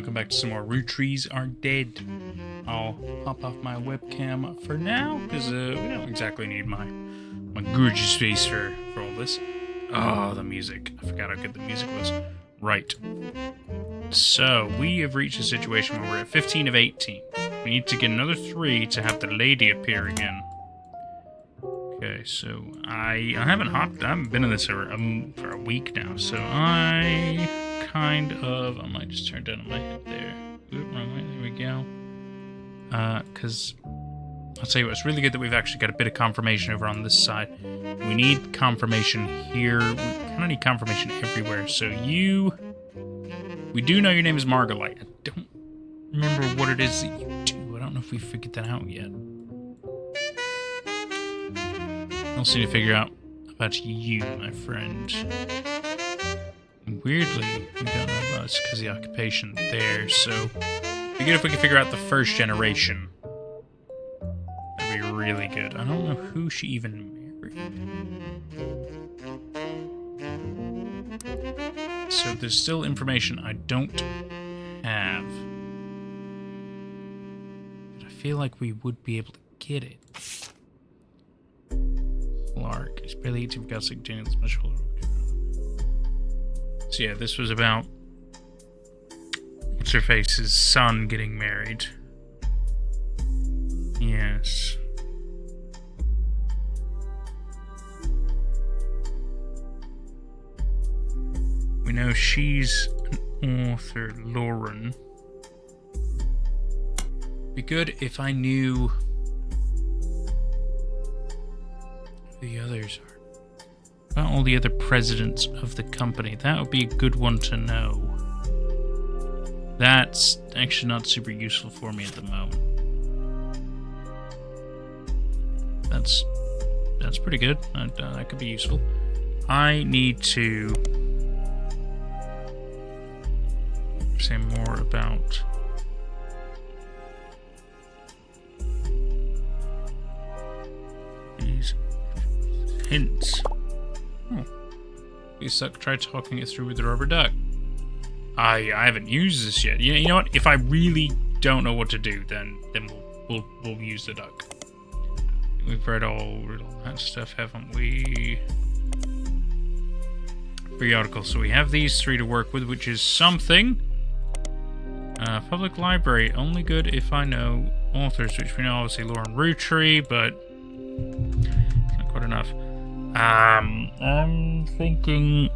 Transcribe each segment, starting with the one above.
to come back to some more Roottrees Aren't Dead. I'll pop off my webcam for now, because we don't exactly need my gorgeous face for all this. Oh, the music. I forgot how good the music was. Right. So, we have reached a situation where we're at 15 of 18. We need to get another 3 to have the lady appear again. Okay, so I haven't been in this for a week now, so I might just turn down on my head there. Oop, wrong way, there we go. Because I'll tell you what, it's really good that we've actually got a bit of confirmation over on this side. We need confirmation here. We kind of need confirmation everywhere. So we do know your name is Margolite. I don't remember what it is that you do. I don't know if we figured that out yet. I also need to figure out about you, my friend. Weirdly, we don't know about us because of the occupation there, so it'd be good if we could figure out the first generation. That'd be really good. I don't know who she even married. So there's still information I don't have. But I feel like we would be able to get it. Clark is barely 18 for God's sake, doing this much older. So yeah, this was about what's-her-face's son getting married. Yes. We know she's an author, Lauren. Be good if I knew who the others are. About all the other presidents of the company. That would be a good one to know. That's actually not super useful for me at the moment. That's pretty good. That could be useful. I need to say more about these hints. Oh. You suck. Try talking it through with the rubber duck. I haven't used this yet. You know what? If I really don't know what to do, then we'll use the duck. We've read all that stuff, haven't we? Free articles. So we have these 3 to work with, which is something. Public library. Only good if I know authors, which we know obviously Lauren Roottrees, but not quite enough. I'm thinking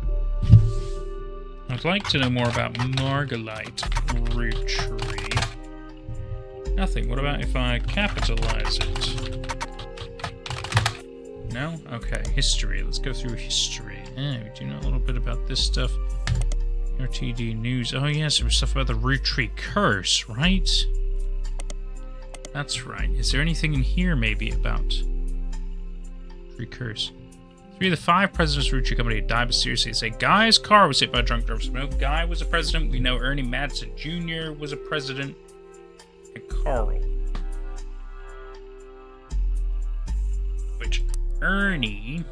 I'd like to know more about Margolite Roottrees. Nothing. What about if I capitalize it? No? Okay. History. Let's go through history. We do know a little bit about this stuff. RTD news. Oh yes, there was stuff about the Roottrees curse, right? That's right. Is there anything in here maybe about Roottrees curse? 3 of the 5 presidents of the Roottrees company had died mysteriously. They say Guy's car was hit by a drunk driver. So we know Guy was a president. We know Ernie Madsen Jr. was a president. And Carl. Which Ernie,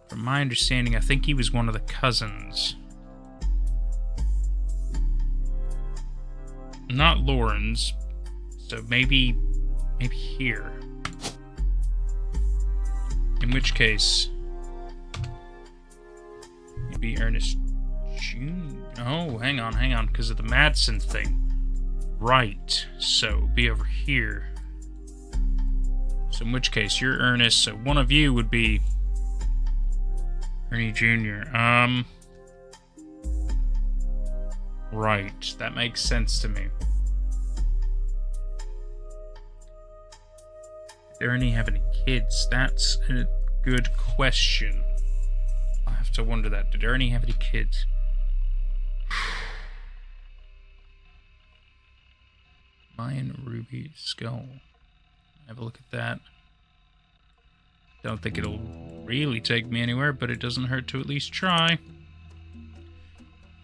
from my understanding, I think he was one of the cousins. Not Lauren's. So maybe here. In which case, maybe Ernest Jr. Oh, hang on, because of the Madsen thing. Right, so be over here. So in which case, you're Ernest, so one of you would be Ernie Jr. Right, that makes sense to me. Did Ernie have any kids? That's a good question. I have to wonder that. Did Ernie have any kids? Mayan ruby skull. Have a look at that. Don't think it'll really take me anywhere, but it doesn't hurt to at least try.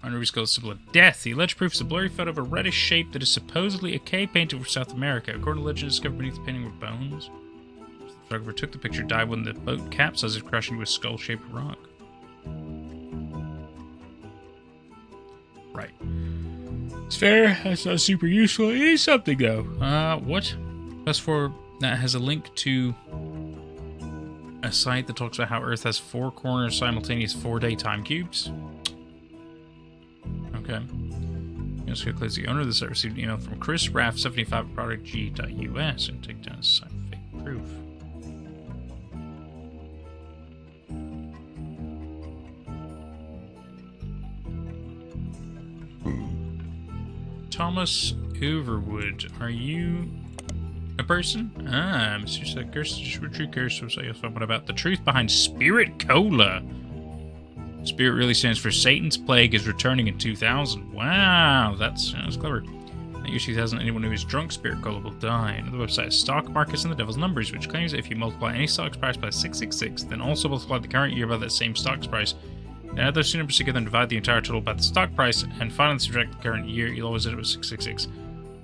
Ruby skull, symbol of death. The alleged proof is a blurry photo of a reddish shape that is supposedly a cave painting from South America. According to legend, discovered beneath the painting were bones. The photographer took the picture, died when the boat capsized, crashing into a skull-shaped rock. Right. It's fair. That's not super useful. It is something, though. What? That's for... That has a link to a site that talks about how Earth has 4 corners, simultaneous 4-day time cubes. Okay. Yes, the owner of the site received an email from Chris Raff 75 ProductG.us and take down his fake proof. Thomas Overwood, are you a person? Ah, Mr. Roottrees curse. What about the truth behind Spirit Cola? Spirit really stands for Satan's Plague is returning in 2000. Wow, that's clever. In the year 2000, anyone who is drunk Spirit Cola will die. Another website is Stock Markets and the Devil's Numbers, which claims that if you multiply any stock's price by 666, then also multiply the current year by that same stock's price, then add those two numbers together and divide the entire total by the stock price, and finally subtract the current year, you'll always end up with 666.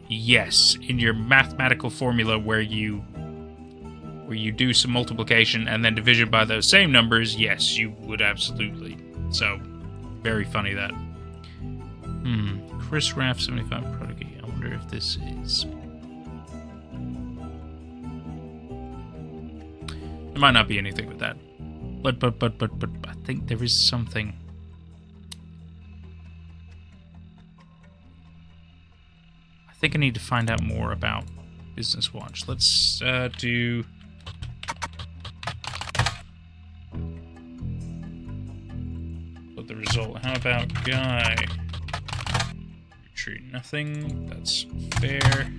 Yes, in your mathematical formula where you do some multiplication and then division by those same numbers, yes, you would absolutely. So, very funny that. Chris Raff 75 Prodigy. I wonder if this is. There might not be anything with that. But I think there is something. I think I need to find out more about Business Watch. Let's do. But the result. How about Guy? Retreat nothing. That's fair.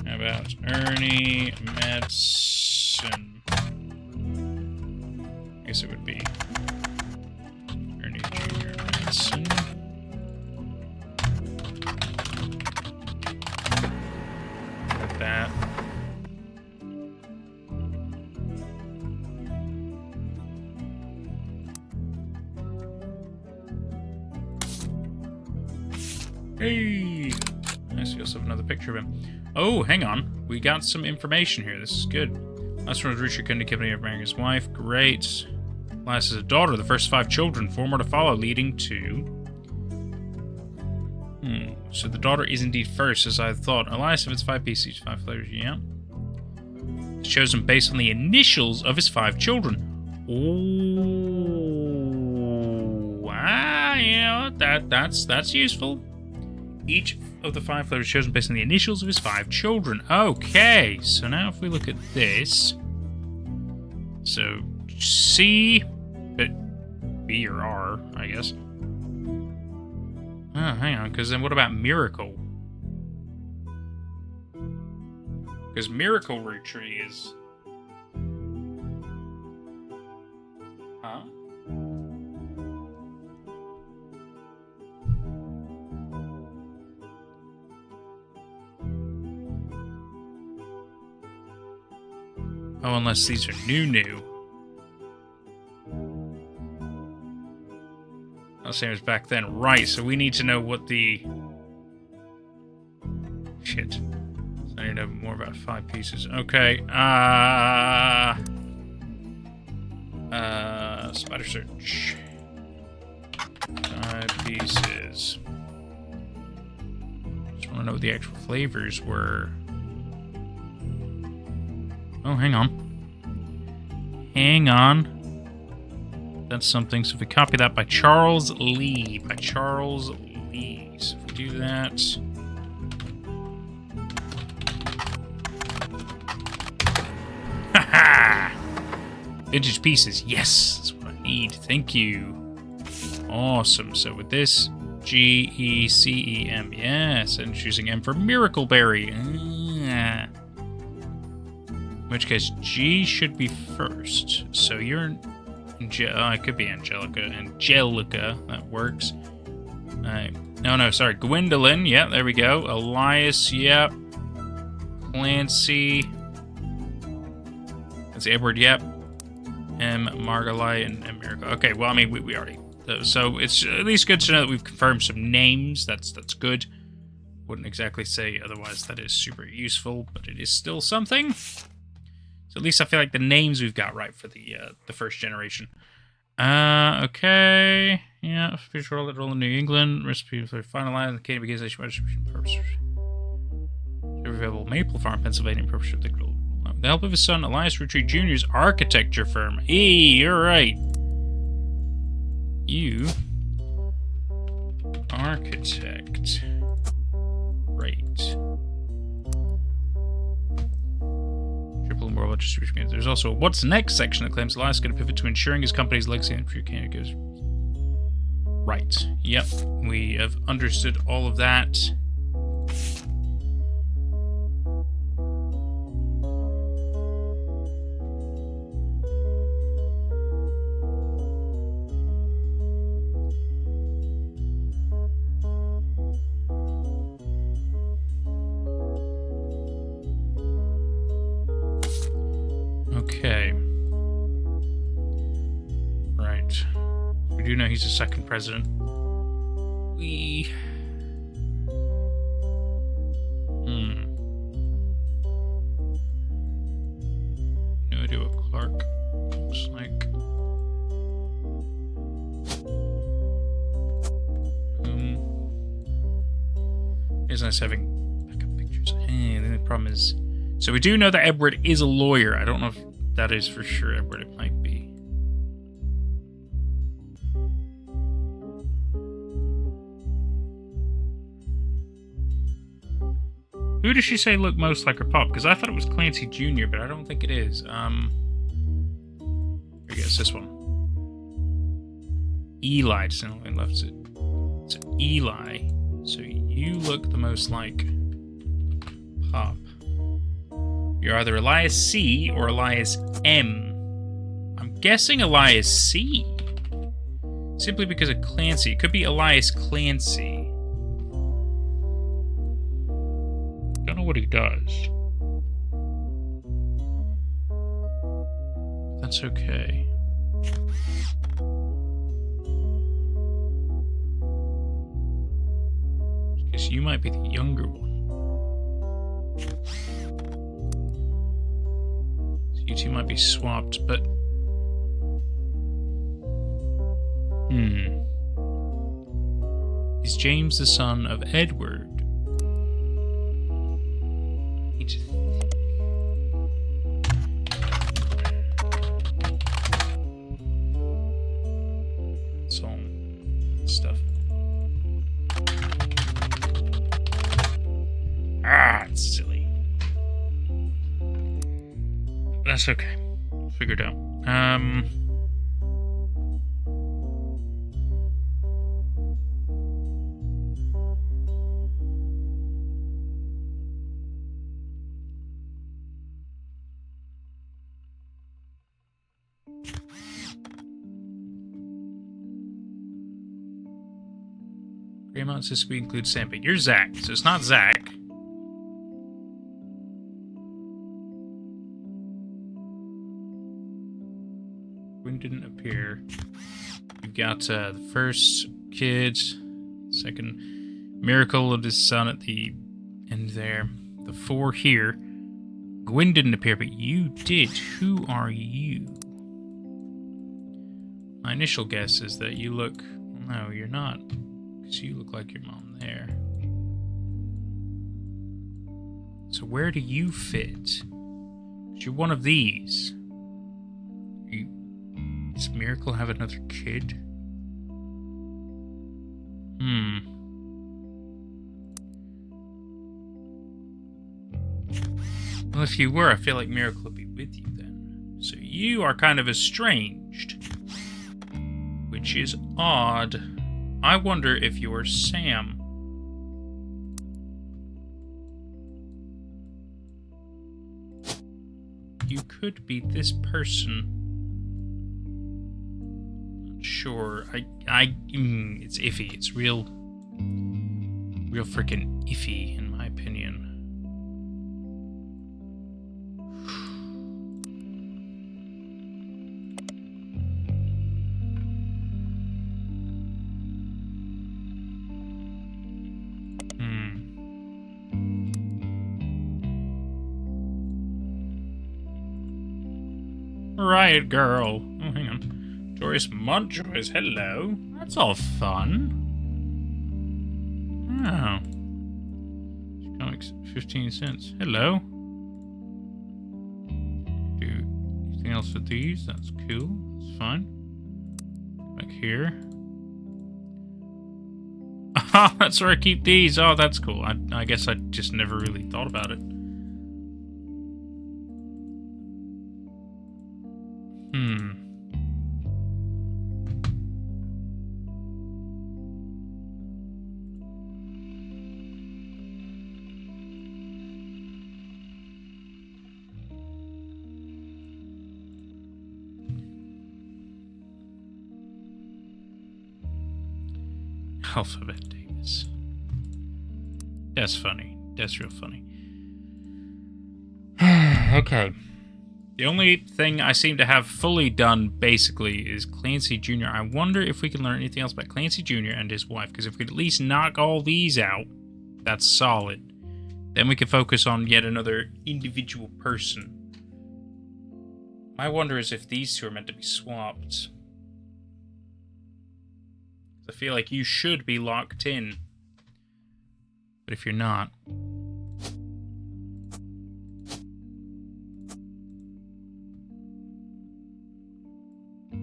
How about Ernie Madsen? I guess it would be Ernie Jr. Madsen. Like that. Hey! I see also have another picture of him. Oh, hang on. We got some information here. This is good. Last one was Richard couldn't accompany of marrying his wife. Great. Last is a daughter. The first 5 children. 4 more to follow, leading to... So the daughter is indeed first, as I thought. Elias of its 5 pieces, 5 flavors, yeah. It's chosen based on the initials of his 5 children. Oh, you know, that's useful. Each of the 5 flavors chosen based on the initials of his 5 children. Okay, so now if we look at this, so C, but B or R, I guess. Oh, hang on, because then what about Miracle? Because Miracle Roottrees is... Huh? Oh, unless these are new. Oh, same as back then. Right, so we need to know what the... Shit. So I need to know more about 5 pieces. Okay, spider search. 5 pieces. Just want to know what the actual flavors were. Oh, hang on. Hang on. That's something. So if we copy that by Charles Lee. By Charles Lee. So if we do that. Haha! Vintage pieces. Yes! That's what I need. Thank you. Awesome. So with this, G-E-C-E-M. Yes. And choosing M for Miracle Berry. In which case, G should be first. So you're... it could be Angelica. Angelica, that works. No, sorry. Gwendolyn, yeah, there we go. Elias, yep. Clancy. That's Edward, yep. M. Margolite and Miracle. Okay, well, I mean, we already... So it's at least good to know that we've confirmed some names. That's good. Wouldn't exactly say otherwise that is super useful, but it is still something. So at least I feel like the names we've got right for the first generation. Okay. Yeah, official roll in New England. Recipe for finalized. The candy begins distribution purpose. Available Maple Farm, Pennsylvania. Purpose of the with the help of his son, Elias Roottrees Jr.'s architecture firm. Hey, you're right. You architect. Right. Triple and moral distribution. There's also a what's next section that claims Elias is going to pivot to ensuring his company's legacy and future candy goes. Right. Yep. We have understood all of that. Okay. Right. We do know he's the second president. No idea what Clark looks like. It's nice having backup pictures. And the problem is, so we do know that Edward is a lawyer. I don't know if that is for sure Edward. It might be. Who does she say looked most like her pop? Because I thought it was Clancy Jr., but I don't think it is. Here we go, it's this one. Eli just left it. It's Eli. So you look the most like Pop. You're either Elias C or Elias M. I'm guessing Elias C. Simply because of Clancy. It could be Elias Clancy. Don't know what he does. That's okay. Because you might be the younger one. So you two might be swapped, but... Is James the son of Edward? It's all stuff. It's silly. That's okay. Figured out. Greymount says we include Sam, but you're Zach, so it's not Zach. Gwyn didn't appear. You've got the first kid, second miracle of his son at the end there. The 4 here. Gwyn didn't appear, but you did. Who are you? My initial guess is that you look... No, you're not. Because you look like your mom there. So where do you fit? Because you're one of these. Does Miracle have another kid? Well, if you were, I feel like Miracle would be with you then. So you are kind of estranged. Which is odd. I wonder if you're Sam. You could be this person. Not sure. It's iffy. It's real freaking iffy, in my opinion. Riot Girl. Oh, hang on. Glorious Montjoys, hello. That's all fun. Oh. Comics, 15 cents. Hello. Do anything else with these? That's cool. That's fine. Back here. Oh, that's where I keep these. Oh, that's cool. I guess I just never really thought about it. Alphabet Davis. That's funny. That's real funny. Okay. The only thing I seem to have fully done, basically, is Clancy Jr. I wonder if we can learn anything else about Clancy Jr. and his wife, because if we could at least knock all these out, that's solid. Then we can focus on yet another individual person. My wonder is if these two are meant to be swapped. I feel like you should be locked in. But if you're not... in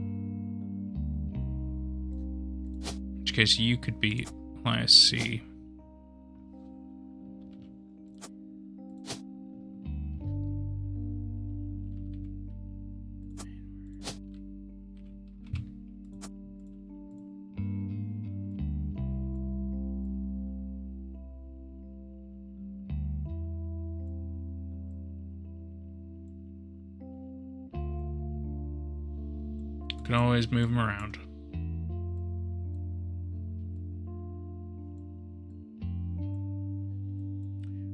which case you could be class C. Can always move them around.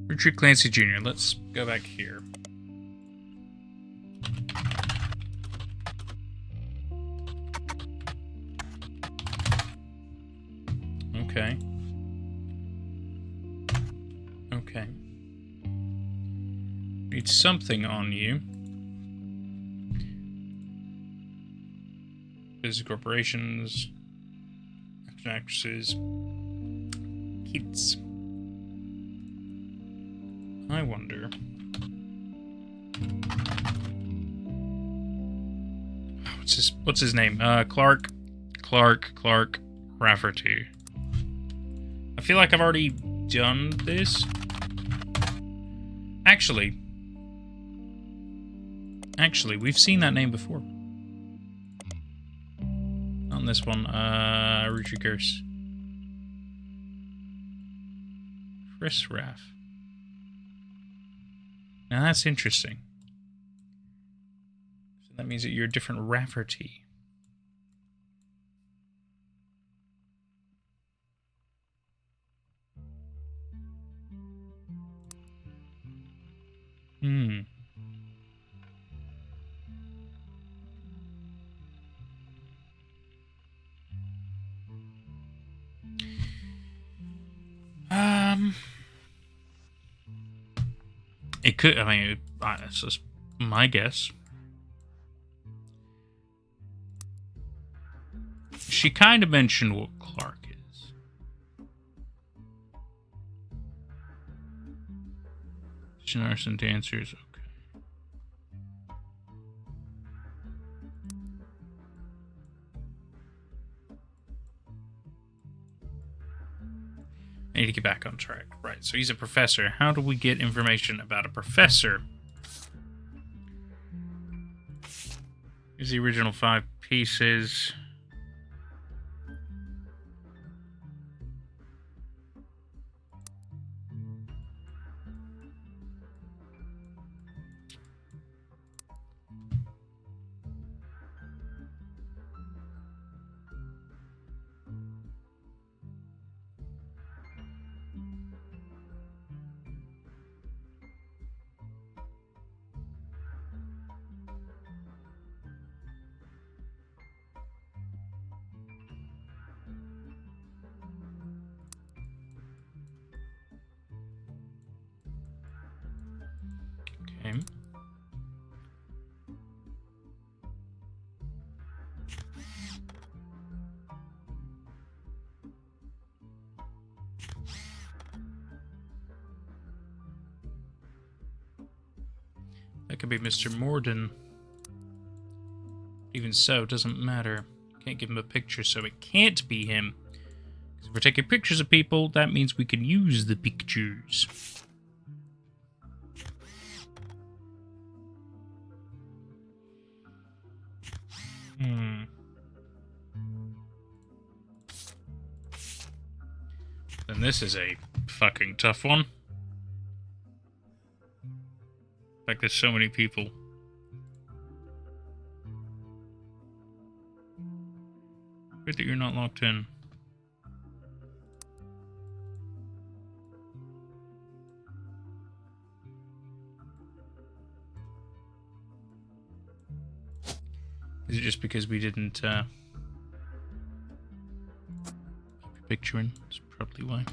Richard Clancy Jr. Let's go back here. Okay. Okay. Need something on you. Business corporations, actors and actresses, kids. I wonder. What's his name? Clark Rafferty. I feel like I've already done this. Actually, we've seen that name before. On this one, Roottrees. Chris Raff. Now that's interesting. So that means that you're a different Rafferty. It could, I mean, it's just my guess. She kind of mentioned what Clark is. Nurse and dancers, okay. I need to get back on track. Right, so he's a professor. How do we get information about a professor? Here's the original 5 pieces. That could be Mr. Morden. Even so, it doesn't matter. Can't give him a picture, so it can't be him. Because if we're taking pictures of people, that means we can use the pictures. Then this is a fucking tough one. Like, there's so many people. Good that you're not locked in. Is it just because we didn't keep your picture in? That's probably why.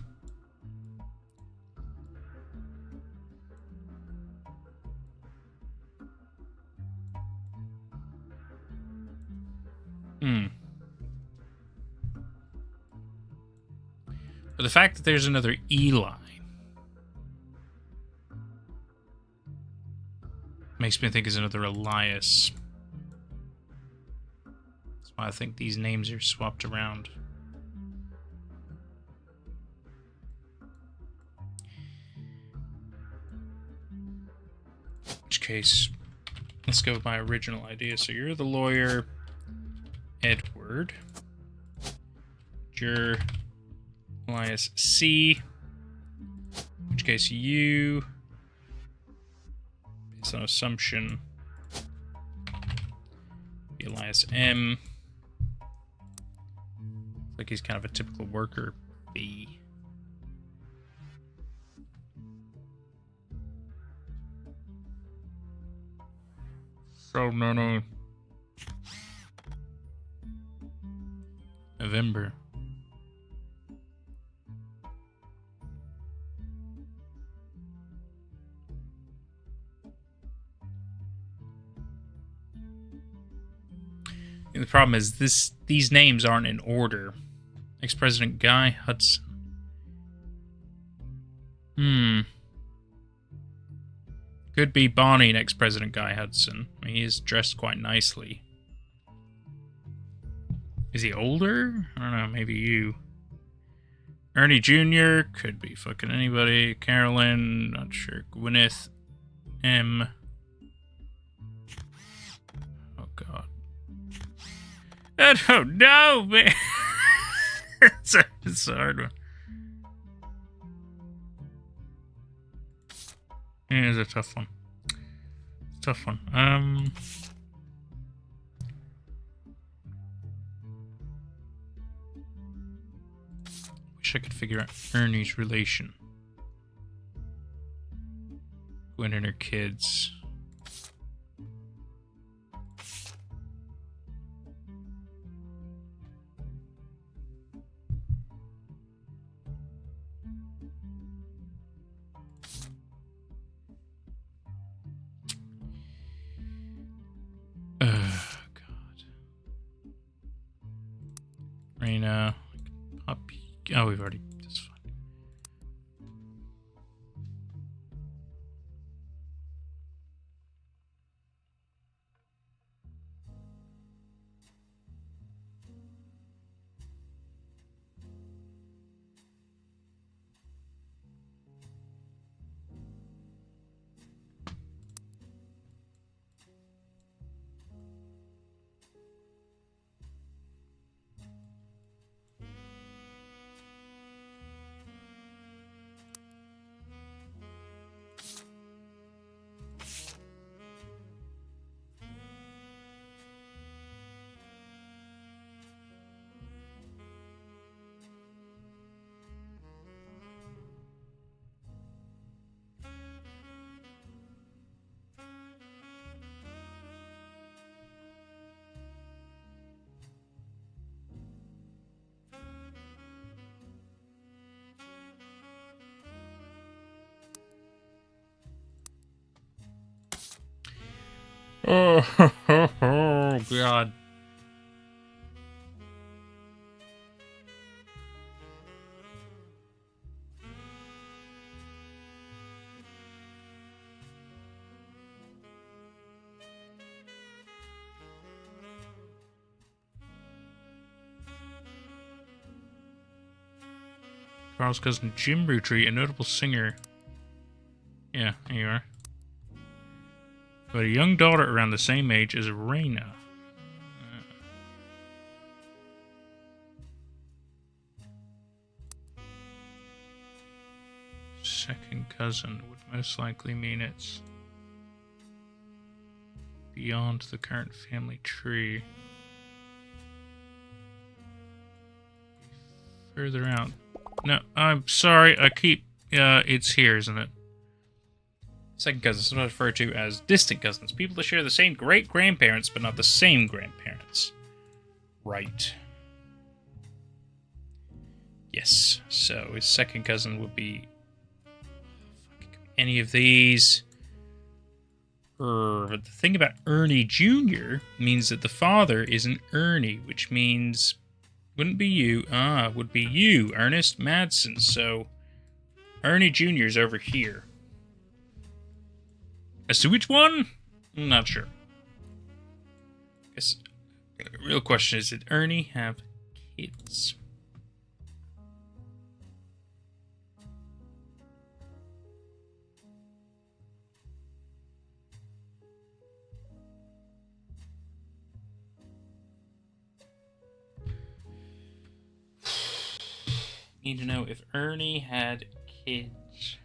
But the fact that there's another Eli makes me think it's another Elias. That's why I think these names are swapped around. In which case, let's go with my original idea. So you're the lawyer, Edward. You're Elias C. In which case you, based on assumption, be Elias M. Like he's kind of a typical worker. B. So no. November. And the problem is these names aren't in order. Ex-President Guy Hudson. Could be Bonnie and ex-President Guy Hudson. I mean, he is dressed quite nicely. Is he older? I don't know, maybe you. Ernie Jr. Could be fucking anybody. Carolyn, not sure. Gwyneth M. Oh, God. I don't know, man. It's a hard one. Yeah, it's a tough one. Tough one. Wish I could figure out Ernie's relation. Gwen and her kids. Raina, puppy. Oh, we've already. That's fine. Oh, God. Carl's cousin Jim Roottrees, a notable singer. Yeah, there you are. But a young daughter around the same age as Raina. Second cousin would most likely mean it's beyond the current family tree. Further out. No, I'm sorry. It's here, isn't it? Second cousins, sometimes referred to as distant cousins. People that share the same great-grandparents, but not the same grandparents. Right. Yes. So his second cousin would be any of these. But the thing about Ernie Jr. means that the father is an Ernie, which means wouldn't be you. Would be you, Ernest Madsen. So Ernie Jr. is over here. As to which one? I'm not sure. Guess the real question is, did Ernie have kids? Need to know if Ernie had kids.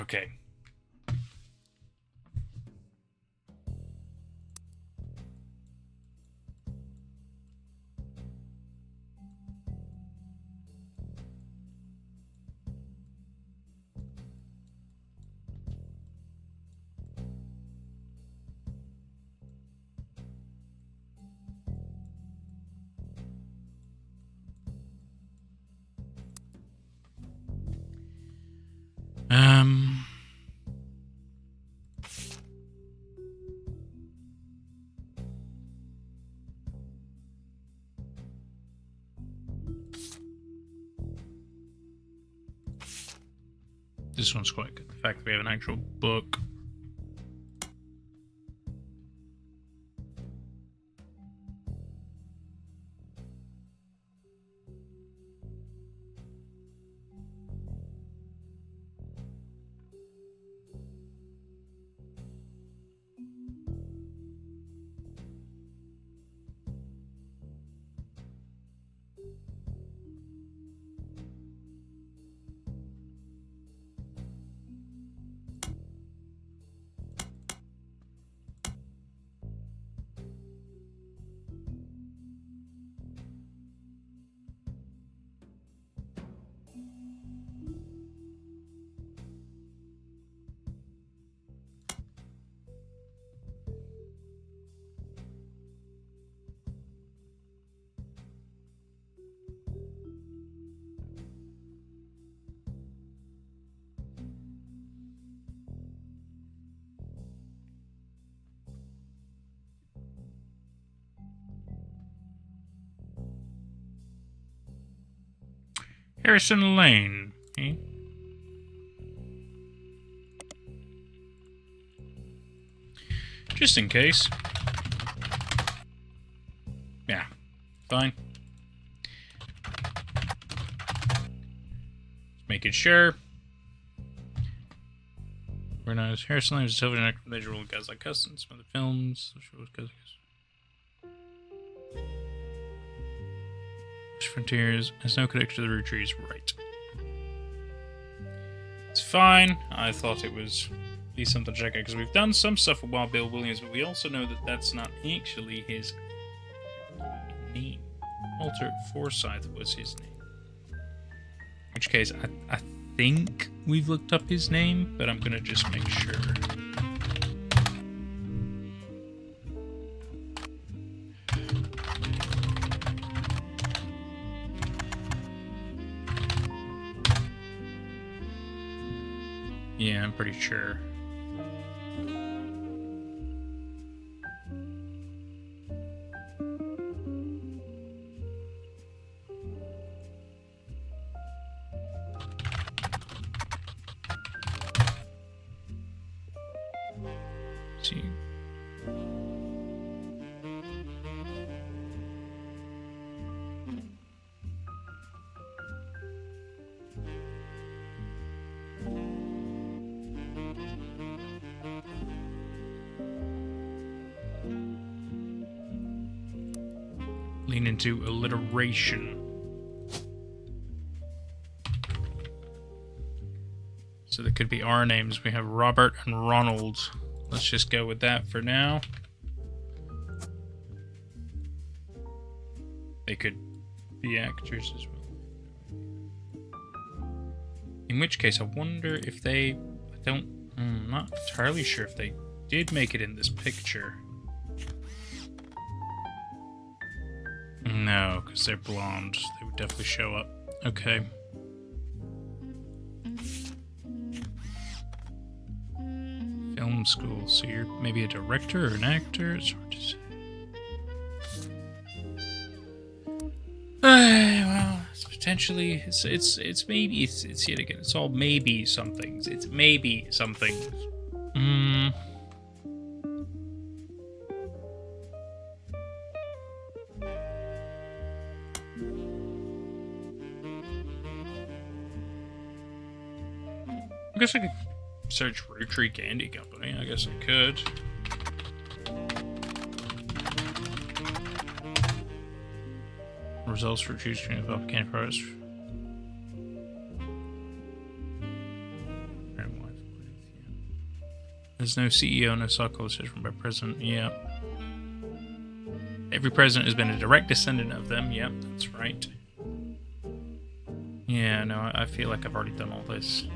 Okay. This one's quite good. The fact that we have an actual book. Harrison Lane. Okay. Just in case. Yeah, fine. Just making sure. Organized Harrison Lane was a television actor with major role in guys like Customs, some of the films, Frontiers has no connection to the Roottrees, right? It's fine. I thought it was be something to check out, because we've done some stuff with Wild Bill Williams, but we also know that that's not actually his name. Walter Forsyth was his name. In which case, I think we've looked up his name, but I'm gonna just make sure. Yeah, I'm pretty sure. See. Lean into alliteration. So there could be our names. We have Robert and Ronald. Let's just go with that for now. They could be actors as well. In which case, I wonder if they... I'm not entirely sure if they did make it in this picture. No, because they're blonde. They would definitely show up. Okay. Film school. So you're maybe a director or an actor? It's hard to say. Well, it's potentially... It's maybe... It's yet again. It's all maybe somethings. It's maybe something. I guess I could search Roottrees Candy Company. I guess I could. Results for choosing develop candy products. There's no CEO, no stockholders run by president. Yeah. Every president has been a direct descendant of them. Yep, that's right. Yeah, no, I feel like I've already done all this.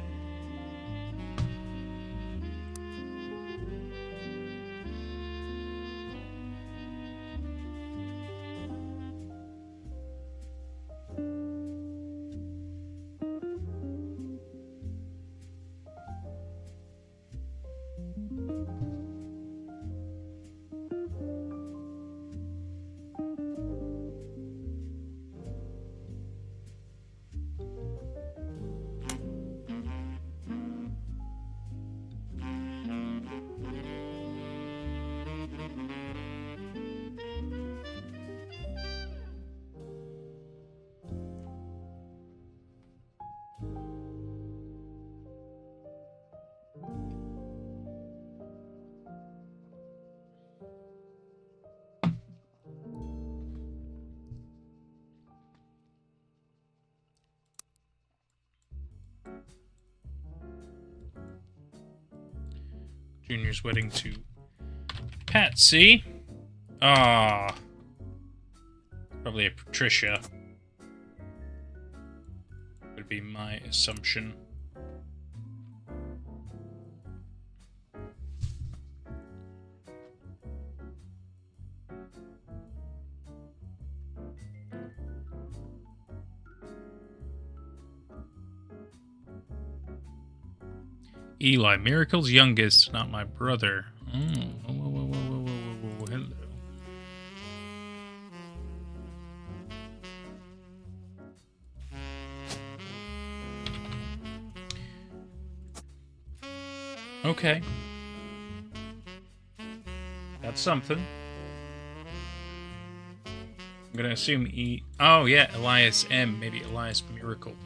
Junior's wedding to Patsy. Ah. Probably a Patricia. Would be my assumption. Eli, Miracle's youngest, not my brother. Hello. Okay. That's something. I'm gonna assume E... Oh, yeah, Elias M. Maybe Elias Miracle.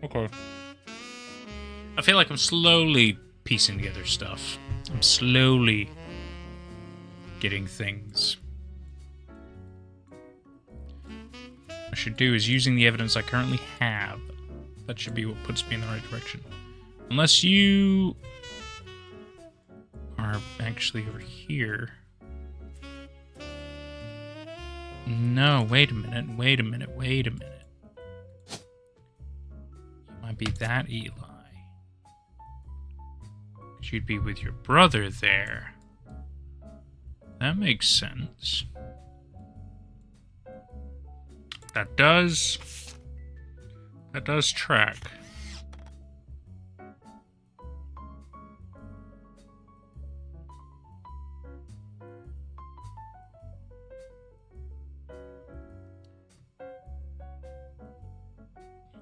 Okay. I feel like I'm slowly piecing together stuff. I'm slowly getting things. What I should do is using the evidence I currently have. That should be what puts me in the right direction. Unless you are actually over here. No, wait a minute. You might be that Eli. You'd be with your brother there. That makes sense. That does track.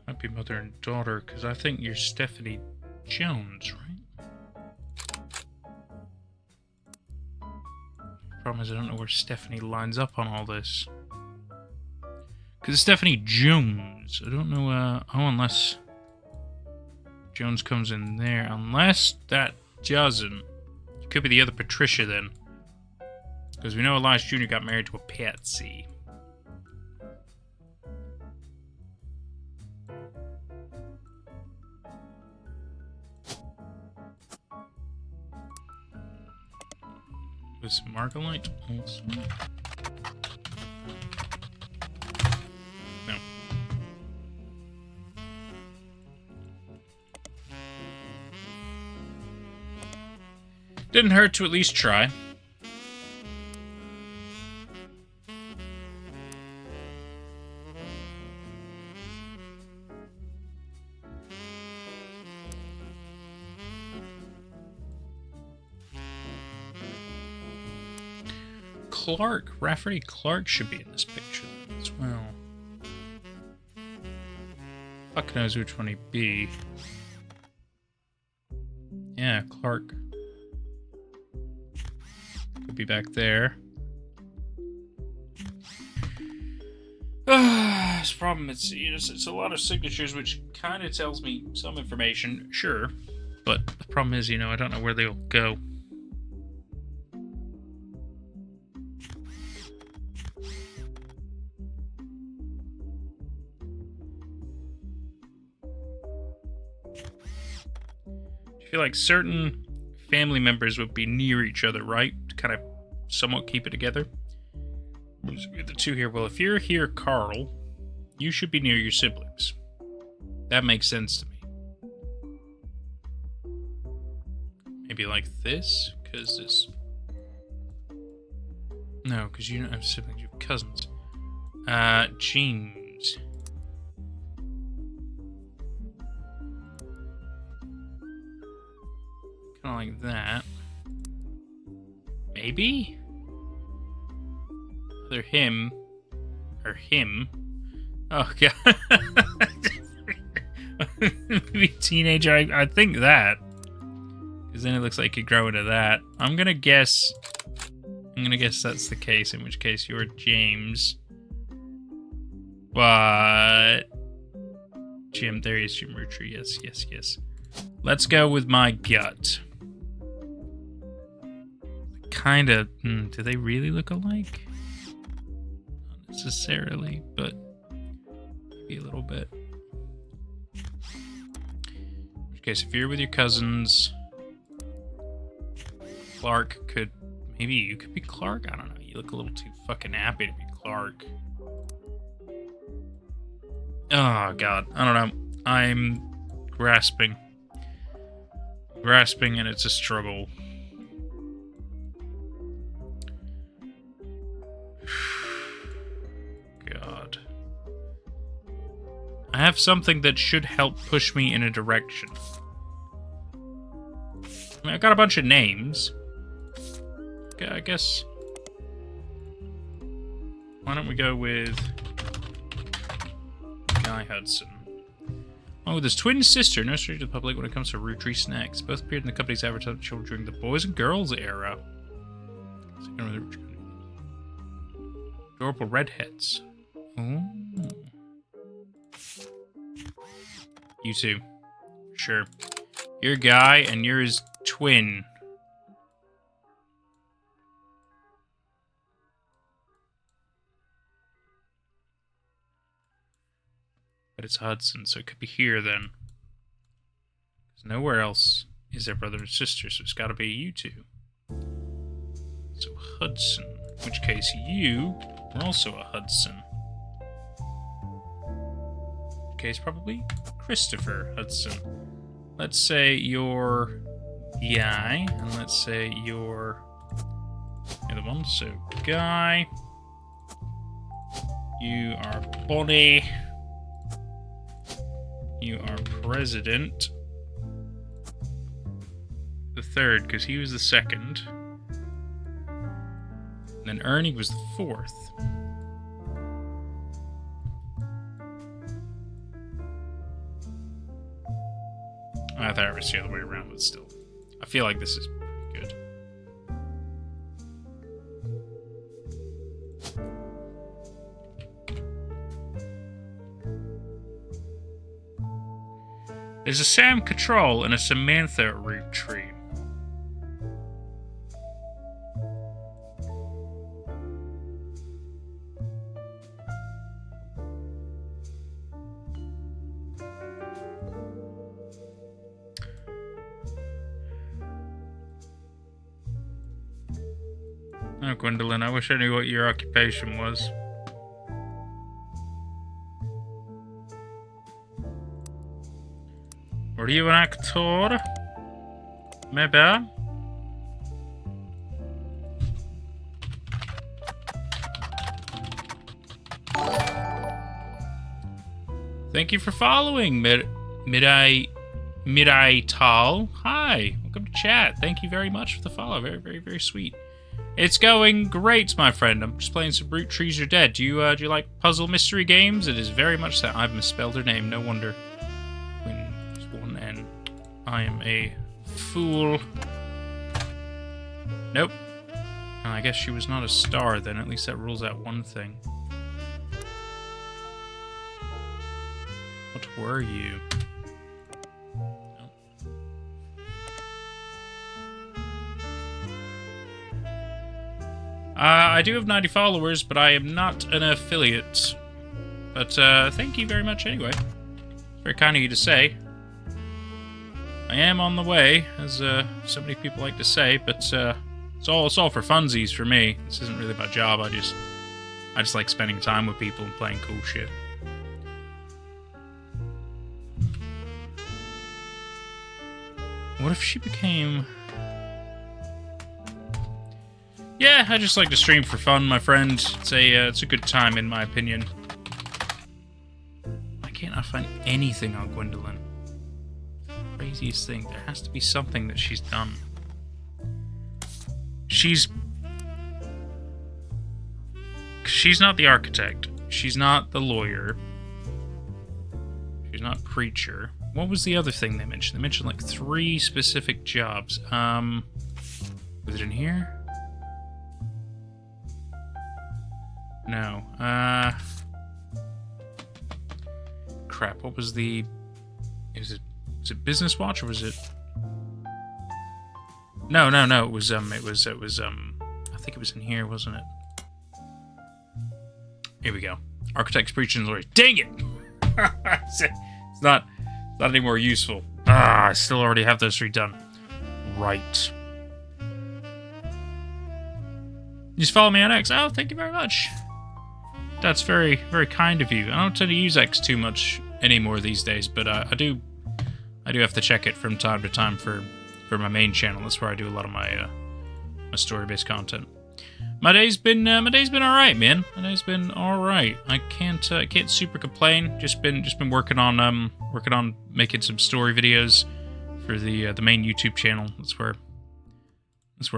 Might be mother and daughter, because I think you're Stephanie Jones, right? Problem is I don't know where Stephanie lines up on all this. Because it's Stephanie Jones. I don't know, unless Jones comes in there. Unless that doesn't. It could be the other Patricia then. Because we know Elias Jr. got married to a Patsy. Was Margolite also? No. Didn't hurt to at least try. Rafferty Clark should be in this picture as well. Fuck knows which one he'd be. Yeah, Clark. Could be back there. This problem is, it's a lot of signatures, which kind of tells me some information, sure. But the problem is, I don't know where they'll go. I feel like certain family members would be near each other, right? To kind of somewhat keep it together. The two here. Well, if you're here, Carl, you should be near your siblings. That makes sense to me. Maybe like this? Because this... No, because you don't have siblings, you have cousins. Jeans. Kind of like that. Maybe? Either him or him. Oh god. Maybe teenager. I think that. Because then it looks like you grow into that. I'm gonna guess that's the case, in which case you're James. But Jim, there he is, Jim Roottrees. Yes. Let's go with my gut. Kinda. Do they really look alike? Not necessarily, but maybe a little bit. In which case, if you're with your cousins, Clark could... Maybe you could be Clark? I don't know. You look a little too fucking happy to be Clark. Oh, God. I don't know. I'm grasping. And it's a struggle. God. I have something that should help push me in a direction. I mean, I got a bunch of names. Okay, I guess... Why don't we go with... Guy Hudson. Oh, with his twin sister, no stranger to the public when it comes to Roottrees snacks. Both appeared in the company's advertising children during the boys and girls era. Adorable redheads. Oh. You two. Sure. You're Guy, and you're his twin. But it's Hudson, so it could be here then. There's nowhere else is there brother and sister, so it's gotta be you two. So Hudson. In which case you are also a Hudson. In which case probably Christopher Hudson. Let's say you're Guy, and let's say you're the other one. So Guy. You are Bonnie. You are President. The third, because he was the second. And then Ernie was the fourth. I thought it was the other way around, but still. I feel like this is pretty good. There's a Sam Cattrall and a Samantha Roottrees. Oh, Gwendolyn, I wish I knew what your occupation was. Are you an actor? Maybe? Thank you for following, Mirai Tal. Hi, welcome to chat. Thank you very much for the follow. Very, very, very sweet. It's going great, my friend. I'm just playing some Roottrees Are Dead. Do you like puzzle mystery games? It is very much that. I've misspelled her name. No wonder. When there's one N. I am a fool. Nope. I guess she was not a star then. At least that rules out one thing. What were you? I do have 90 followers, but I am not an affiliate. But thank you very much anyway. Very kind of you to say. I am on the way, as so many people like to say, but it's all for funsies for me. This isn't really my job. I just like spending time with people and playing cool shit. What if she became... Yeah, I just like to stream for fun, my friend. It's a good time, in my opinion. Why can't I find anything on Gwendolyn? Craziest thing. There has to be something that she's done. She's not the architect. She's not the lawyer. She's not preacher. What was the other thing they mentioned? They mentioned like 3 specific jobs. Was it in here? No. Crap. What was the... Was it Business Watch or was it... No. It was, I think it was in here, wasn't it? Here we go. Architects, preachers, and lawyers. Dang it! It's not any more useful. I still already have those 3 done. Right. Just follow me on X. Oh, thank you very much. That's very, very kind of you. I don't tend to use X too much anymore these days, but I do have to check it from time to time for my main channel. That's where I do a lot of my my story-based content. My day's been all right, man. My day's been all right. I can't super complain. Just been working on making some story videos for the main YouTube channel. That's where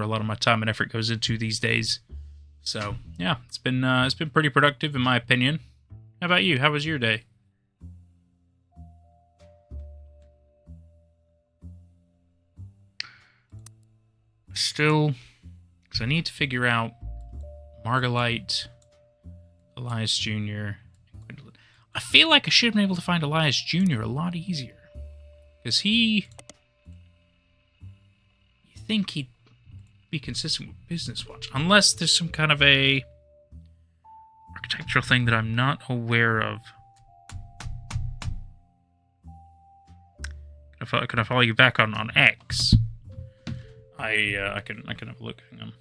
a lot of my time and effort goes into these days. So yeah, it's been pretty productive in my opinion. How about you? How was your day? Still, because I need to figure out Margalite, Elias Jr., and Gwendolyn. I feel like I should have been able to find Elias Jr. a lot easier. Because he... You think he'd be consistent with Business Watch. Unless there's some kind of a architectural thing that I'm not aware of. Can I follow you back on X? I can have a look. Hang on.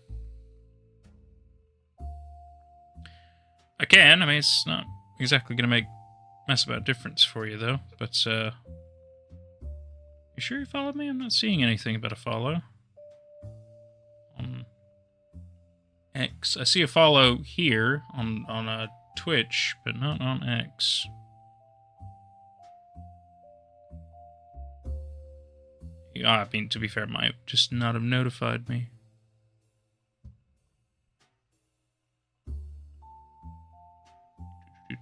I can. I mean, it's not exactly going to make mess about difference for you though. But you sure you followed me? I'm not seeing anything about a follow on X. I see a follow here on Twitch, but not on X. I mean, to be fair, it might just not have notified me. How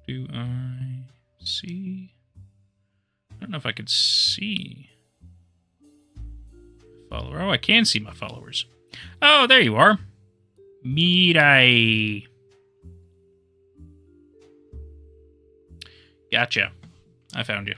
do I see? I don't know if I could see follower. Oh, I can see my followers. Oh, there you are. Mirai. Gotcha. I found you.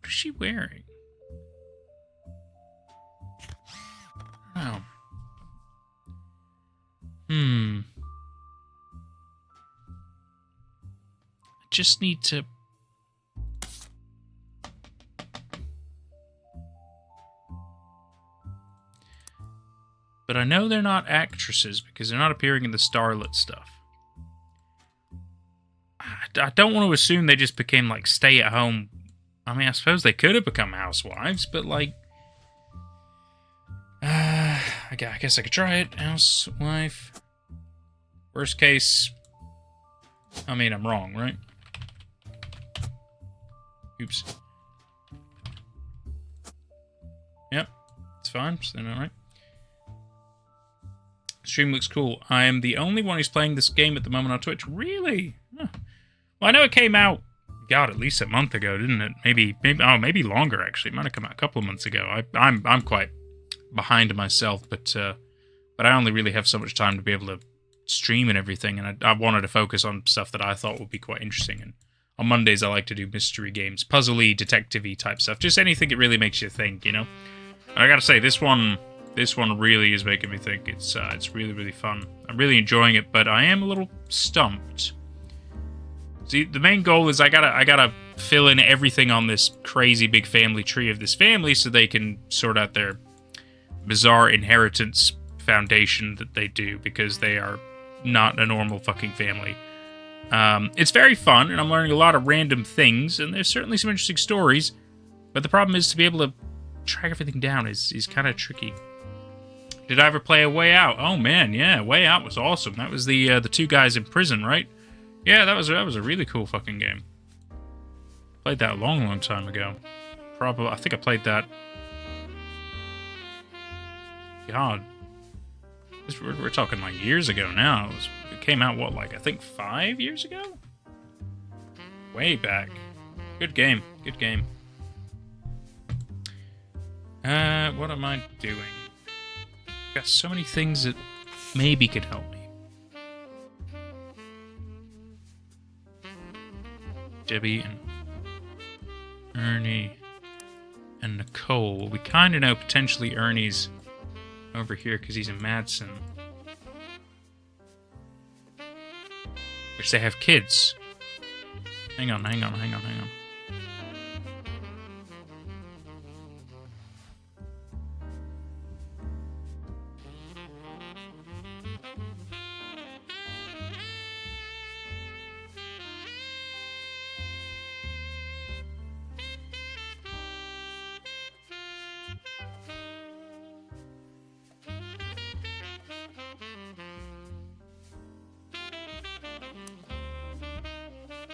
What is she wearing? Oh. Just need to... But I know they're not actresses because they're not appearing in the starlet stuff. I don't want to assume they just became, like, stay-at-home... I mean, I suppose they could have become housewives, but, like... I guess I could try it. Housewife. Worst case... I mean, I'm wrong, right? Oops. Yep, it's fine. Still all right. Stream looks cool. I am the only one who's playing this game at the moment on Twitch. Really? Huh. Well, I know it came out, God, at least a month ago, didn't it? Maybe longer actually. It might have come out a couple of months ago. I'm quite behind myself, but I only really have so much time to be able to stream and everything, and I wanted to focus on stuff that I thought would be quite interesting. And on Mondays, I like to do mystery games, puzzle-y, detective-y type stuff. Just anything that really makes you think, you know? And I gotta say, this one really is making me think. It's really, really fun. I'm really enjoying it, but I am a little stumped. See, the main goal is I gotta fill in everything on this crazy big family tree of this family so they can sort out their bizarre inheritance foundation that they do, because they are not a normal fucking family. It's very fun, and I'm learning a lot of random things, and there's certainly some interesting stories, but the problem is to be able to track everything down is kind of tricky. Did I ever play A Way Out? Oh man, yeah, Way Out was awesome. That was the two guys in prison, right? Yeah, that was a really cool fucking game. Played that a long time ago. I think I played that... God. We're talking like years ago now. It came out, what, like, I think 5 years ago? Way back. Good game. Good game. What am I doing? Got so many things that maybe could help me. Debbie and Ernie and Nicole. We kind of know potentially Ernie's over here because he's in Madsen. Which they have kids. Hang on.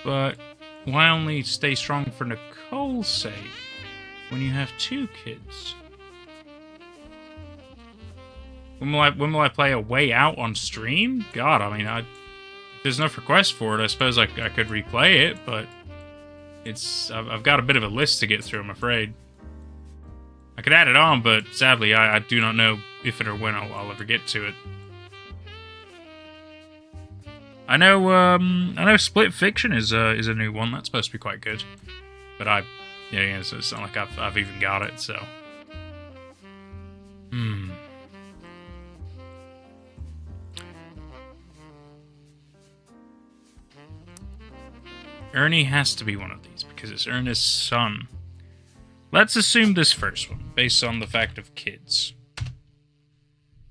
But why only stay strong for Nicole's sake when you have 2 kids? When will I play A Way Out on stream? God, I mean, if there's enough requests for it, I suppose I could replay it, but I've got a bit of a list to get through, I'm afraid. I could add it on, but sadly, I do not know if and or when I'll ever get to it. I know Split Fiction is a new one. That's supposed to be quite good, but yeah, so it's not like I've even got it. So, Ernie has to be one of these because it's Ernest's son. Let's assume this first one, based on the fact of kids.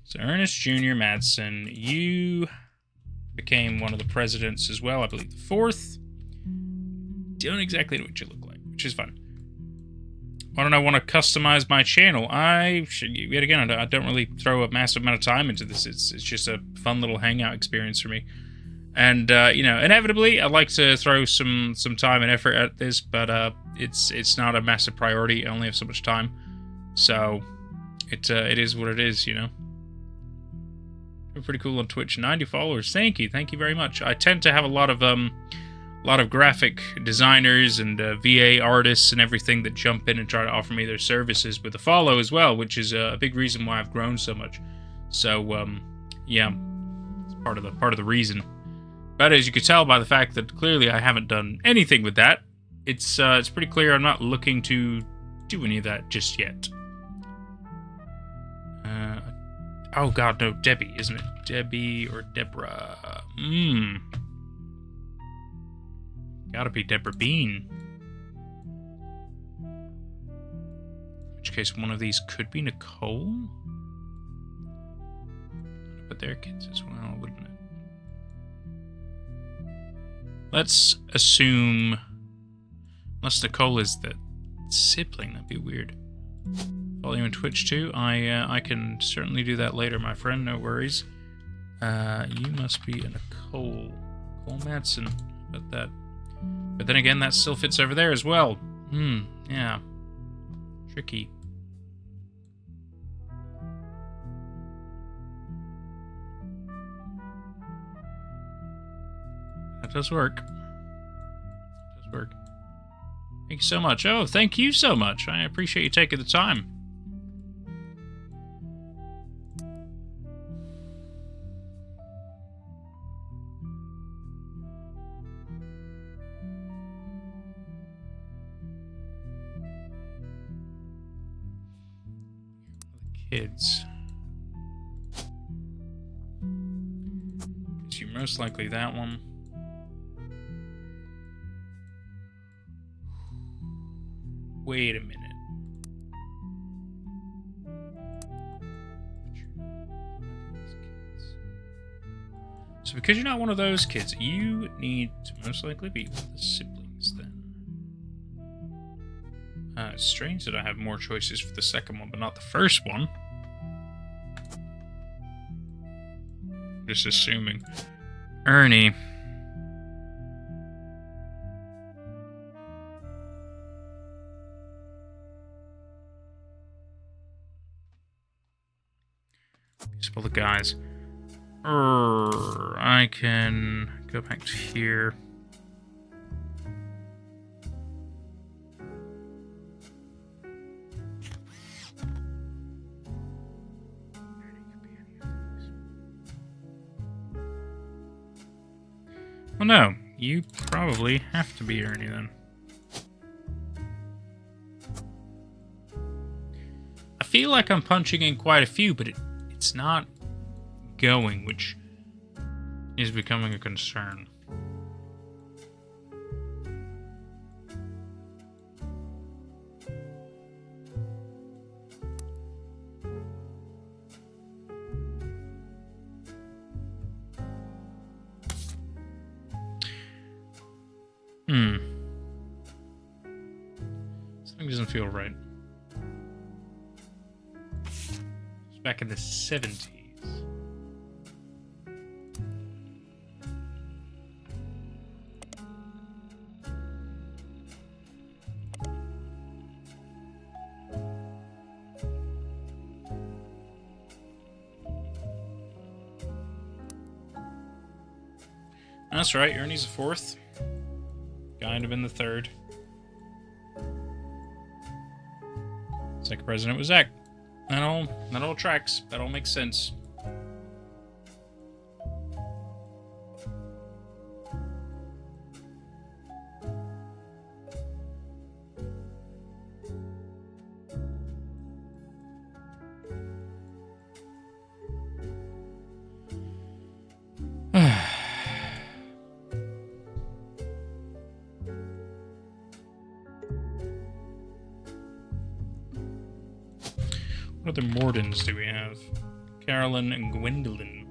So Ernest Jr. Madsen, you became one of the presidents as well, I believe the 4th. Don't exactly know what you look like, which is fun. Why don't I want to customize my channel? Yet again, I don't really throw a massive amount of time into this. It's just a fun little hangout experience for me. And, inevitably, I'd like to throw some time and effort at this, but it's not a massive priority. I only have so much time. So, it is what it is, you know. We're pretty cool on Twitch. 90 followers. Thank you very much. I tend to have a lot of graphic designers and VA artists and everything that jump in and try to offer me their services with a follow as well, which is a big reason why I've grown so much. So, yeah, it's part of the reason. But as you could tell by the fact that clearly I haven't done anything with that, it's pretty clear I'm not looking to do any of that just yet. Oh god, no, Debbie, isn't it? Debbie or Deborah? Gotta be Deborah Bean. In which case, one of these could be Nicole? But they're kids as well, wouldn't it? Let's assume... Unless Nicole is the sibling, that'd be weird. Follow you on Twitch too? I can certainly do that later, my friend, no worries. You must be a Nicole. Nicole Madsen. About that. But then again, that still fits over there as well. Yeah. Tricky. That does work. That does work. Thank you so much. Oh, thank you so much. I appreciate you taking the time. Kids. You're most likely that one. Wait a minute. So because you're not one of those kids, you need to most likely be one of the siblings then. It's strange that I have more choices for the second one, but not the first one. Just assuming. Ernie. All the guys. I can go back to here. Well, no. You probably have to be Ernie then. I feel like I'm punching in quite a few, but it's not going, which is becoming a concern. Something doesn't feel right. It's back in the 70s. That's right, Ernie's the fourth. Kind of in the third. Second president was Zach. That all tracks. That all makes sense. What other Mordens do we have? Carolyn and Gwendolyn.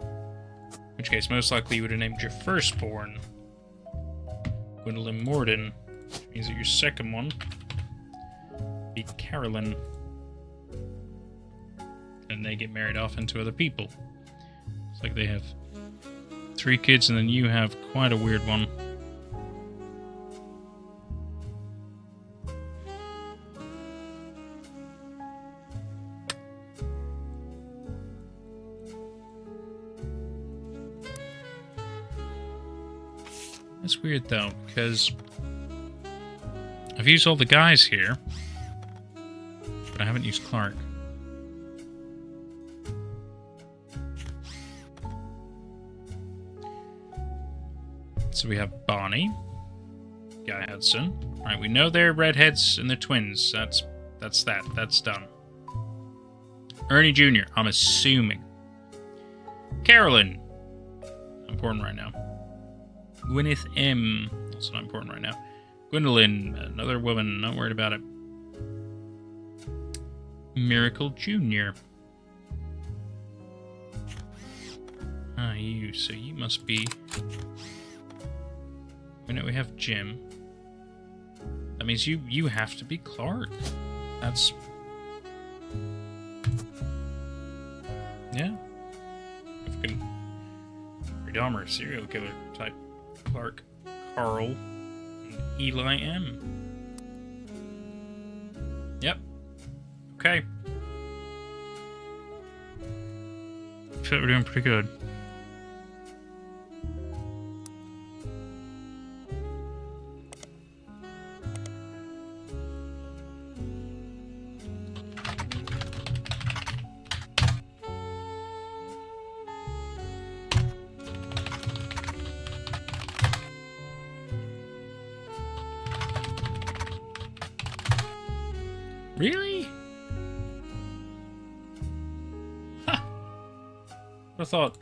In which case, most likely you would have named your firstborn Gwendolyn Morden. Which means that your second one would be Carolyn. And they get married off into other people. It's like they have 3 kids and then you have quite a weird one. That's weird though, because I've used all the guys here, but I haven't used Clark. So we have Bonnie, Guy Hudson. Alright, we know they're redheads and they're twins. That's done. Ernie Jr., I'm assuming. Carolyn. Important right now. Gwyneth M. Also not important right now. Gwendolyn, another woman, not worried about it. Miracle Jr. Ah, you. So you must be... We know we have Jim. That means you have to be Clark. That's... Yeah. African Dahmer, serial killer type. Clark, Carl, and Eli M. Yep. Okay. I feel like we're doing pretty good. Really? Ha! I thought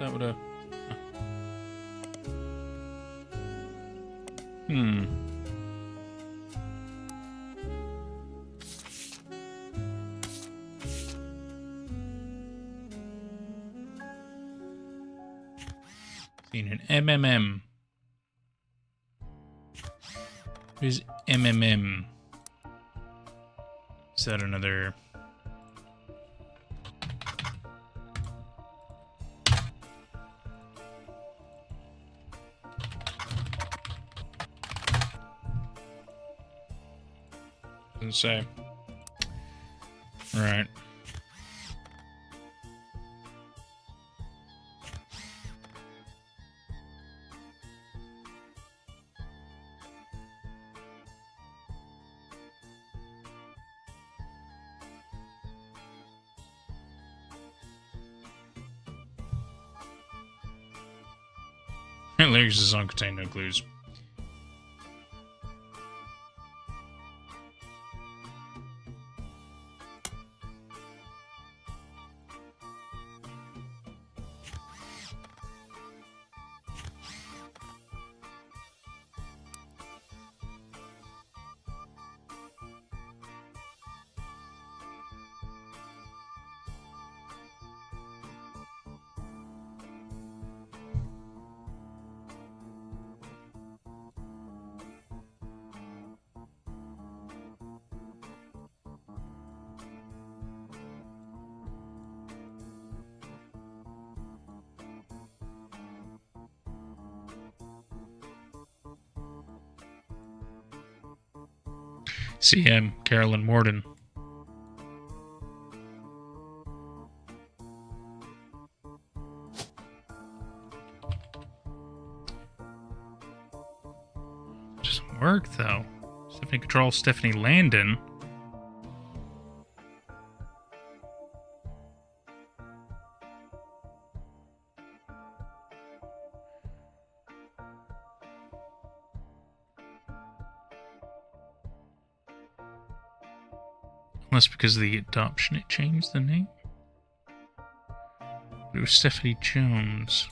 that would have... Seen an MMM. What is MMM? Is that another... Doesn't say. Right. Lyrics of the song contain no clues. CM, Carolyn Morden. work, though. Stephanie Control, Stephanie Landon. Unless because of the adoption it changed the name. It was Stephanie Jones.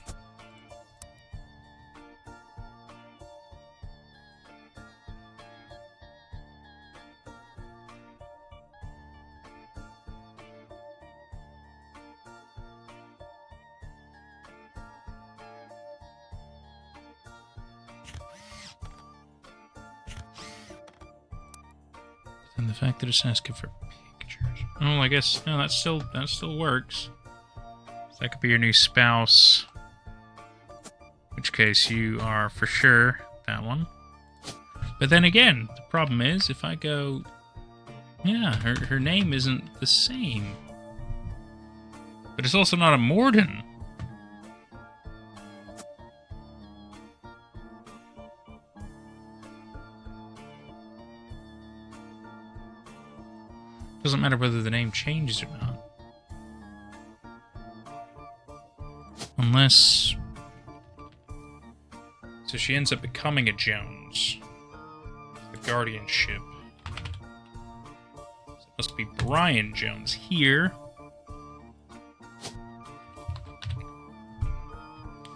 And the fact that it's asking for pictures. Oh, I guess no, that still works. So that could be your new spouse. In which case you are for sure that one. But then again, the problem is if I go, yeah, her name isn't the same. But it's also not a Morden. Doesn't matter whether the name changes or not. Unless... So she ends up becoming a Jones. The guardianship. So it must be Brian Jones here.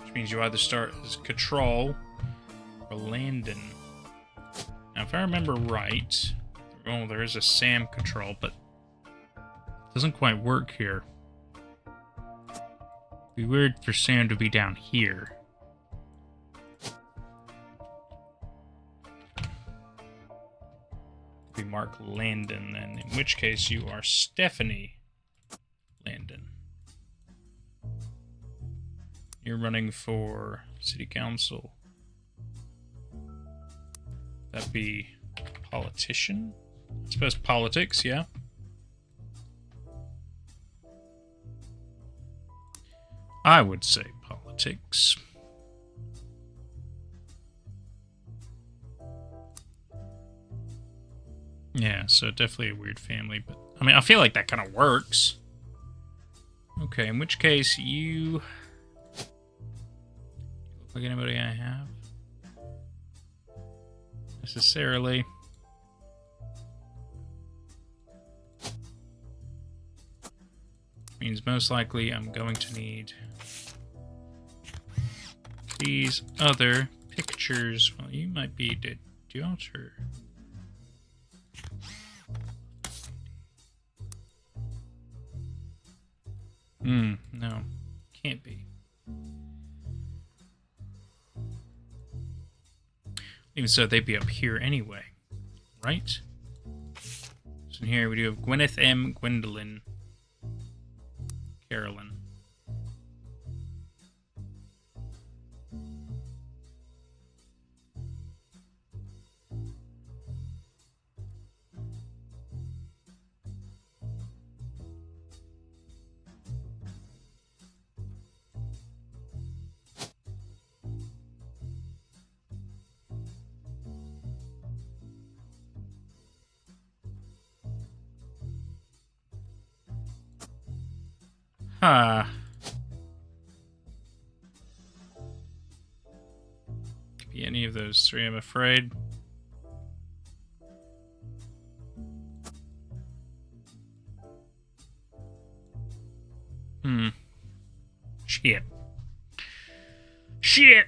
Which means you either start as Control or Landon. Now if I remember right... Oh, there is a Sam Control, but it doesn't quite work here. It'd be weird for Sam to be down here. It'd be Mark Landon, then, in which case you are Stephanie Landon. You're running for City Council. That'd be politician? I suppose politics, yeah. I would say politics. Yeah, so definitely a weird family, but I mean, I feel like that kind of works. Okay, in which case you look like anybody I have. Necessarily. Means most likely I'm going to need these other pictures. Well, you might be the daughter. No. Can't be. Even so, they'd be up here anyway. Right? So in here we do have Gwyneth M. Gwendolyn. Carolyn. Could be any of those three, I'm afraid. Shit. Shit!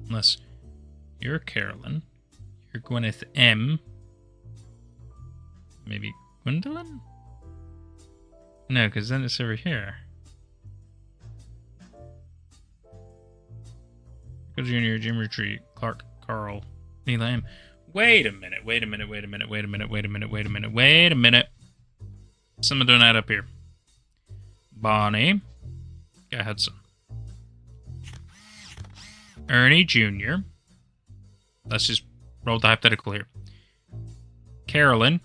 Unless you're Carolyn. You're Gwyneth M. Maybe Gwendolyn? No, because then it's over here. Go Junior, Jim Roottrees, Clark, Carl, Neela M. Wait a minute. Something don't add up here. Bonnie. Guy Hudson. Ernie Jr. Let's just roll the hypothetical here. Carolyn,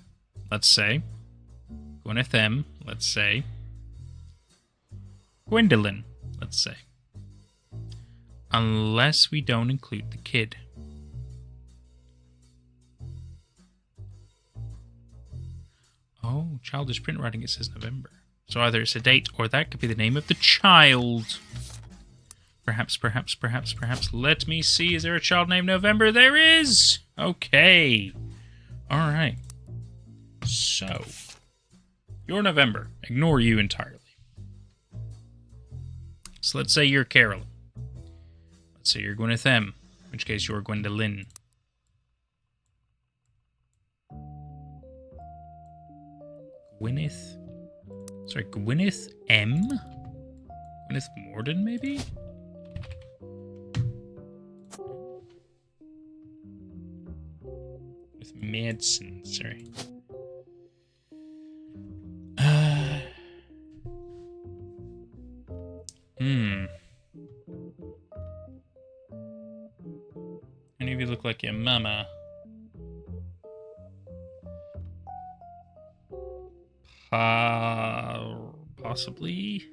let's say. Gwyneth M, let's say. Gwendolyn, let's say. Unless we don't include the kid. Oh, childish print writing, it says November. So either it's a date or that could be the name of the child. Perhaps. Let me see. Is there a child named November? There is! Okay. Alright. So, you're November. Ignore you entirely. So let's say you're Carolyn. Let's say you're Gwyneth M. In which case you're Gwendolyn. Gwyneth M? Gwyneth Morden, maybe? With Madsen, sorry. Any of you look like your mama? Possibly.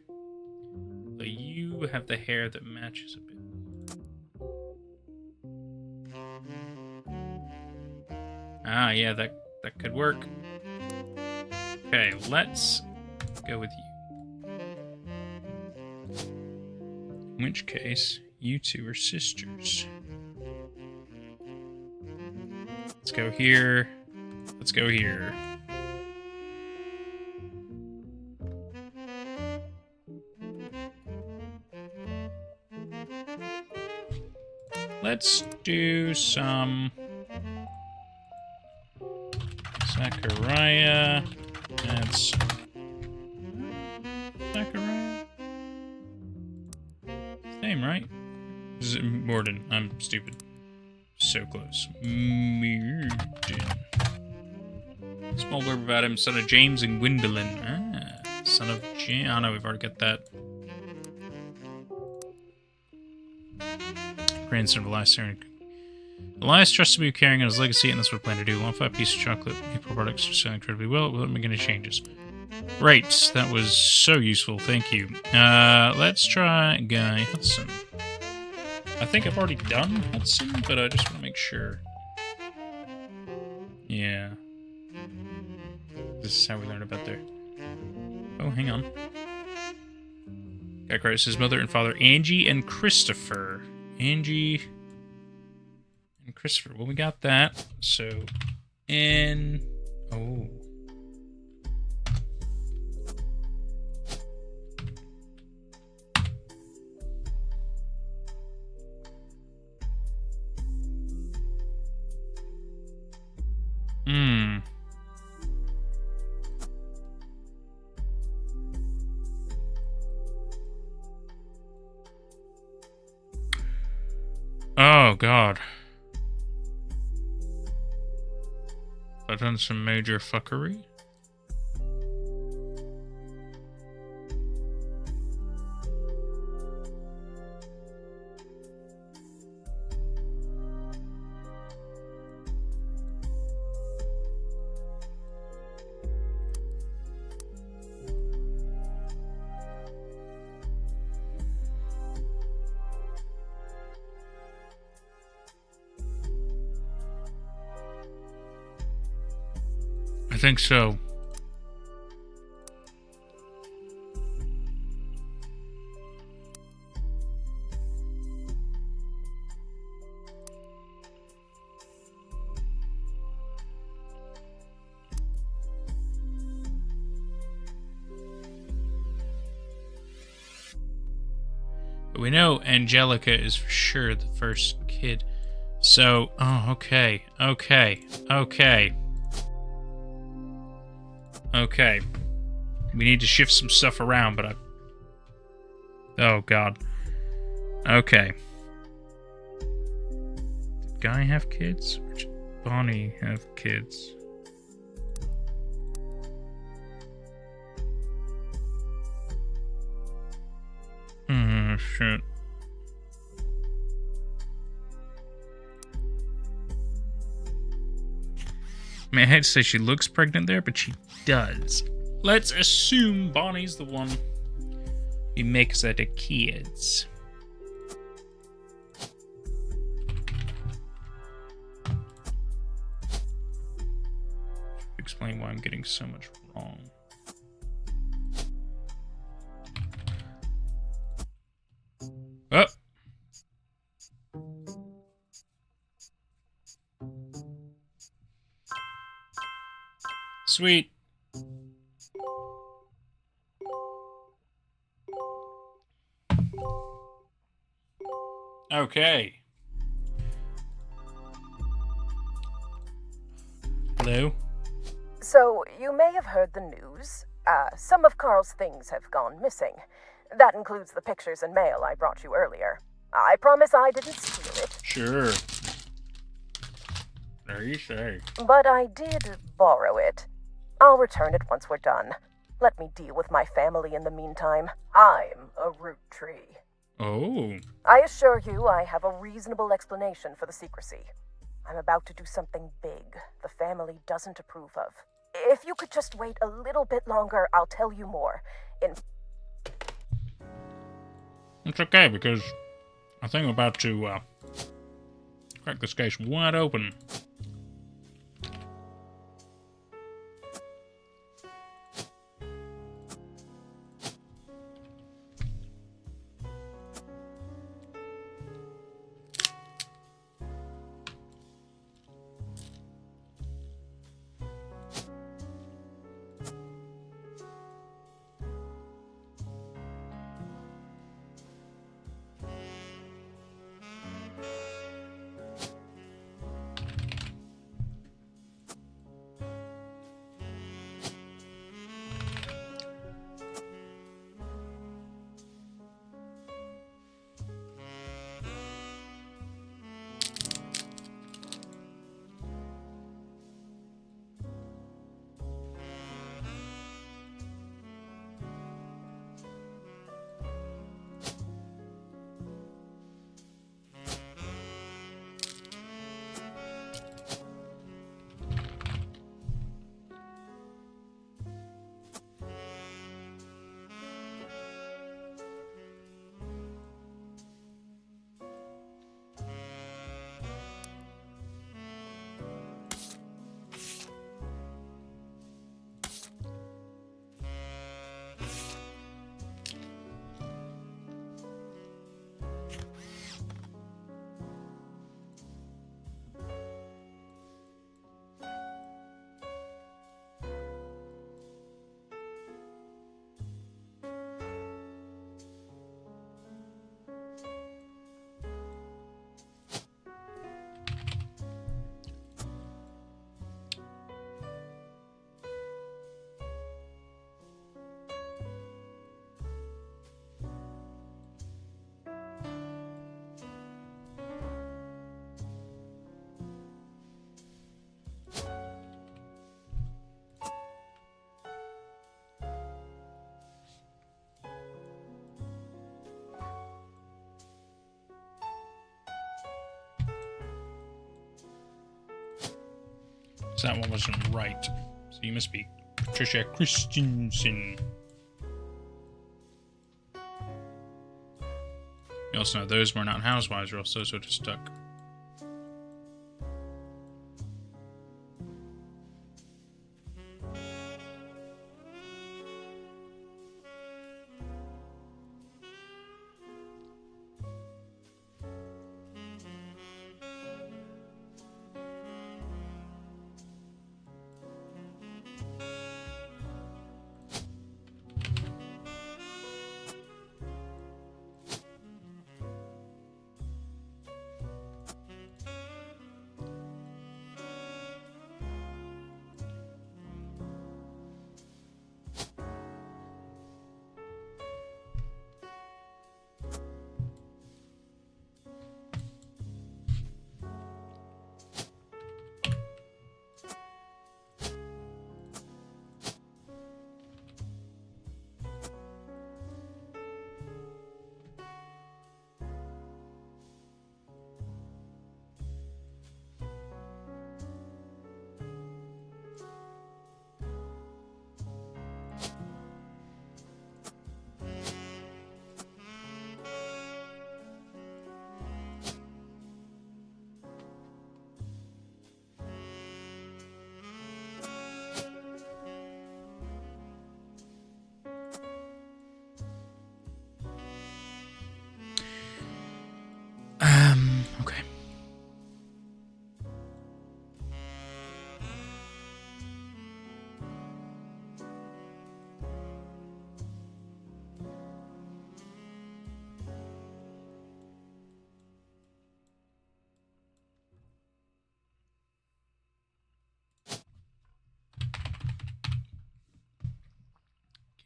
But you have the hair that matches a bit. Ah, yeah, that could work. Okay, let's go with you. In which case, you two are sisters. Let's go here. Let's go here. Let's do some Zachariah. That's Zachariah. Same, right? This is Morden. I'm stupid. So close. Morden. Small blurb about him, son of James and Gwendolyn. Ah, son of James. Oh no, we've already got that. Grandson of Elias. Elias trusts to be carrying on his legacy, and that's what I plan to do. 1 piece of chocolate. April products are selling incredibly well. We'll make any changes. Right, that was so useful. Thank you. Let's try Guy Hudson. I think I've already done Hudson, but I just want to make sure. Yeah. This is how we learn about their... Oh, hang on. Guy Christ, his mother and father, Angie and Christopher. Angie and Christopher. Well, we got that. So, in... Oh. Oh, God. I've done some major fuckery. I think so. But we know Angelica is for sure the first kid. So, oh, okay. Okay. We need to shift some stuff around, but oh, God. Okay. Did Guy have kids? Or did Bonnie have kids? Oh, shit. I mean, I hate to say she looks pregnant there, but she does. Let's assume Bonnie's the one We mix it to kids. Explain why I'm getting so much wrong. Oh! Sweet. Okay. Hello? So, you may have heard the news. Some of Carl's things have gone missing. That includes the pictures and mail I brought you earlier. I promise I didn't steal it. Sure. There you say. But I did borrow it. I'll return it once we're done. Let me deal with my family in the meantime. I'm a Roottrees. Oh. I assure you I have a reasonable explanation for the secrecy. I'm about to do something big the family doesn't approve of. If you could just wait a little bit longer, I'll tell you more. It's okay, because I think I'm about to crack this case wide open. So that one wasn't right. So you must be Patricia Christensen. You also know those were not housewives, or else those would have stuck.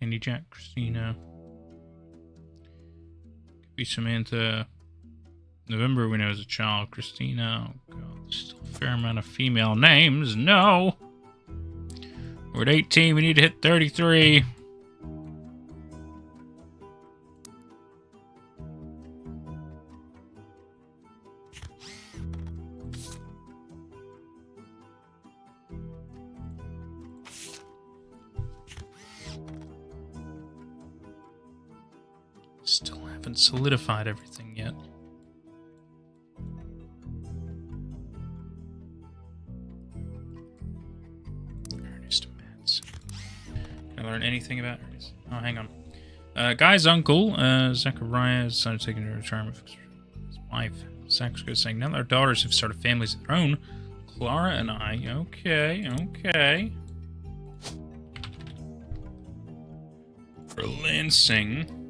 Candy Jack, Christina. Could be Samantha. November when I was a child. Christina. Oh god, there's still a fair amount of female names. No! We're at 18, we need to hit 33. Still haven't solidified everything yet. Ernest Matz. Can I learn anything about Ernest? Oh, hang on. Guy's uncle, Zachariah, decided to take into retirement for his wife. Zach's good saying, now that our daughters have started families of their own, Clara and I, okay. For Lansing.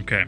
Okay.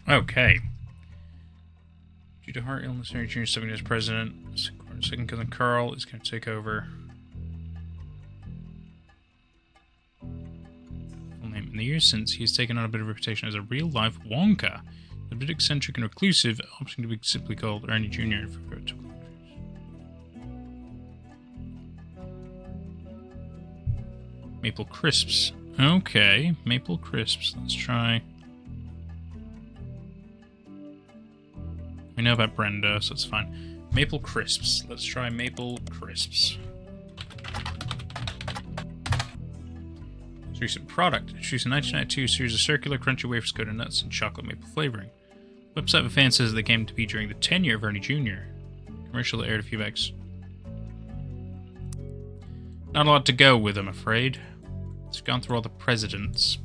Okay. Due to heart illness, Henry Jr. stepping as president. Second cousin Carl is going to take over. Full name. In the years since, he has taken on a bit of a reputation as a real-life Wonka. A bit eccentric and reclusive, opting to be simply called Ernie Jr. for typical actors. Maple Crisps. Okay, Maple Crisps. Let's try. We know about Brenda, so it's fine. Maple Crisps. Let's try Maple Crisps. Recent product. Introduced in 1992, series of circular crunchy wafers coated in nuts and chocolate maple flavoring. Website of a fan says they came to be during the tenure of Ernie Jr. Commercial that aired a few weeks. Not a lot to go with, I'm afraid. It's gone through all the presidents.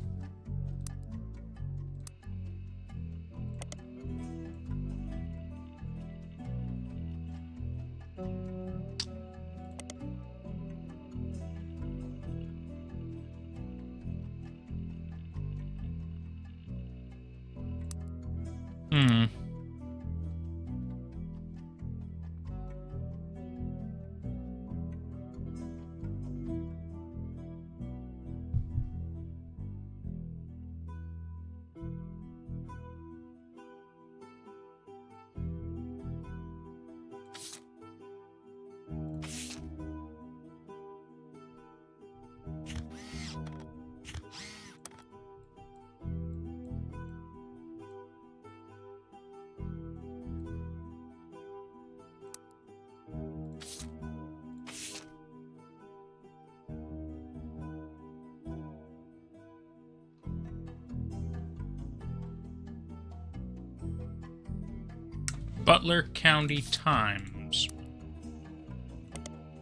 Butler County Times.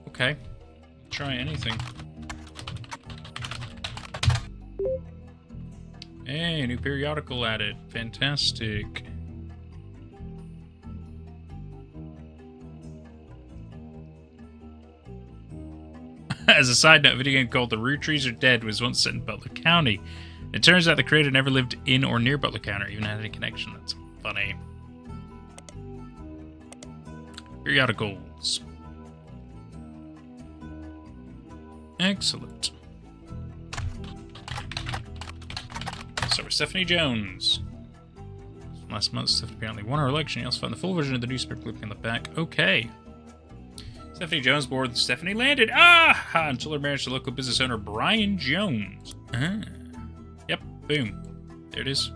Okay. Try anything. Hey, new periodical added. Fantastic. As a side note, a video game called The Roottrees Are Dead was once set in Butler County. It turns out the creator never lived in or near Butler County or even had any connection. That's funny. Periodicals. Excellent. So we're Stephanie Jones. Last month, Stephanie apparently won her election. You also found the full version of the newspaper clipping on the back. Okay. Stephanie Jones board Stephanie landed. Ah! Until her marriage to local business owner Brian Jones. Ah. Yep. Boom. There it is.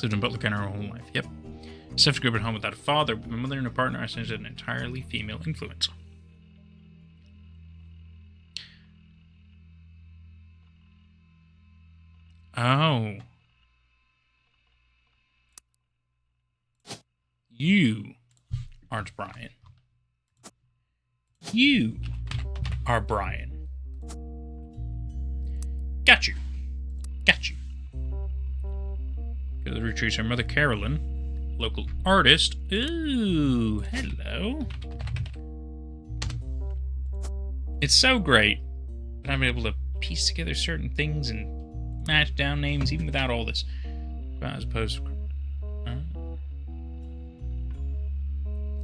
lived in Butler County her whole life. Yep. Except grew up at home without a father, but my mother and her partner are essentially an entirely female influence. Oh. You aren't Brian. You are Brian. Got you. Got you. Go to the Roottrees. Her mother, Carolyn, local artist. Ooh, hello. It's so great that I'm able to piece together certain things and match down names even without all this. As opposed to...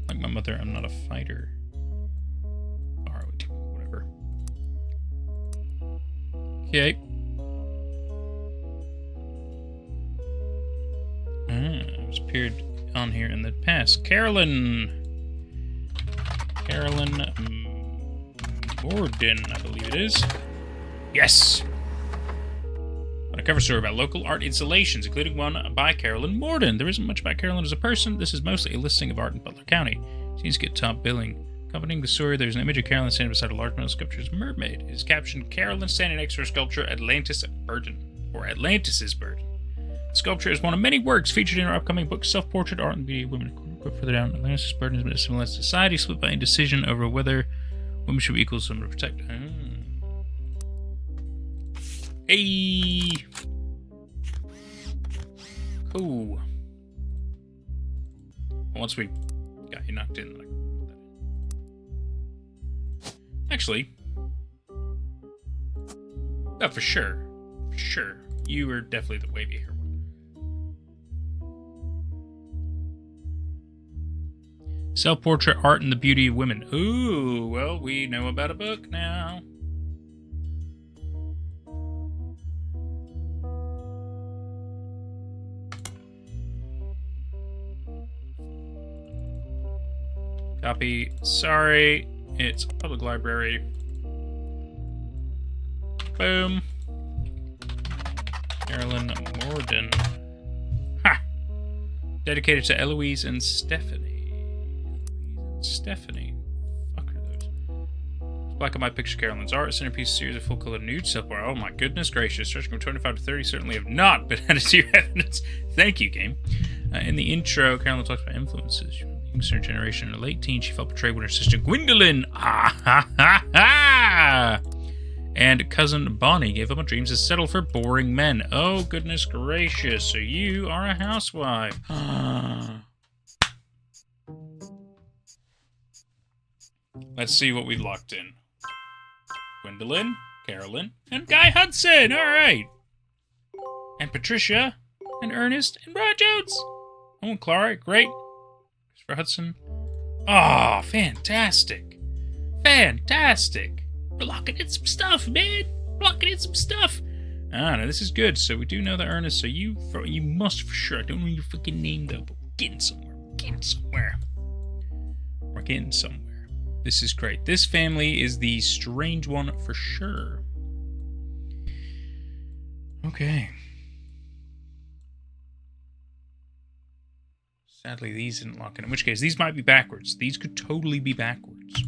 like my mother, I'm not a fighter. Whatever. Okay. It was appeared on here in the past. Carolyn Morden, I believe it is. Yes! A cover story about local art installations, including one by Carolyn Morden. There isn't much about Carolyn as a person. This is mostly a listing of art in Butler County. She seems to get top billing. Accompanying the story, there's an image of Carolyn standing beside a large metal sculpture's mermaid. It is captioned, Carolyn standing next to her sculpture, Atlantis Burden, or Atlantis' Burden. The sculpture is one of many works featured in her upcoming book, Self-Portrait Art and Beauty of Women. Quote further down, Atlantis' Burden has been a civilized society split by indecision over whether women should be equal to someone to protect. Hey! Cool. Once we got you knocked in, I can put that in. Actually, oh, for sure. For sure. You were definitely the wavy hair one. Self-portrait art and the beauty of women. Ooh, well, we know about a book now. Copy. Sorry, it's public library. Boom. Carolyn Morden. Ha! Dedicated to Eloise and Stephanie. Stephanie. Fuck are those? Black and white picture Carolyn's art. Centerpiece series of full color nude self-art. Oh my goodness gracious. Stretching from 25 to 30 certainly have not been added to your evidence. Thank you, game. In the intro, Carolyn talks about influences. Youngster generation in her late teens, she felt betrayed when her sister Gwendolyn and cousin Bonnie gave up on dreams to settle for boring men. Oh, goodness gracious. So you are a housewife. Let's see what we locked in. Gwendolyn, Carolyn, and Guy Hudson. All right. And Patricia, and Ernest, and Brian Jones. Oh, and Clara. Great. For Hudson. Oh, fantastic. Fantastic. We're locking in some stuff, man. We're locking in some stuff. Ah, no, this is good. So we do know the Ernest. So you must for sure. I don't know your fucking name though, but we're getting somewhere. We're getting somewhere. We're getting somewhere. This is great. This family is the strange one for sure. Okay. Sadly, these didn't lock in. In which case, these might be backwards. These could totally be backwards.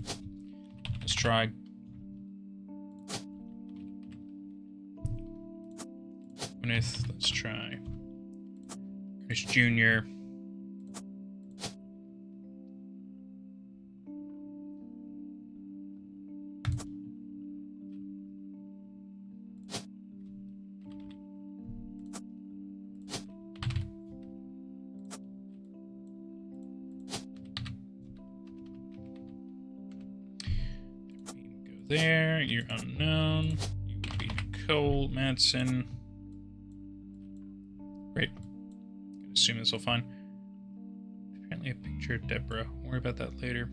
Let's try. Gwyneth, let's try. Ernest Jr. There, you're unknown. You would be Nicole Madsen. Great. I assume this will find. Apparently a picture of Deborah. We'll worry about that later.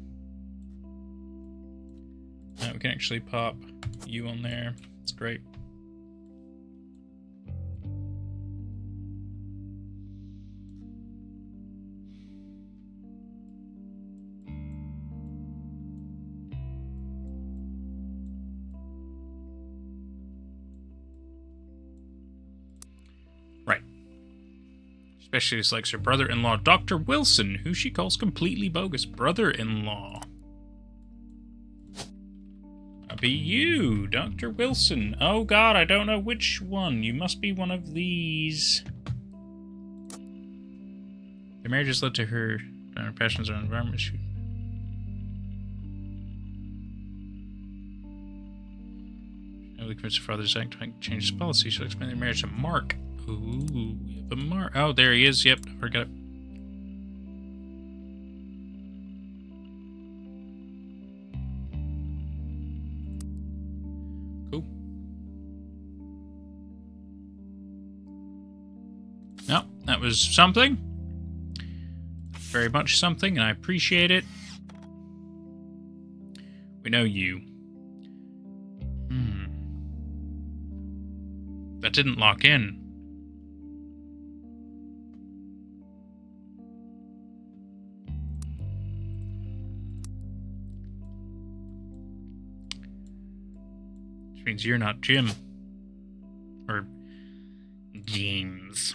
We can actually pop you on there. It's great. especially dislikes her brother-in-law, Dr. Wilson, who she calls completely bogus brother-in-law. That'll be you, Dr. Wilson. Oh god, I don't know which one. You must be one of these. Their marriage has led to her passions on environment. Emily convinced her father's act to change his policy. She'll explain their marriage to Mark. Ooh, we have a Mark. Oh, there he is. Yep, I forgot it. Cool. No, that was something. Very much something, and I appreciate it. We know you. That didn't lock in. Which means you're not Jim. Or James.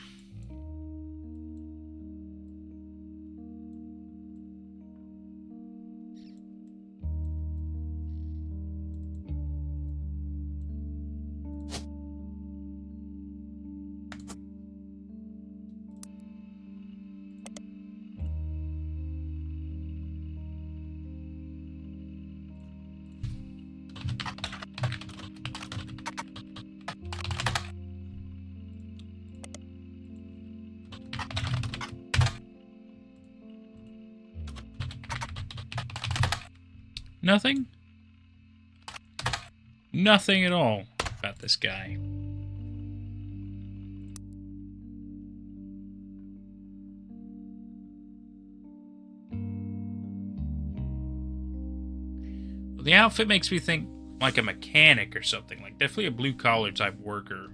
Nothing? Nothing at all about this guy. Well, the outfit makes me think like a mechanic or something. Like definitely a blue-collar type worker.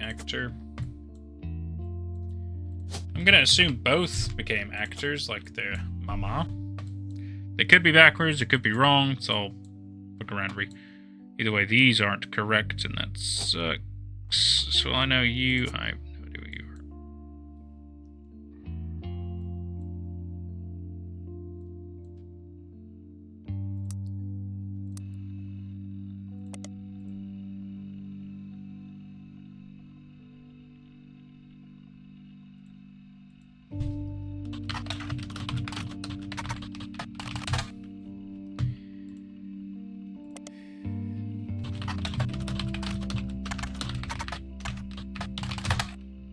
Actor. I'm gonna assume both became actors, like their mama. They could be backwards, it could be wrong, so I'll look around. Either way, these aren't correct, and that sucks. So I know you. I have no idea who you are.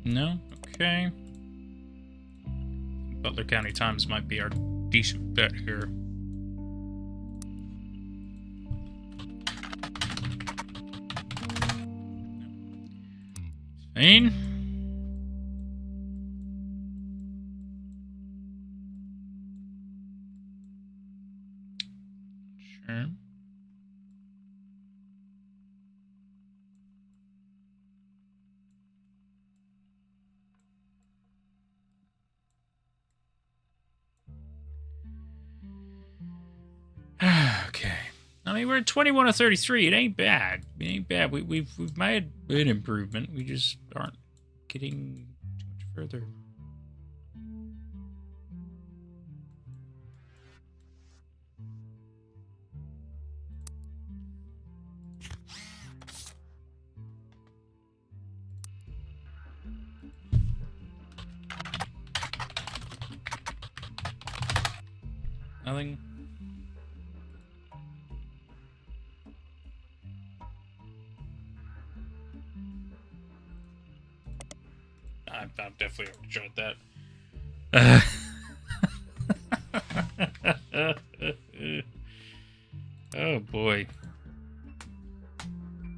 No? Okay. Butler County Times might be our decent bet here. Spain? Sure. Okay. I mean, we're at 21 of 33. It ain't bad. It ain't bad. We've made an improvement. We just aren't getting too much further. Nothing. I've definitely tried that. Oh boy.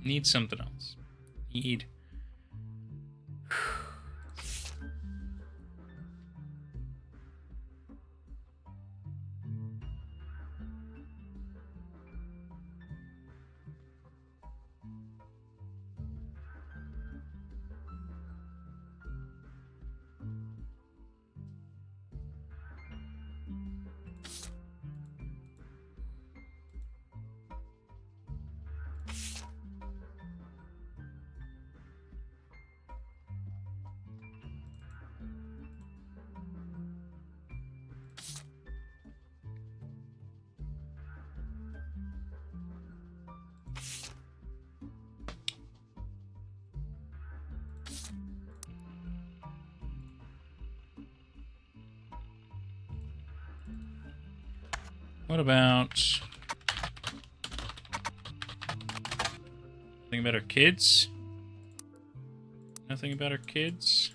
Need something else. Need. What about... Nothing about our kids? Nothing about our kids?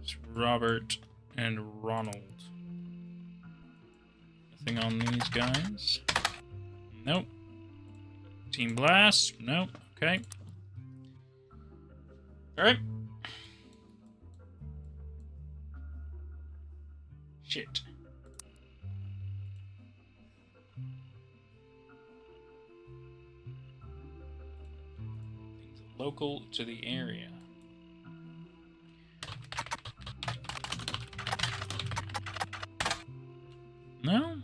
Just Robert and Ronald. Nothing on these guys? Nope. Team Blast? Nope. Okay. Alright. Shit. Things local to the area. No?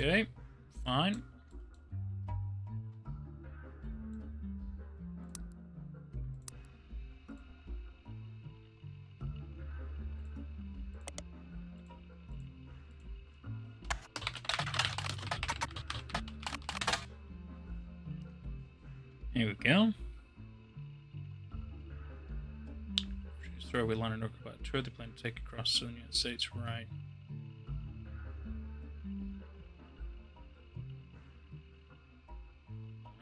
Okay, fine. Here we go. Throw away line and about tour they plan to take across the United States, right?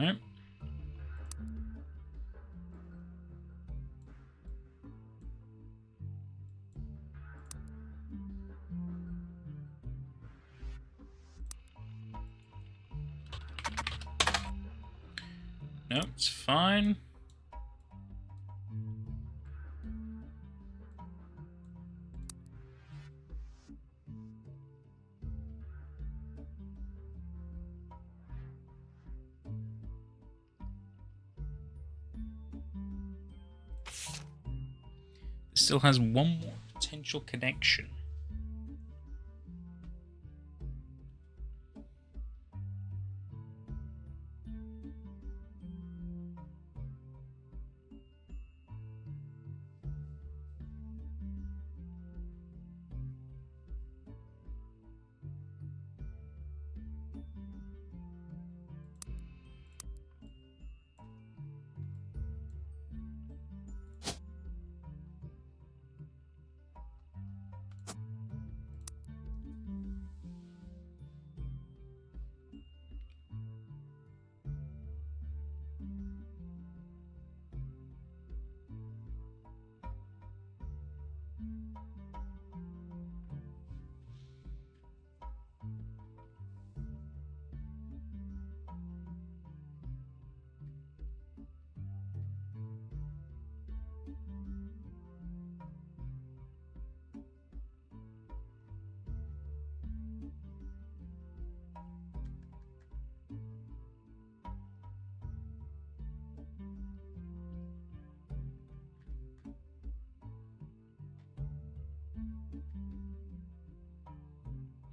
Alright. No, it's fine. It still has one more potential connection.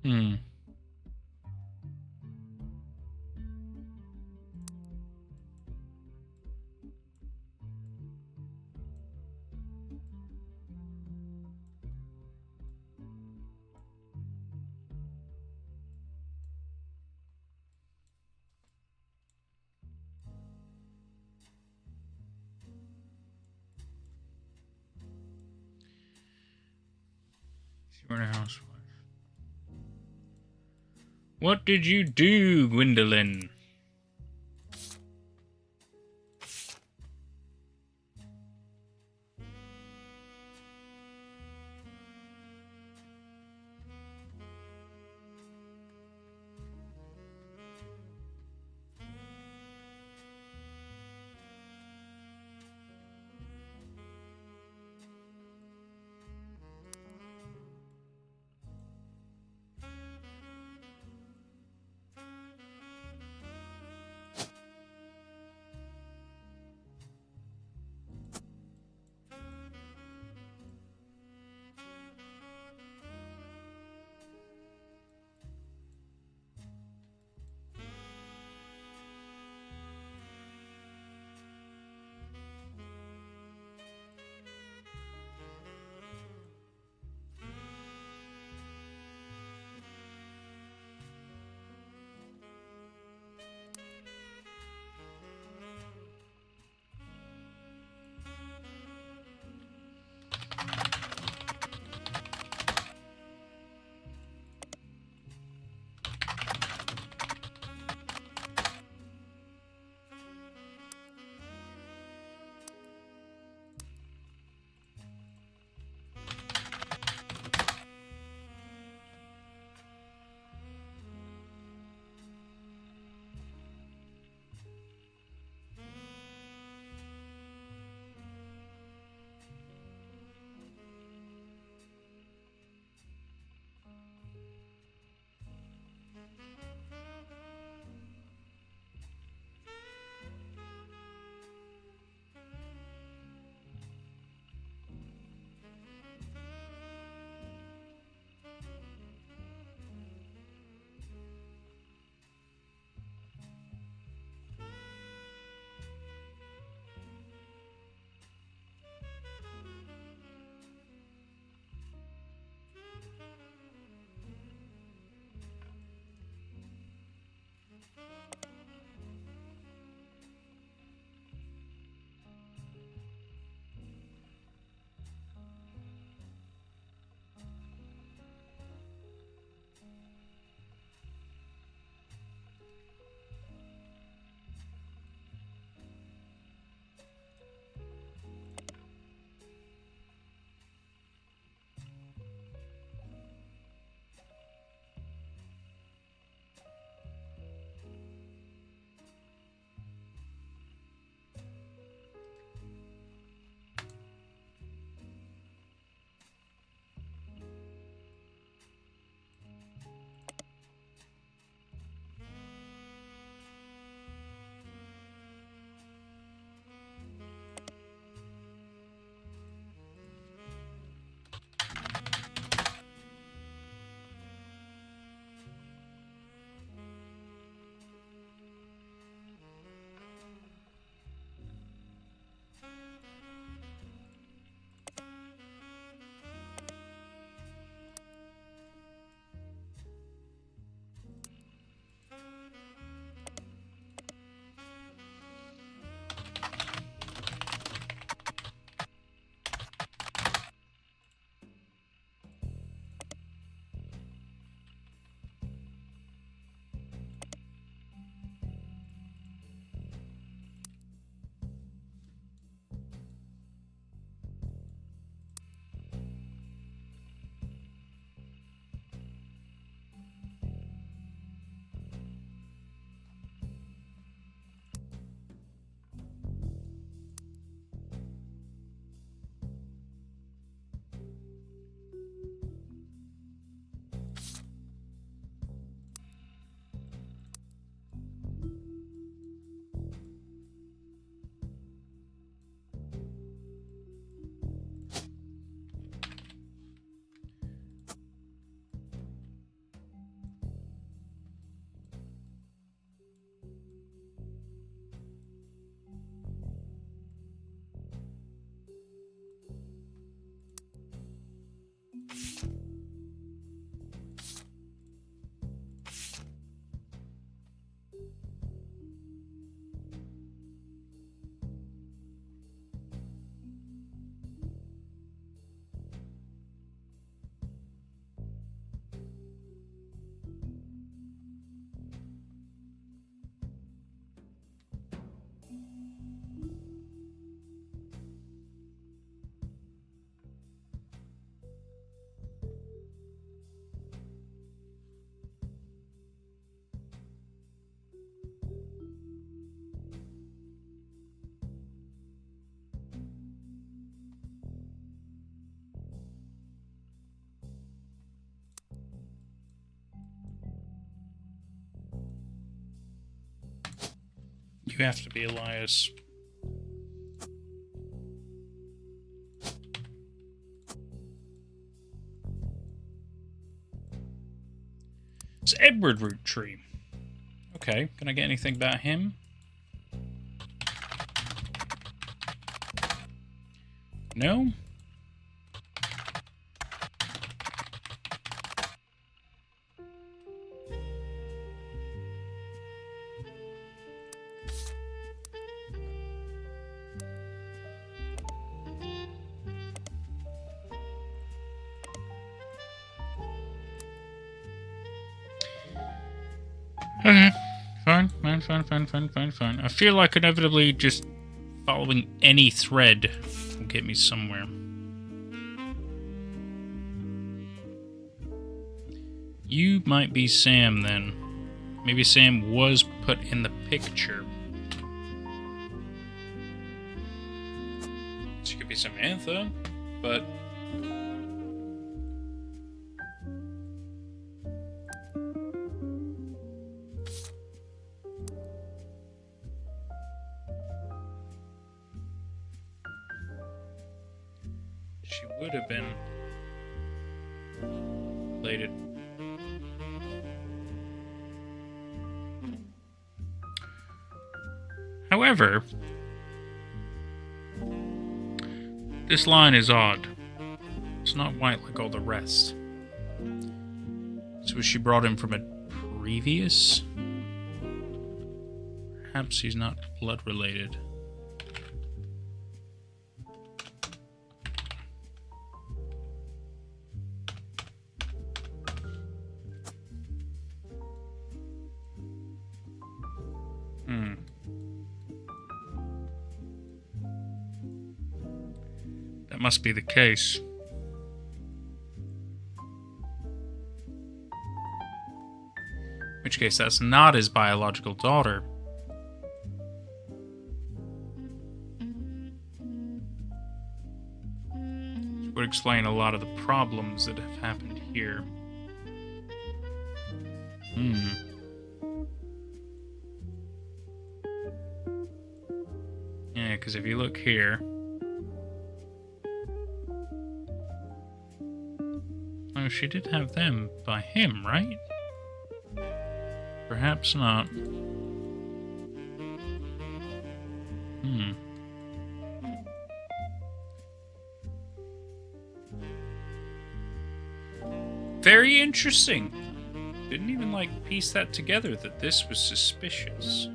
Hmm. You were a housewife. What did you do, Gwendolyn? You have to be Elias. It's Edward Roottrees. Okay, can I get anything about him? No? Okay. Fine. I feel like inevitably just following any thread will get me somewhere. You might be Sam then. Maybe Sam was put in the picture. She could be Samantha, but... she would have been related. However, this line is odd. It's not white like all the rest. So she brought him from a previous? Perhaps he's not blood related. That must be the case. In which case, that's not his biological daughter. Which would explain a lot of the problems that have happened here. Yeah, because if you look here... oh, she did have them by him, right? Perhaps not. Very interesting. Didn't even, piece that together that this was suspicious.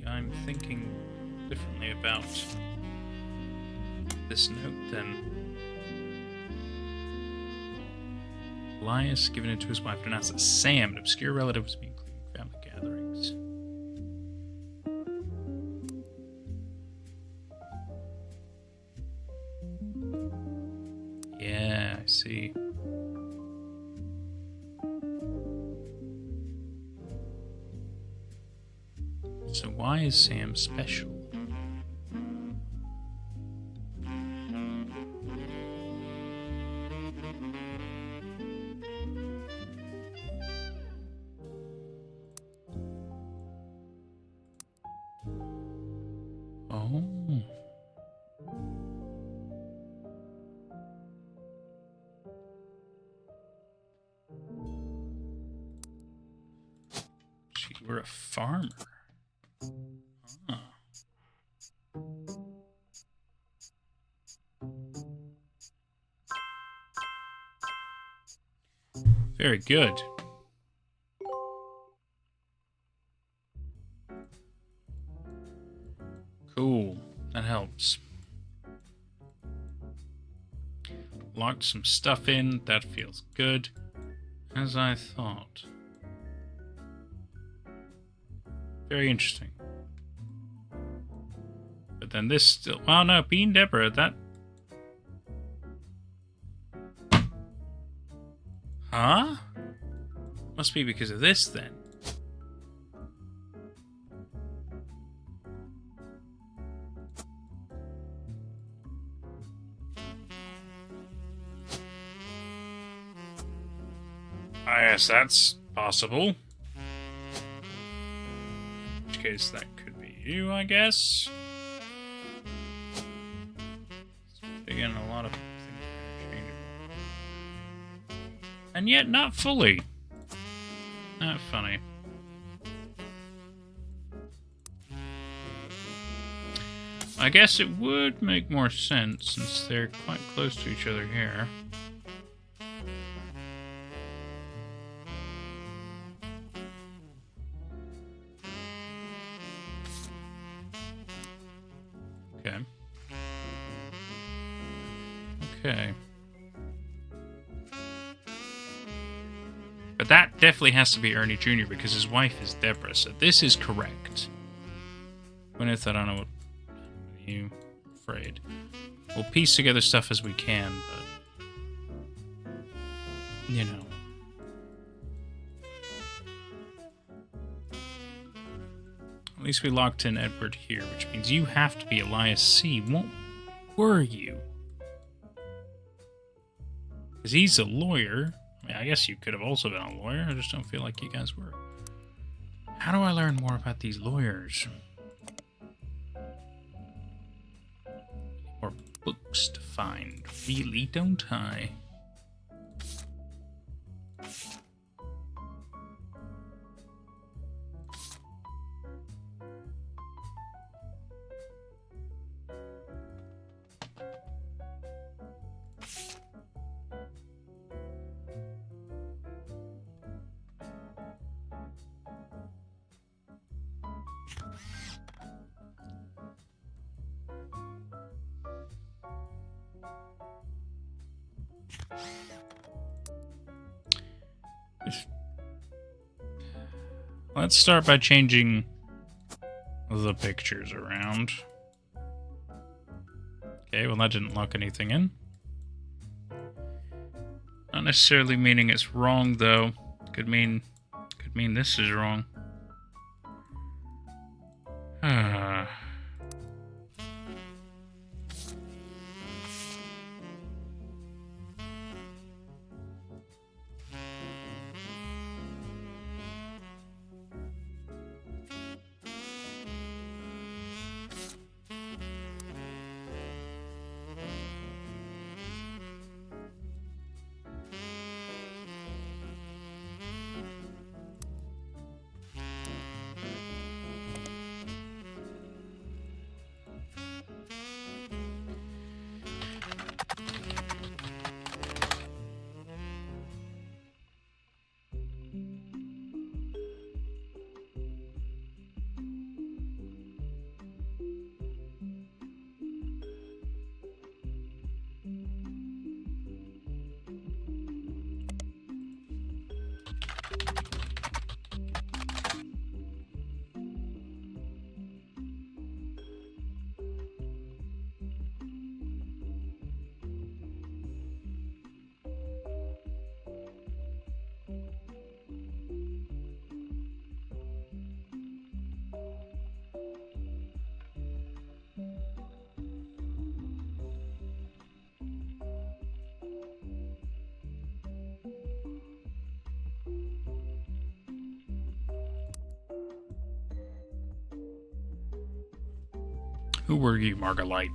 I'm thinking differently about this note then. Elias given it to his wife to announce that Sam, an obscure relative, was being included in family gatherings. Yeah, I see. So why is Sam special? Oh. You were a farmer. Huh. Very good. Cool. That helps. Locked some stuff in. That feels good. As I thought. Very interesting. But then this still... well, no, Bean Deborah, that... huh? Must be because of this, then. I guess that's possible. In which case, that could be you, I guess. Again, a lot of things are interchangeable. And yet, not fully. Not funny. I guess it would make more sense since they're quite close to each other here. Okay. Okay. But that definitely has to be Ernie Jr. because his wife is Deborah, so this is correct. Gwyneth, I don't know what... Are you afraid? We'll piece together stuff as we can, but... You know. At least we locked in Edward here, which means you have to be Elias C. What were you? Because he's a lawyer. I mean, I guess you could have also been a lawyer. I just don't feel like you guys were. How do I learn more about these lawyers? More books to find. Really, don't I? Let's start by changing the pictures around. Okay, well that didn't lock anything in. Not necessarily meaning it's wrong though. Could mean this is wrong. Who were you, Margalite?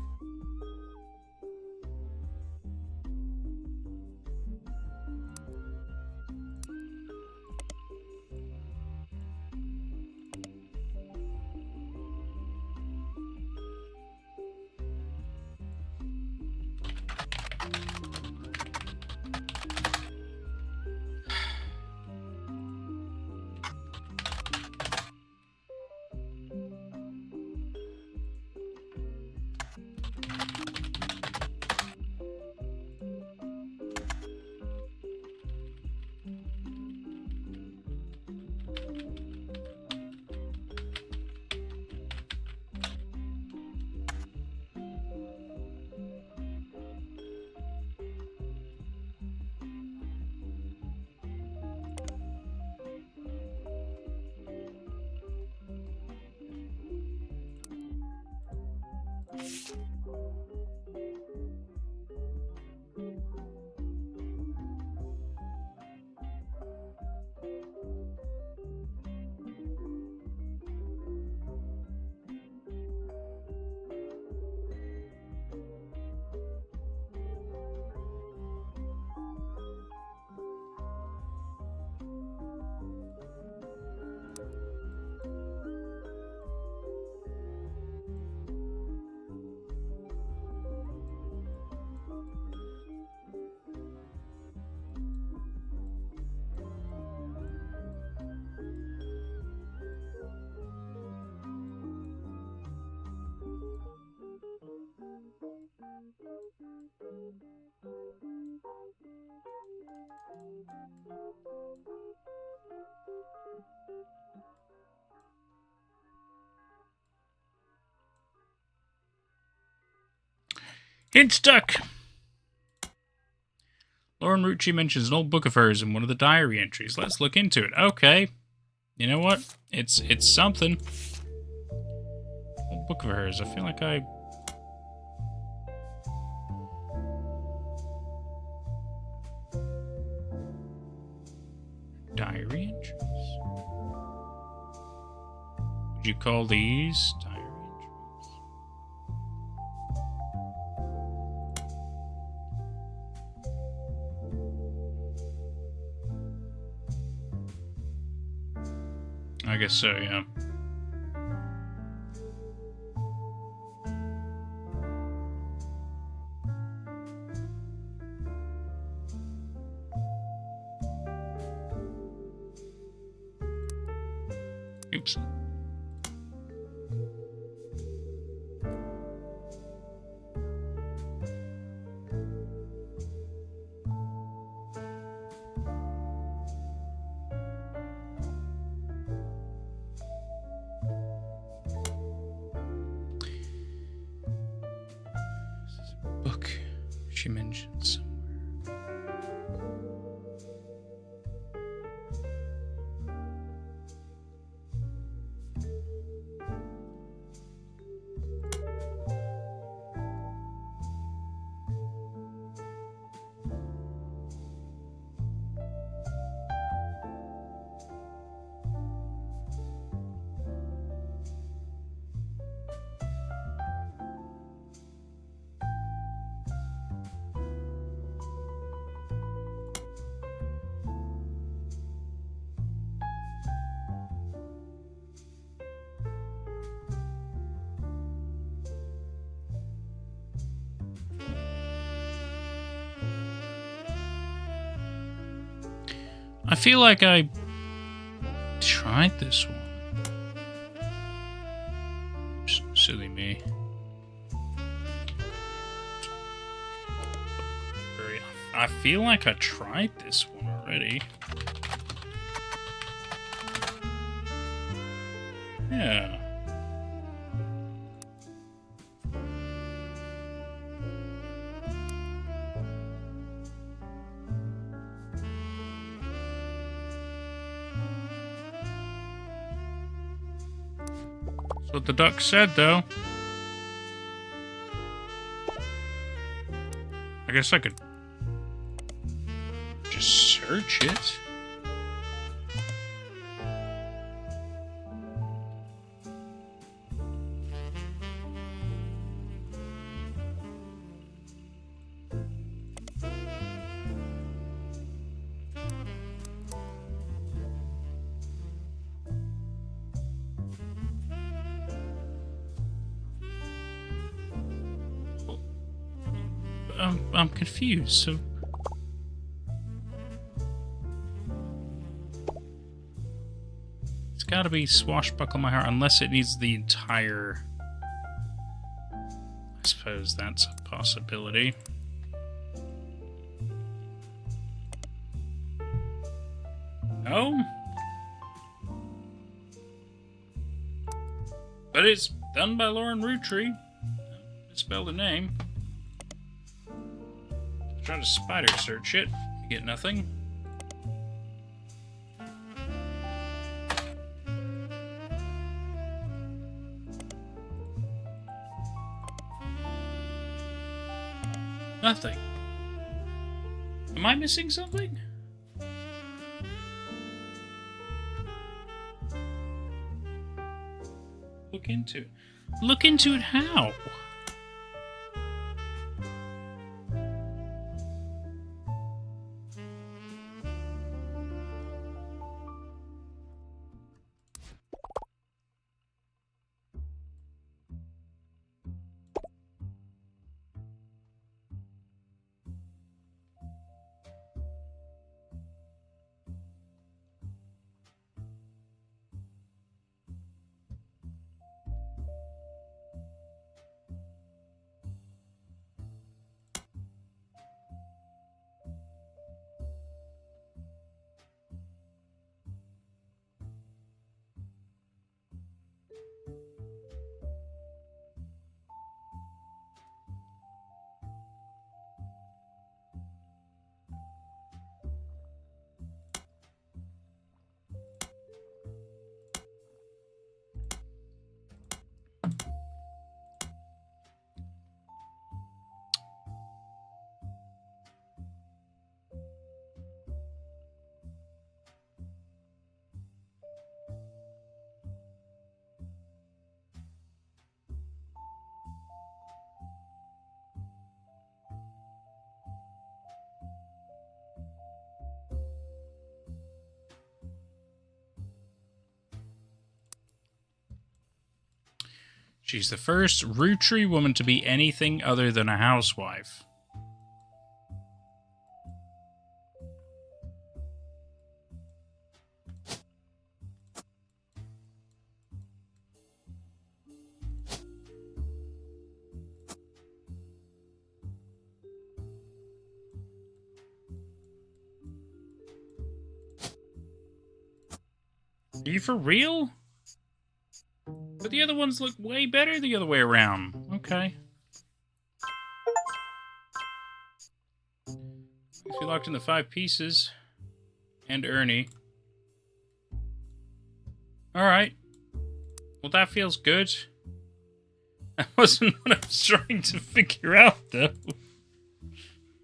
It's stuck! Lauren Roottrees mentions an old book of hers in one of the diary entries. Let's look into it. Okay. You know what? It's something. Old book of hers. I feel like I... Diary entries? Would you call these diary entries? I guess so, yeah. Oops. This is a book she mentioned somewhere. I feel like I tried this one. Silly me. I feel like I tried this one already. Yeah. That's what the duck said, though. I guess I could just search it. I'm confused, so... It's gotta be Swashbuckle My Heart, unless it needs the entire... I suppose that's a possibility. No? But it's done by Lauren Roottrees. Misspelled the name. Try to spider search it. Get nothing. Nothing. Am I missing something? Look into it. Look into it how? She's the first Roottrie woman to be anything other than a housewife. Are you for real? But the other ones look way better the other way around. Okay. If you locked in the 5 pieces. And Ernie. Alright. Well, that feels good. That wasn't what I was trying to figure out, though.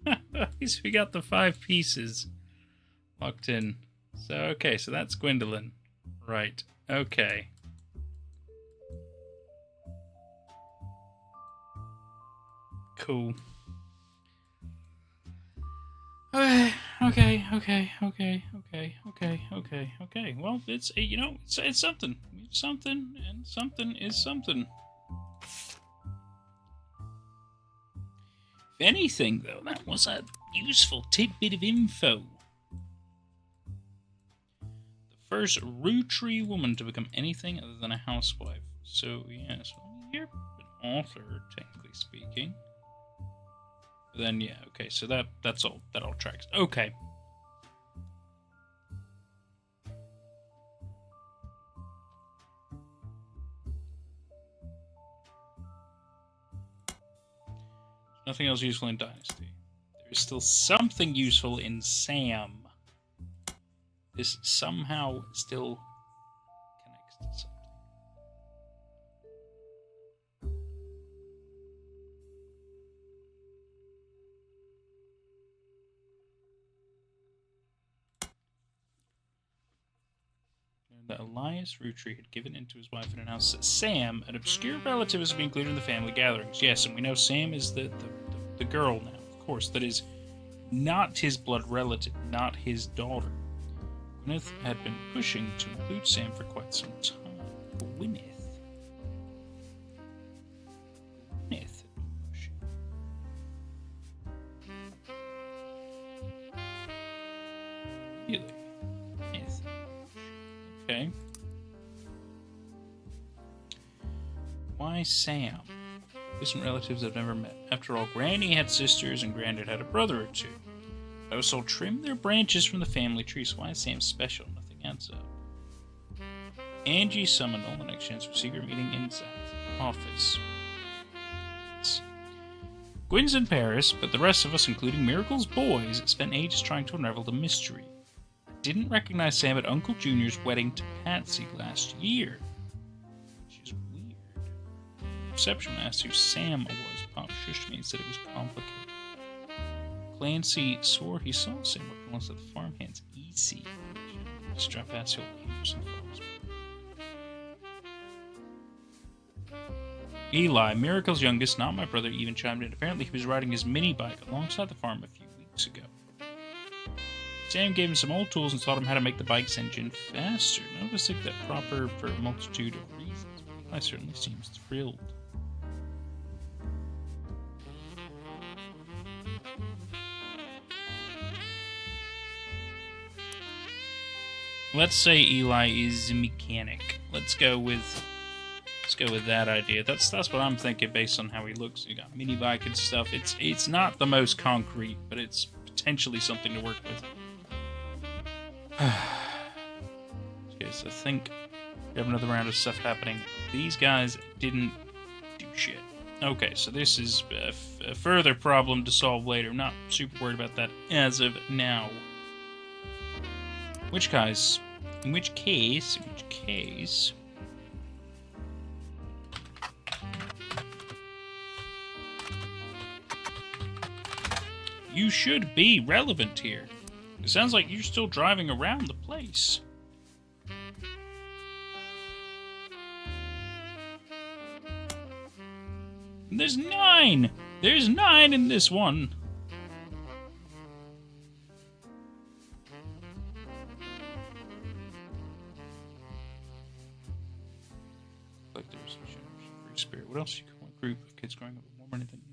At least we got the 5 pieces locked in. So, okay, so that's Gwendolyn. Right. Okay. Cool. Okay. Well, it's, you know, it's something. It's something, and something is something. If anything, though, that was a useful tidbit of info. The first Roottrie woman to become anything other than a housewife. So, yes, you're an author, technically speaking. But then, yeah, okay, so that's all. That all tracks. Okay. Nothing else useful in Dynasty. There is still something useful in Sam. This somehow still connects to something. That Elias Roottrie had given in to his wife and announced Sam, an obscure relative, is to be included in the family gatherings. Yes, and we know Sam is the girl now, of course, that is not his blood relative, not his daughter. Gwyneth had been pushing to include Sam for quite some time. Gwyneth had been pushing. Really? Gwyneth. Okay. Why Sam? Distant relatives I've never met. After all, Granny had sisters and Grandad had a brother or two. Household trimmed their branches from the family tree, so why is Sam special? Nothing adds up. Angie summoned all the next chance for secret meeting in Zach's office. Gwen's in Paris, but the rest of us, including Miracle's boys, spent ages trying to unravel the mystery. I didn't recognize Sam at Uncle Junior's wedding to Patsy last year. Which is weird. The reception asked who Sam was. Pop shushed me and said it was complicated. Clancy swore he saw Sam working alongside the farmhands EC. Strapazio years and falls. Eli, Miracle's youngest, not my brother, even chimed in. Apparently he was riding his mini bike alongside the farm a few weeks ago. Sam gave him some old tools and taught him how to make the bike's engine faster. None of us think that proper for a multitude of reasons, but Eli certainly seems thrilled. Let's say Eli is a mechanic. Let's go with that idea. That's what I'm thinking based on how he looks. You got mini bike and stuff. It's not the most concrete, but it's potentially something to work with. Okay, so I think we have another round of stuff happening. These guys didn't do shit. Okay, so this is a further problem to solve later. I'm not super worried about that as of now. In which case, you should be relevant here. It sounds like you're still driving around the place. There's 9! There's 9 in this one. Like there's some spirit. What else do you call a group of kids growing up with more money than you?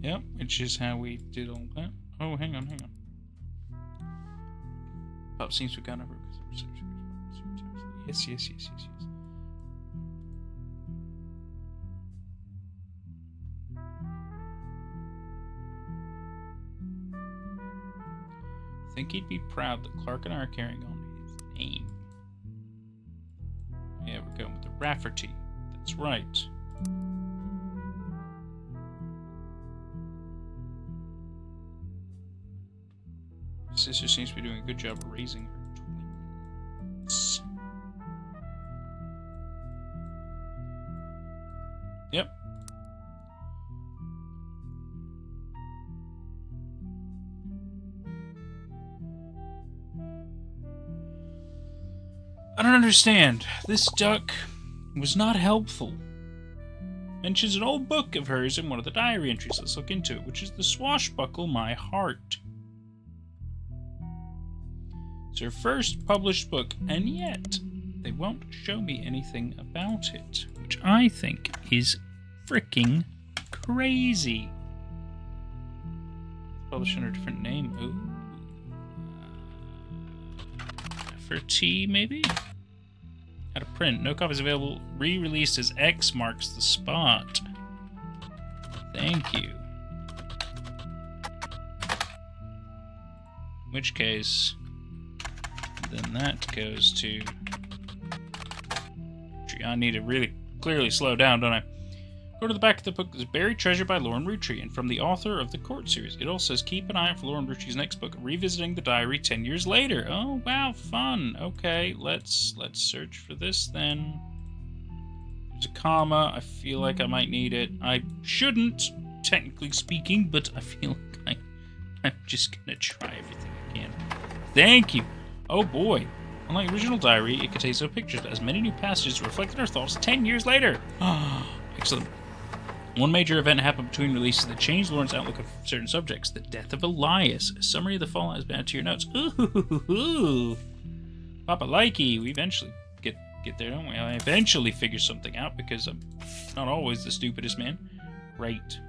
Yep, which is how we did all that. Oh, hang on. Pop seems to have gone over because Yes. I think he'd be proud that Clark and I are carrying on his name. Yeah, we're going with the Rafferty. That's right. Sister seems to be doing a good job of raising her twins. Yep. I don't understand. This duck was not helpful. Mentions an old book of hers in one of the diary entries. Let's look into it, which is The Swashbuckle My Heart. It's her first published book, and yet they won't show me anything about it, which I think is freaking crazy. Published under a different name. Ooh. For T, maybe? Out of print. No copies available. Re-released as X marks the spot. Thank you. In which case, then that goes to... I need to really clearly slow down, don't I? Go to the back of the book. There's Buried Treasure by Lauren Roottrees, and from the author of the Court series. It also says, keep an eye out for Lauren Roottrees' next book, Revisiting the Diary 10 years later. Oh, wow, fun. Okay, let's search for this then. There's a comma. I feel like I might need it. I shouldn't, technically speaking, but I feel like I'm just going to try everything I can. Thank you. Oh, boy. Unlike the original diary, it contains no pictures, but has many new passages reflecting our thoughts 10 years later. Excellent. One major event happened between releases that changed Lauren's outlook of certain subjects. The death of Elias. A summary of the fallout has been added to your notes. Ooh. Papa Likey. We eventually get there, don't we? I eventually figure something out because I'm not always the stupidest man. Great.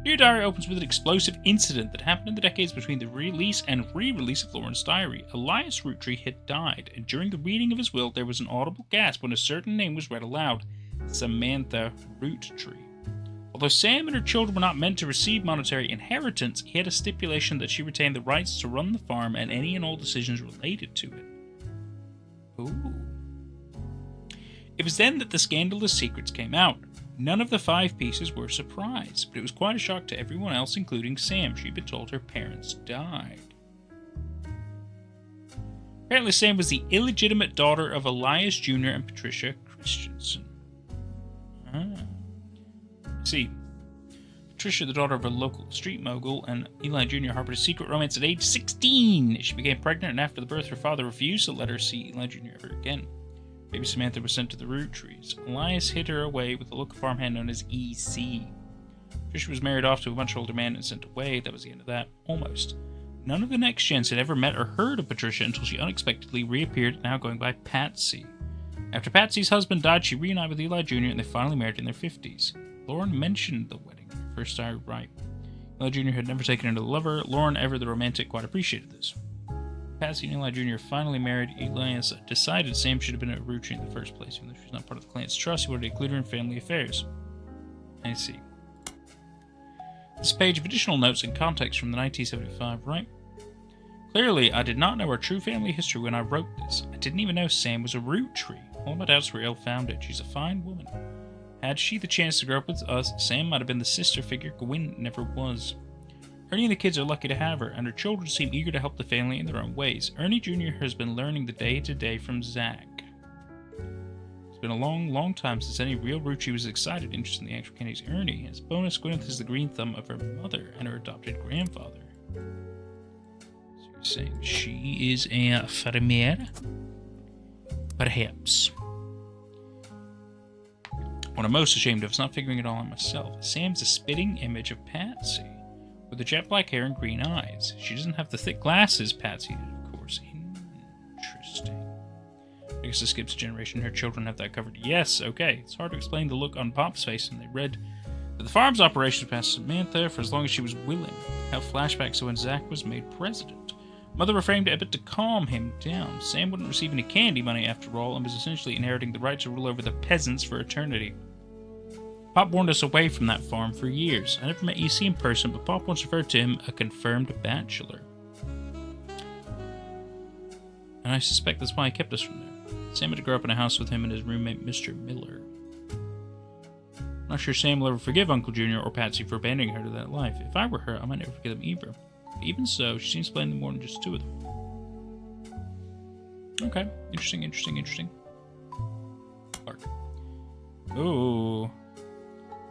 New diary opens with an explosive incident that happened in the decades between the release and re-release of Lauren's diary. Elias Roottrees had died, and during the reading of his will, there was an audible gasp when a certain name was read aloud. Samantha Roottrees. Although Sam and her children were not meant to receive monetary inheritance, he had a stipulation that she retained the rights to run the farm and any and all decisions related to it. Ooh. It was then that the scandalous secrets came out. None of the 5 pieces were a surprise, but it was quite a shock to everyone else, including Sam. She'd been told her parents died. Apparently Sam was the illegitimate daughter of Elias Jr. and Patricia Christensen. See, Patricia, the daughter of a local street mogul, and Eli Jr. harbored a secret romance at age 16. She became pregnant, and after the birth, her father refused to let her see Eli Jr. ever again. Baby Samantha was sent to the Roottrees. Elias hid her away with a local farmhand known as E.C. Patricia was married off to a much older man and sent away. That was the end of that. Almost. None of the next gens had ever met or heard of Patricia until she unexpectedly reappeared, now going by Patsy. After Patsy's husband died, she reunited with Eli Jr., and they finally married in their 50s. Lauren mentioned the wedding in her first diary right. Eli Jr. had never taken her to the lover. Lauren, ever the romantic, quite appreciated this. Patsy and Eli Jr. finally married. Elias decided Sam should have been a Roottrees in the first place. Even though she was not part of the clan's trust, he wanted to include her in family affairs. I see. This page of additional notes and context from the 1975 right. Clearly, I did not know our true family history when I wrote this. I didn't even know Sam was a Roottrees. All my doubts were ill-founded. She's a fine woman. Had she the chance to grow up with us, Sam might have been the sister figure Gwen never was. Ernie and the kids are lucky to have her, and her children seem eager to help the family in their own ways. Ernie Jr. has been learning the day-to-day from Zach. It's been a long, long time since any real Roottrees was excited interested in the actual candidate's Ernie. As bonus, Gwyneth is the green thumb of her mother and her adopted grandfather. So you're saying she is a fermière? Perhaps. What I'm most ashamed of is not figuring it all out myself. Sam's a spitting image of Patsy, with the jet black hair and green eyes. She doesn't have the thick glasses Patsy did, of course. Interesting. I guess it skips a generation. Her children have that covered. Yes, okay. It's hard to explain the look on Pop's face when they read that the farm's operation passed Samantha for as long as she was willing. Have flashbacks to when Zach was made president. Mother reframed a bit to calm him down. Sam wouldn't receive any candy money after all, and was essentially inheriting the right to rule over the peasants for eternity. Pop warned us away from that farm for years. I never met EC in person, but Pop once referred to him a confirmed bachelor. And I suspect that's why he kept us from there. Sam had to grow up in a house with him and his roommate, Mr. Miller. I'm not sure Sam will ever forgive Uncle Junior or Patsy for abandoning her to that life. If I were her, I might never forgive them either. But even so, she seems to blame them more than just two of them. Okay, interesting. Clark. Ooh.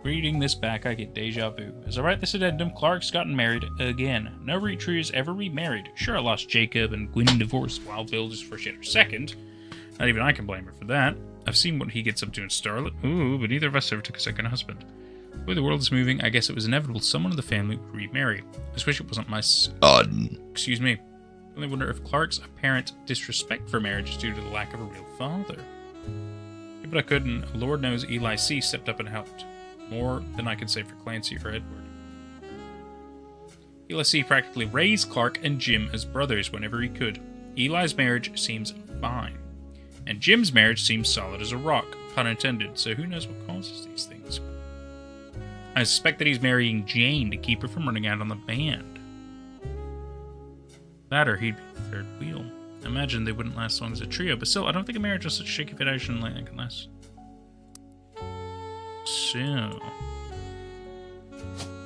Reading this back, I get deja vu. As I write this addendum, Clark's gotten married again. No Roottrees ever remarried. Sure, I lost Jacob and Gwen divorced Wildville just before she had her second. Not even I can blame her for that. I've seen what he gets up to in Starlet. Ooh, but neither of us ever took a second husband. The way the world is moving, I guess it was inevitable someone in the family would remarry. I just wish it wasn't my son. Excuse me. I only wonder if Clark's apparent disrespect for marriage is due to the lack of a real father. But I couldn't. Lord knows Eli C. stepped up and helped. More than I could say for Clancy or Edward. Eli C. practically raised Clark and Jim as brothers whenever he could. Eli's marriage seems fine. And Jim's marriage seems solid as a rock, pun intended, so who knows what causes these things. I suspect that he's marrying Jane to keep her from running out on the band. That or he'd be the third wheel. I imagine they wouldn't last long as a trio, but still, I don't think a marriage was such a shaky foundation like that can last. So,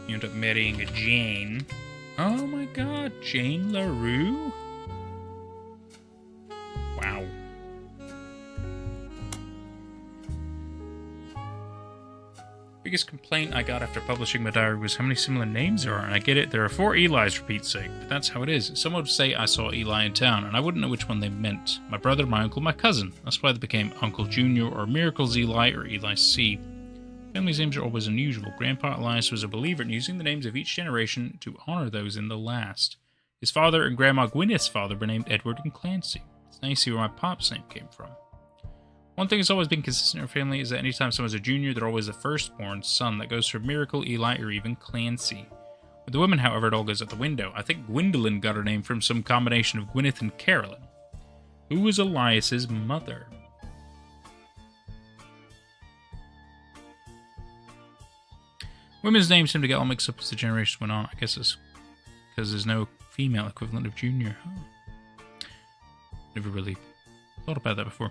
you end up marrying a Jane. Oh my god, Jane LaRue? Wow. Biggest complaint I got after publishing my diary was how many similar names there are, and I get it, there are 4 Elis for Pete's sake, but that's how it is. Someone would say I saw Eli in town, and I wouldn't know which one they meant. My brother, my uncle, my cousin. That's why they became Uncle Junior or Miracles Eli or Eli C. Family's names are always unusual. Grandpa Elias was a believer in using the names of each generation to honor those in the last. His father and Grandma Gwyneth's father were named Edward and Clancy. It's nice to see where my pop's name came from. One thing that's always been consistent in our family is that anytime someone's a junior, they're always the firstborn son that goes for Miracle, Eli, or even Clancy. With the women, however, it all goes out the window. I think Gwendolyn got her name from some combination of Gwyneth and Carolyn. Who was Elias's mother? Women's names seem to get all mixed up as the generations went on. I guess it's because there's no female equivalent of junior. Never really thought about that before.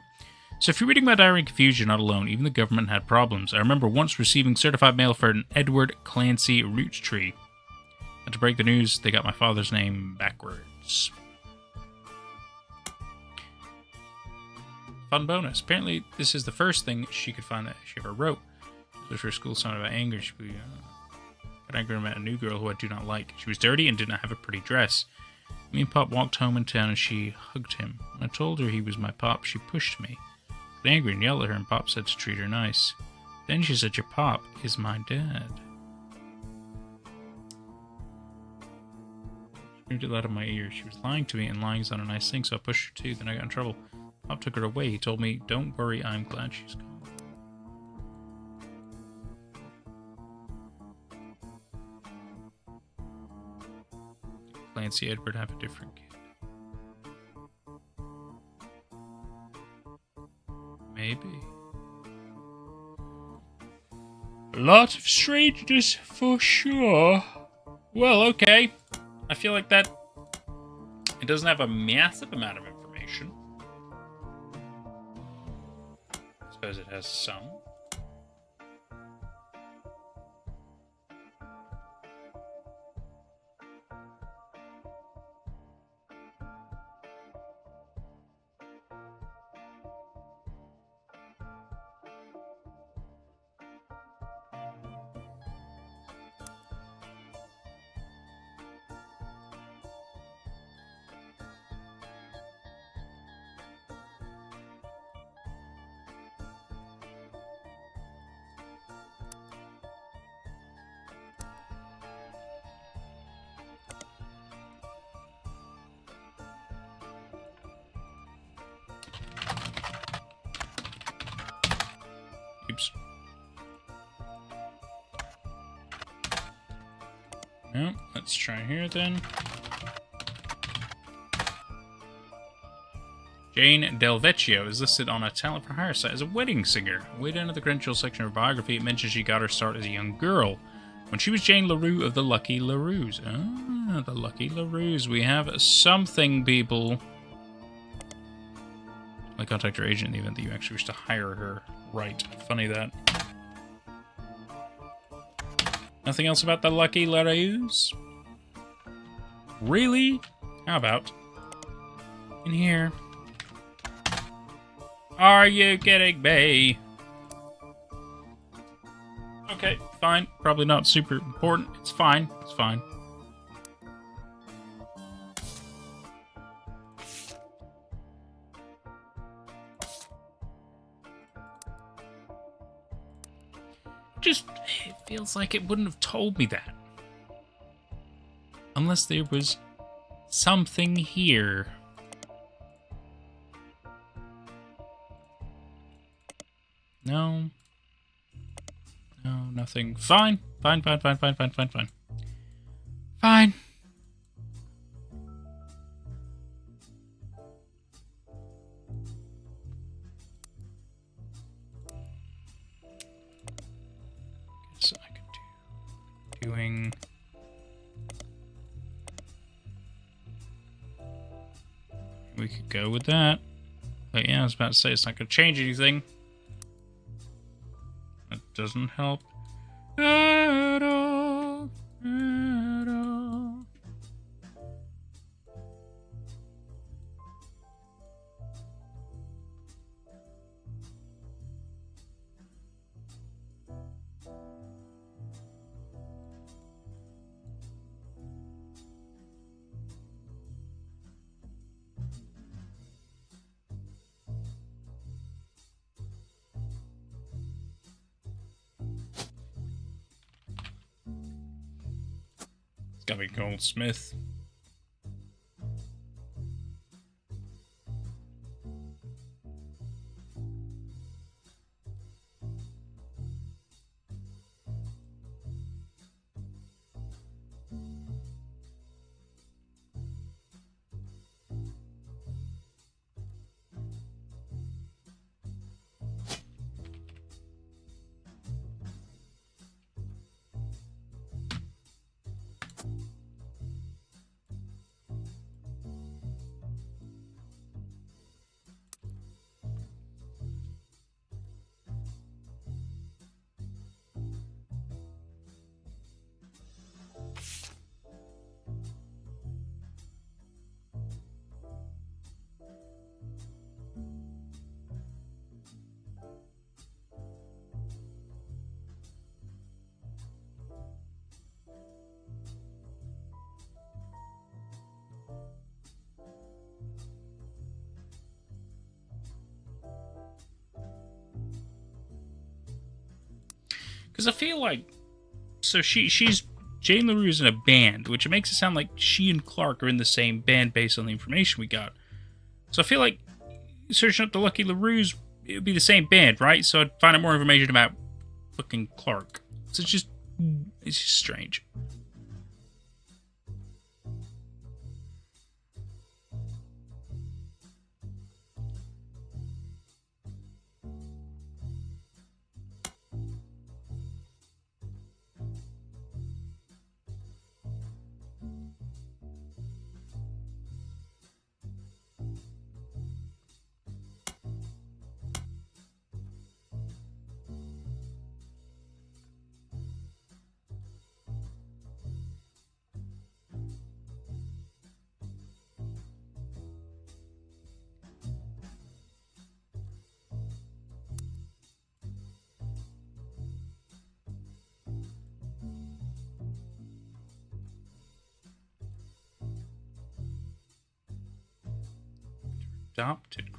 So if you're reading my diary in confusion, you're not alone. Even the government had problems. I remember once receiving certified mail for an Edward Clancy Roottrees. And to break the news, they got my father's name backwards. Fun bonus. Apparently, this is the first thing she could find that she ever wrote. It was her school song about anger. She got angry about a new girl who I do not like. She was dirty and did not have a pretty dress. Me and Pop walked home in town and she hugged him. When I told her he was my Pop, she pushed me. I got angry and yelled at her, and Pop said to treat her nice. Then she said, "Your Pop is my dad." She screamed it loud in my ear. She was lying to me, and lying is not a nice thing, so I pushed her too. Then I got in trouble. Pop took her away. He told me, "Don't worry, I'm glad she's gone." Clancy Edward have a different kid. Maybe. A lot of strangeness for sure. Well, okay. I feel like that it doesn't have a massive amount of information. I suppose it has some. Oops. No, let's try here then. Jane Del Vecchio is listed on a talent for hire site as a wedding singer. Way down at the credentials section of her biography, it mentions she got her start as a young girl when she was Jane LaRue of the Lucky LaRues. Ah, the Lucky LaRues. We have something, people. Like, contact your agent in the event that you actually wish to hire her. Right. Funny that. Nothing else about the Lucky LaRues? Really? How about in here? Are you kidding me? Okay, fine. Probably not super important. It's fine. It's fine. Just, it feels like it wouldn't have told me that. Unless there was something here. No. No, nothing. Fine. Fine. Fine. Guess I could do doing. We could go with that. But yeah, I was about to say it's not going to change anything. That doesn't help at all. At all. It's gotta be Goldsmith. Because I feel like, so she's Jane LaRue's in a band, which makes it sound like she and Clark are in the same band based on the information we got. So I feel like searching up the Lucky LaRue's, it would be the same band, right? So I'd find out more information about fucking Clark. So it's just strange. Adopted.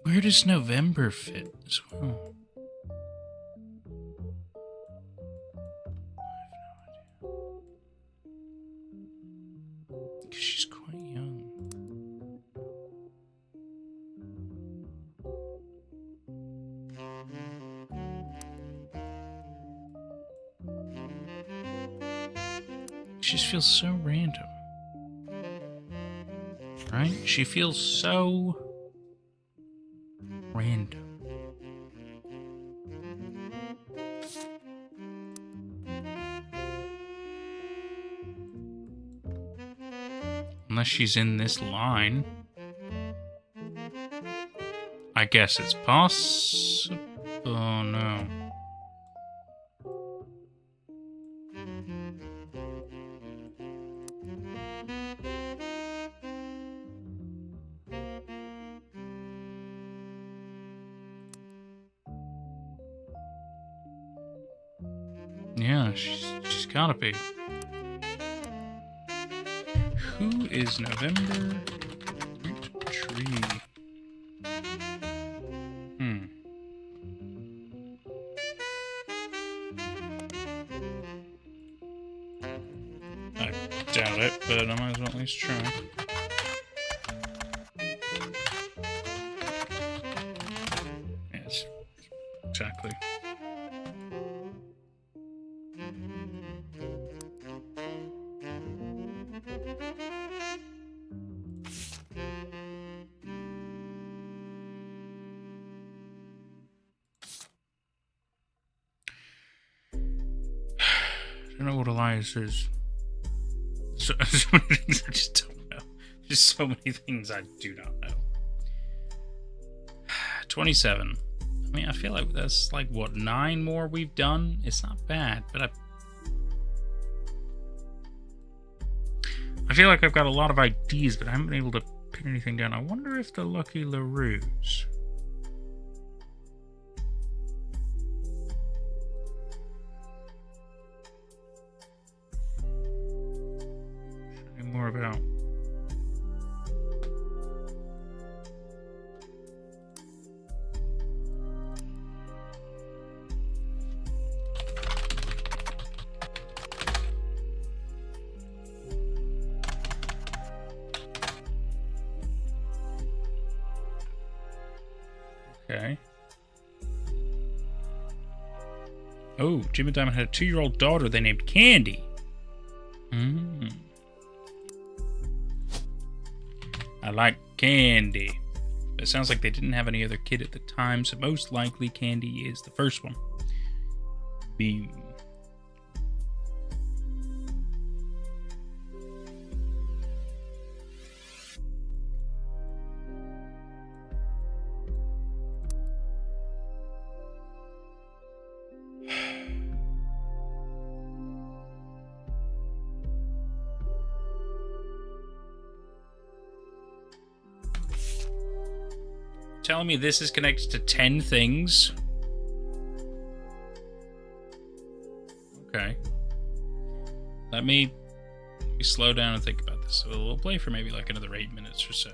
Where does November fit as well? Because she's quite young. She just feels so random. Right? She feels so random. Unless she's in this line. I guess it's possible. Oh no. Yeah, she's gotta be. Who is November Roottrees? I doubt it, but I might as well at least try. Yes, exactly. I don't know what Elias is. So many things I just don't know. Just so many things I do not know. 27. I mean, I feel like that's like, what, 9 more we've done? It's not bad, but I feel like I've got a lot of ideas, but I haven't been able to pin anything down. I wonder if the Lucky LaRues. More about. Okay. Oh, Jim and Diamond had a 2-year-old daughter they named Candy. I like Candy. But it sounds like they didn't have any other kid at the time, so most likely Candy is the first one. Boom. Telling me this is connected to 10 things? Okay. Let me slow down and think about this. So we'll play for maybe like another 8 minutes or so.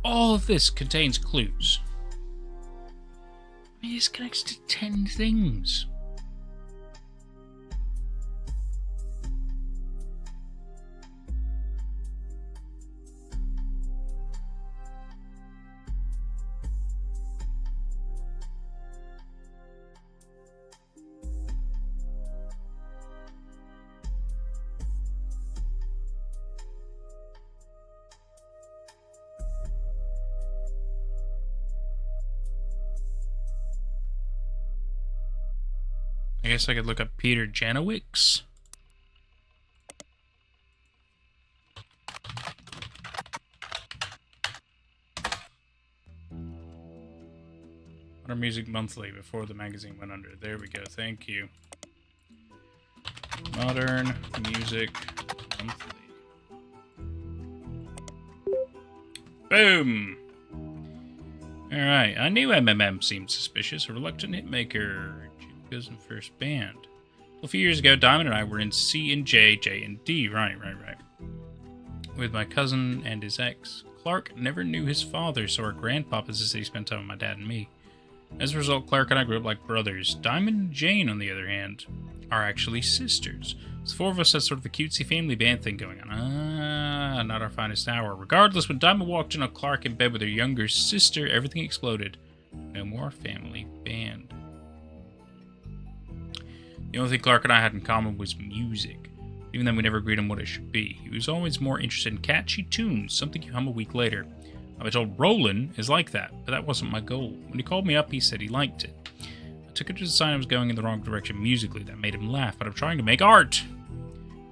All of this contains clues. I mean, this connects to 10 things. I guess I could look up Peter Janowicz. Modern Music Monthly before the magazine went under. There we go. Thank you. Modern Music Monthly. Boom! Alright, I knew MMM seemed suspicious. A reluctant hitmaker. Jim first band. Well, a few years ago, Diamond and I were in C and J, J and D. Right. With my cousin and his ex. Clark never knew his father, so our grandpapa says he spent time with my dad and me. As a result, Clark and I grew up like brothers. Diamond and Jane, on the other hand, are actually sisters. So the four of us had sort of a cutesy family band thing going on. Not our finest hour. Regardless, when Diamond walked in on Clark in bed with her younger sister, everything exploded. No more family band. The only thing Clark and I had in common was music. Even then, we never agreed on what it should be. He was always more interested in catchy tunes, something you hum a week later. I was told Rollin' is like that, but that wasn't my goal. When he called me up, he said he liked it. I took it as a sign I was going in the wrong direction musically. That made him laugh, but I'm trying to make art.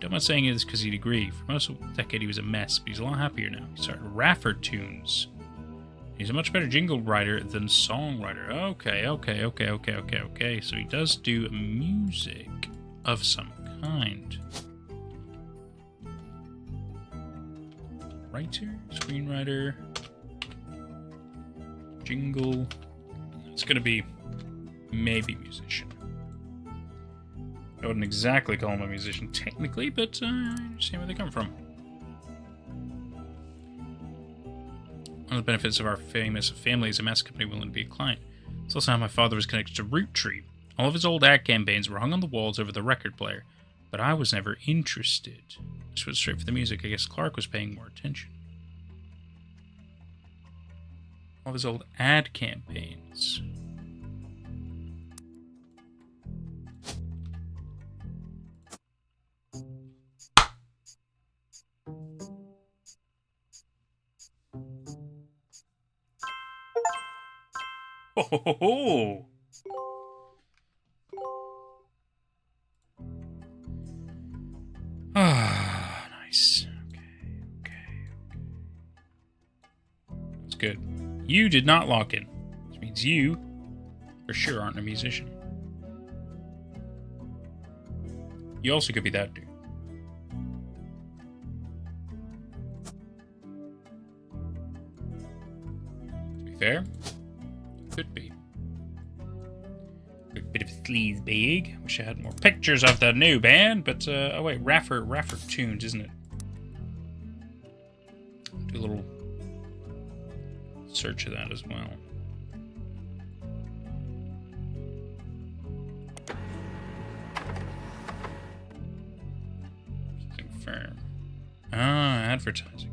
Don't mind saying this because he'd agree. For most of the decade, he was a mess, but he's a lot happier now. He started Raffer tunes. He's a much better jingle writer than songwriter. Okay. So he does do music of some kind. Writer, screenwriter, jingle. It's gonna be maybe musician. I wouldn't exactly call him a musician technically, but I understand where they come from. One of the benefits of our famous family is a mass company willing to be a client. It's also how my father was connected to Roottrees. All of his old ad campaigns were hung on the walls over the record player, but I was never interested. I just went straight for the music. I guess Clark was paying more attention. All of his old ad campaigns. Oh! Ah, nice. Okay. That's good. You did not lock in, which means you, for sure, aren't a musician. You also could be that dude. To be fair, could be. A bit of a sleaze bag. Wish I had more pictures of the new band, but oh wait, Raffer tunes, isn't it? Do a little search of that as well. Firm. Ah, advertising.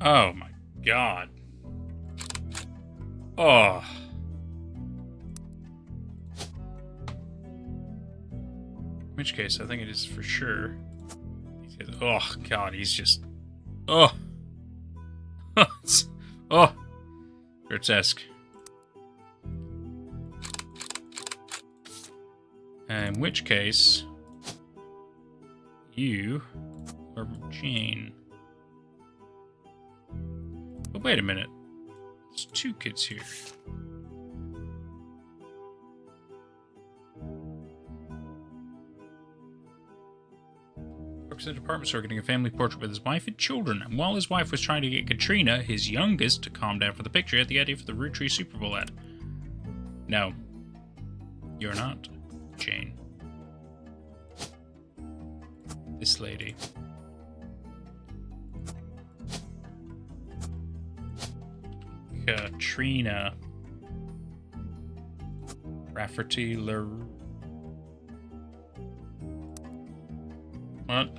Oh my god. Oh. In which case, I think it is for sure. Oh god, he's just. Oh. Oh. Grotesque. In which case, you are Jane. But wait a minute. There's two kids here. Works at a department store getting a family portrait with his wife and children. And while his wife was trying to get Katrina, his youngest, to calm down for the picture, he had the idea for the Roottrees Super Bowl ad. No. You're not, Jane. This lady. Katrina Rafferty LaRue. What?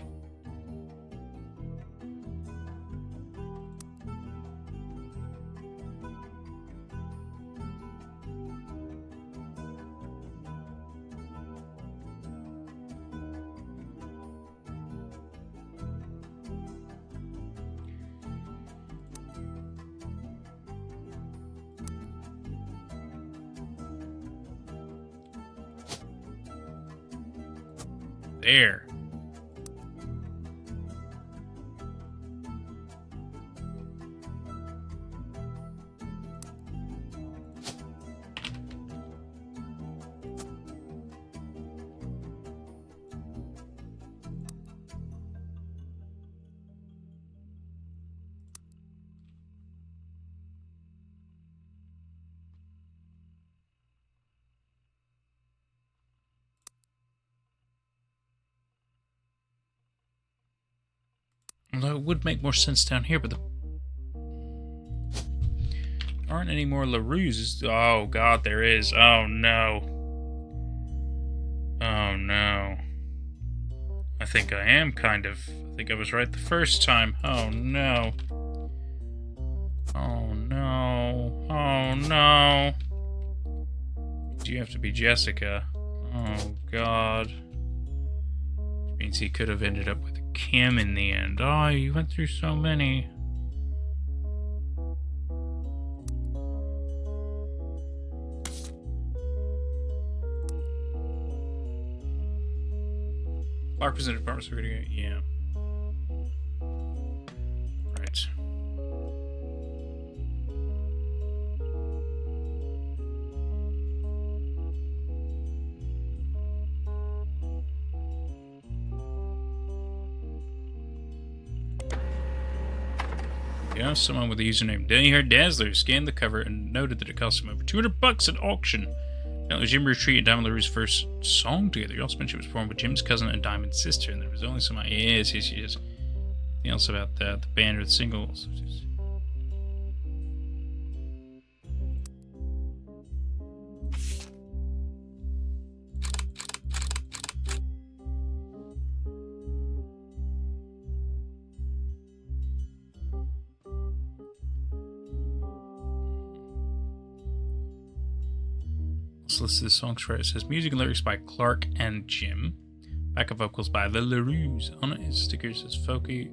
There. Although it would make more sense down here, but there aren't any more LaRues. Oh, God, there is. Oh, no. Oh, no. I think I am kind of. I think I was right the first time. Oh, no. Oh, no. Oh, no. Do you have to be Jessica? Oh, God. Which means he could have ended up with Kim in the end. Oh, you went through so many. Clark was in the department security. Yeah. Right. Yeah, someone with the username Danny Dazzler scanned the cover and noted that it cost him over $200 at auction. Now, it was Jim Roottrees and Diamond LaRue's first song together. He also mentioned it was performed with Jim's cousin and Diamond's sister, and there was only some. Yes. Anything else about that? The band or the singles? Let's list the songs right. It says music and lyrics by Clark and Jim. Backup vocals by the LaRues. On it, his sticker says folky.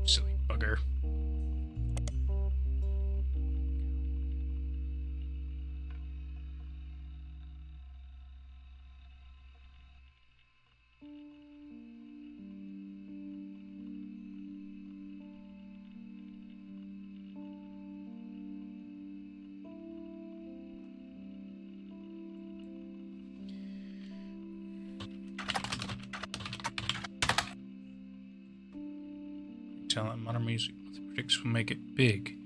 Silly bugger. Talent, modern music, predicts will make it big.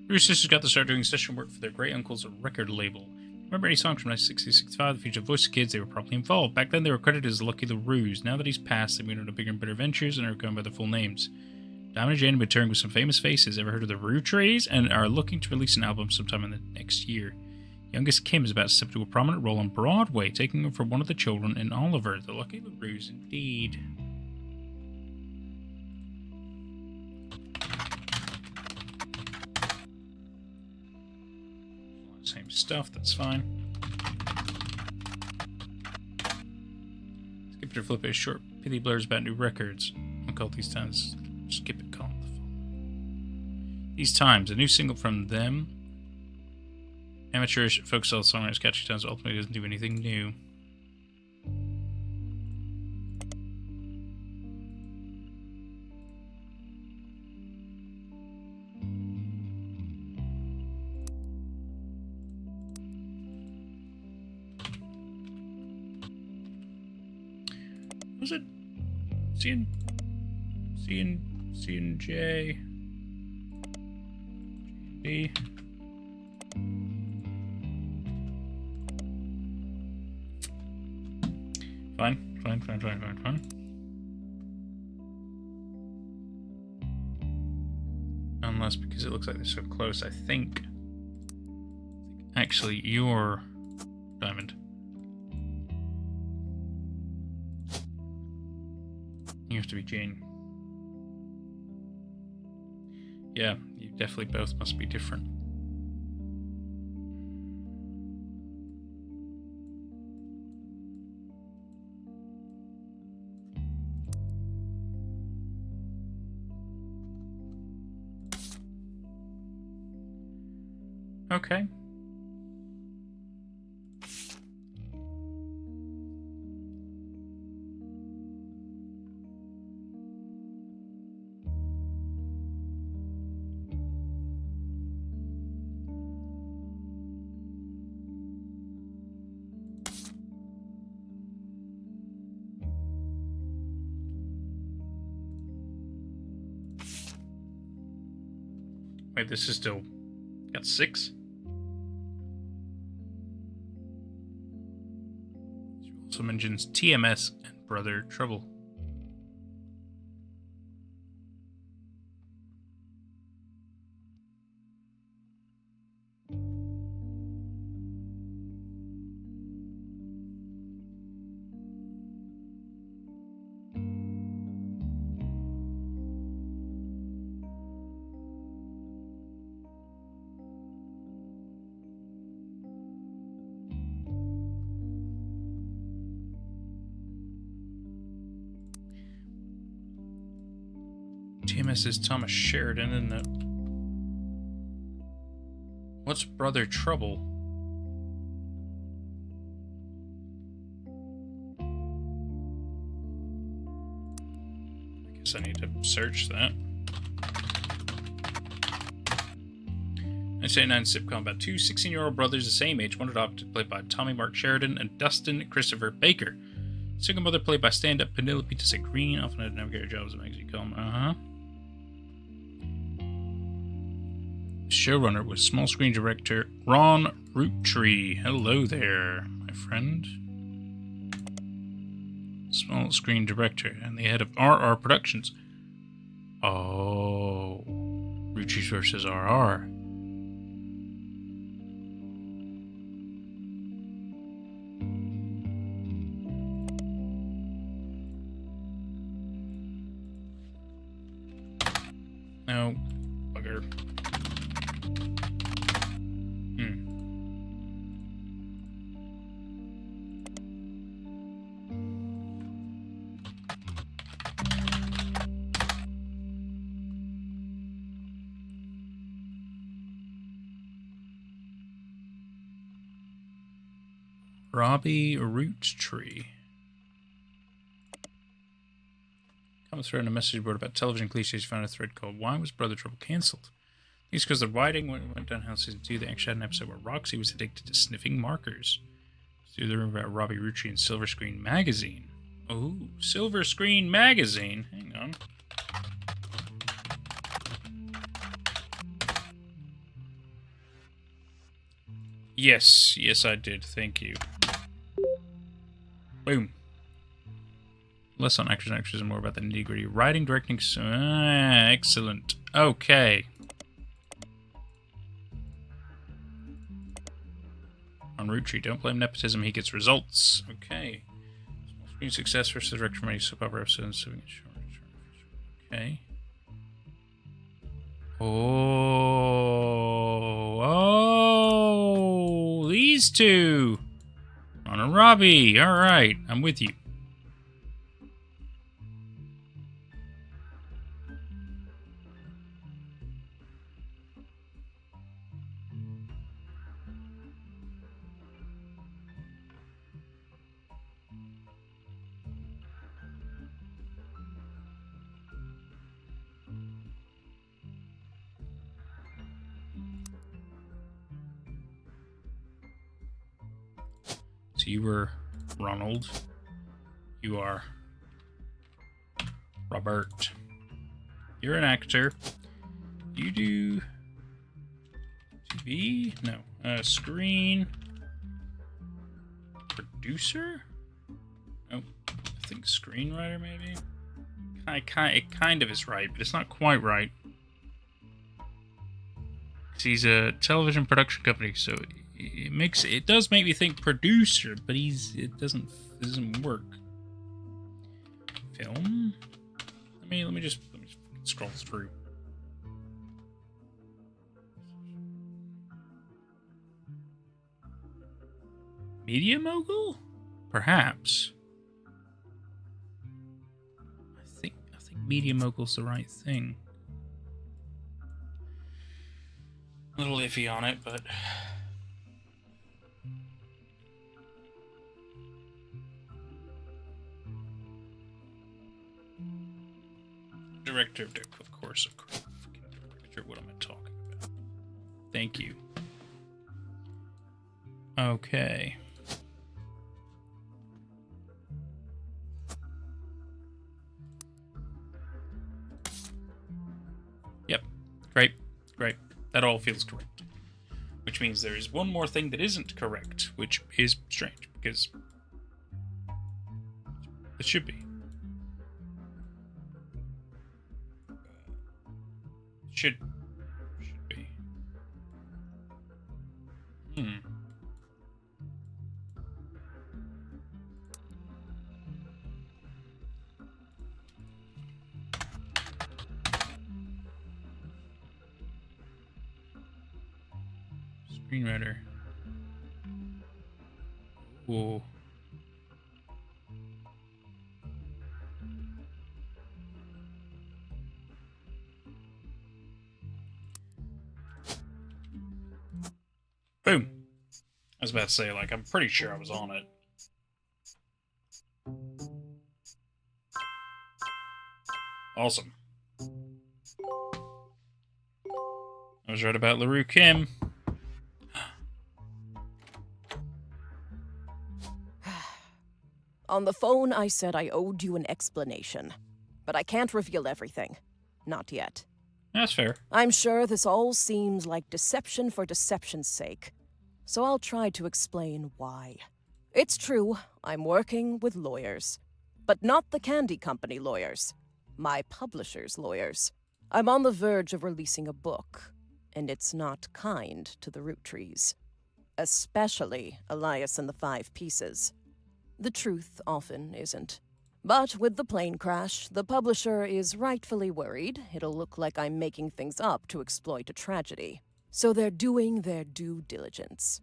Your sisters got to start doing session work for their great uncle's record label. Remember any songs from 1960-65 that featured voice of kids? They were probably involved. Back then, they were credited as Lucky LaRues. Now that he's passed, they've moved on to bigger and better ventures and are going by their full names. Diamond and Jane have been touring with some famous faces. Ever heard of the Roottrees? And are looking to release an album sometime in the next year. Youngest Kim is about to step into a prominent role on Broadway, taking over for one of the children in Oliver. The Lucky LaRues, indeed. Same stuff, that's fine. Skip it or flip it, short pithy blurs about new records. I'll call these times, skip it, call it. These times, a new single from them. Amateurish folk style songwriters, catchy times, ultimately doesn't do anything new. Was it? C and J. B. Fine. Unless because it looks like they're so close, I think. Actually, you're Diamond. You have to be Jane. Yeah, you definitely both must be different. Okay. Wait, this is still got 6? She also mentions TMS and Brother Trouble. TMS is Thomas Sheridan, isn't it? What's Brother Trouble? I guess I need to search that. 1989 sitcom about two 16-year-old brothers the same age, one adopted, played by Tommy Mark Sheridan and Dustin Christopher Baker. Single mother played by stand-up Penelope Tessa Green, often had navigator jobs at magazine column. Showrunner was small screen director Ron Roottrees. Hello there, my friend. Small screen director and the head of RR Productions. Oh, Roottrees versus RR. No, bugger. Robbie Roottrees. Coming through on a message board about television cliches, found a thread called "Why Was Brother Trouble Cancelled?" It's because the writing went downhill season 2. They actually had an episode where Roxy was addicted to sniffing markers. Through the room about Robbie Roottrees and Silver Screen Magazine. Oh, Silver Screen Magazine. Hang on. Yes, I did. Thank you. Boom. Less on actors and actresses and more about the nitty-gritty. Writing, directing, excellent. Okay. On Roottrees, don't blame nepotism, he gets results. Okay. Small screen success versus director from any soap opera episode. Okay. Oh, these two. Ron and Robbie. All right, I'm with you. So you were Ronald. You are Robert. You're an actor. You do TV? No. Screen. Producer? Oh, I think screenwriter maybe? It kind of is right, but it's not quite right. He's a television production company, so it does make me think producer, but it doesn't work. Film? Let me just scroll through. Media mogul? Perhaps. I think media mogul's the right thing. A little iffy on it, but director, of course. Director, what am I talking about? Thank you. Okay. Yep. Great. That all feels correct. Which means there is one more thing that isn't correct, which is strange, because it should be. Should be. Screenwriter. Whoa. Boom. I was about to say, like, I'm pretty sure I was on it. Awesome. I was right about LaRue Kim. On the phone, I said I owed you an explanation. But I can't reveal everything. Not yet. That's fair. I'm sure this all seems like deception for deception's sake. So I'll try to explain why. It's true, I'm working with lawyers. But not the candy company lawyers. My publisher's lawyers. I'm on the verge of releasing a book. And it's not kind to the Roottrees. Especially Elias and the Five Pieces. The truth often isn't. But with the plane crash, the publisher is rightfully worried it'll look like I'm making things up to exploit a tragedy. So they're doing their due diligence.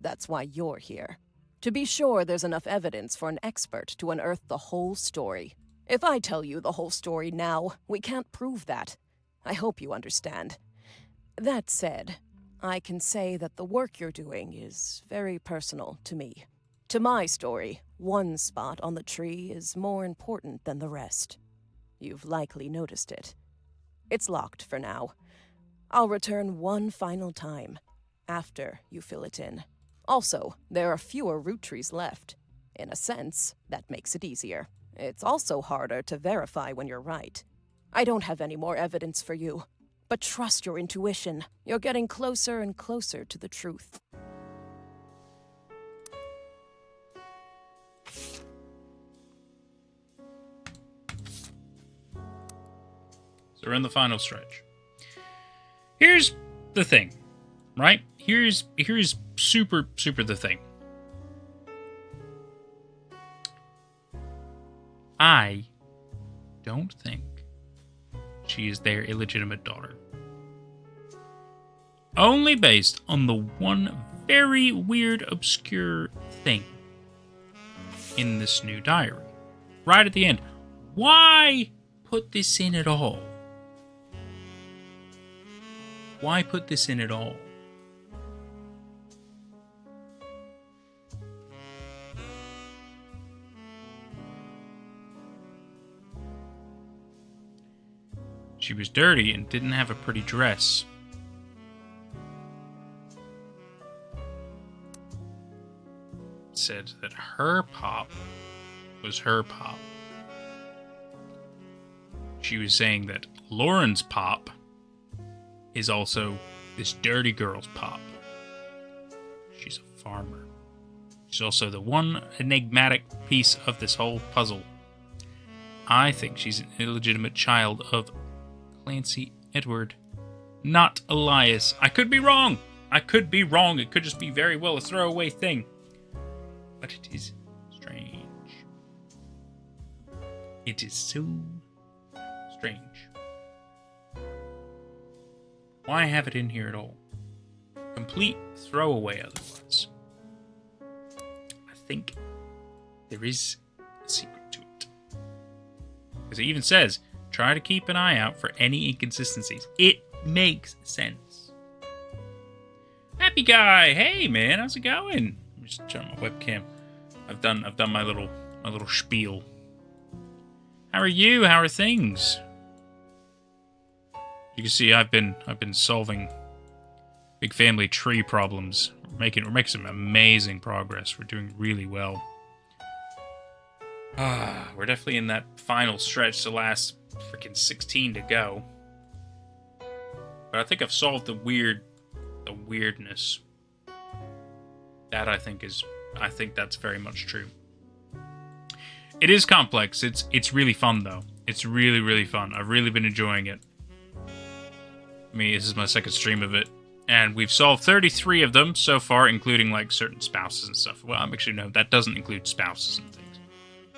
That's why you're here. To be sure there's enough evidence for an expert to unearth the whole story. If I tell you the whole story now, we can't prove that. I hope you understand. That said, I can say that the work you're doing is very personal to me. To my story, one spot on the tree is more important than the rest. You've likely noticed it. It's locked for now. I'll return one final time, after you fill it in. Also, there are fewer Roottrees left. In a sense, that makes it easier. It's also harder to verify when you're right. I don't have any more evidence for you, but trust your intuition. You're getting closer and closer to the truth. So we're in the final stretch. Here's the thing, right? Here's super the thing. I don't think she is their illegitimate daughter. Only based on the one very weird, obscure thing in this new diary. Right at the end. Why put this in at all? Why put this in at all? She was dirty and didn't have a pretty dress. It said that her pop was her pop. she was saying that Lauren's pop is also this dirty girl's pop. She's a farmer. She's also the one enigmatic piece of this whole puzzle. I think she's an illegitimate child of Clancy Edward, not Elias. I could be wrong. It could just be very well a throwaway thing. But it is strange. It is so strange. Why have it in here at all? Complete throwaway otherwise. I think there is a secret to it. Because it even says, try to keep an eye out for any inconsistencies. It makes sense. Happy guy! Hey man, how's it going? I'm just turning my webcam. I've done my little spiel. How are you? How are things? You can see I've been solving big family tree problems. We're making some amazing progress. We're doing really well. We're definitely in that final stretch, the last freaking 16 to go. But I think I've solved the weirdness. That I think that's very much true. It is complex. It's really fun though. It's really, really fun. I've really been enjoying it. I mean, this is my second stream of it. And we've solved 33 of them so far, including like certain spouses and stuff. Well, actually no, that doesn't include spouses and things.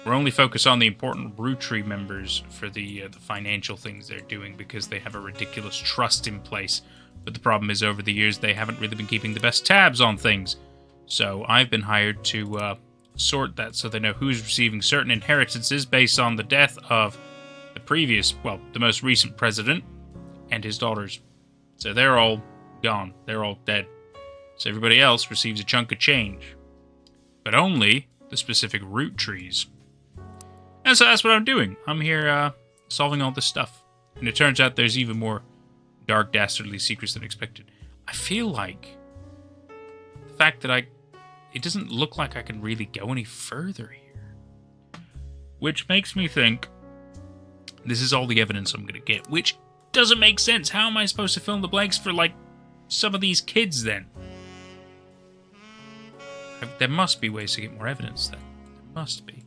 We're only focused on the important Roottrees members for the financial things they're doing because they have a ridiculous trust in place. But the problem is, over the years, they haven't really been keeping the best tabs on things. So I've been hired to sort that so they know who's receiving certain inheritances based on the death of the most recent president and his daughters. So they're all gone. They're all dead. So everybody else receives a chunk of change. But only the specific Roottrees. And so that's what I'm doing. I'm here solving all this stuff. And it turns out there's even more dark, dastardly secrets than expected. I feel like the fact that it doesn't look like I can really go any further here. Which makes me think this is all the evidence I'm going to get. Which doesn't make sense. How am I supposed to fill in the blanks for, like, some of these kids then? There must be ways to get more evidence then. There must be.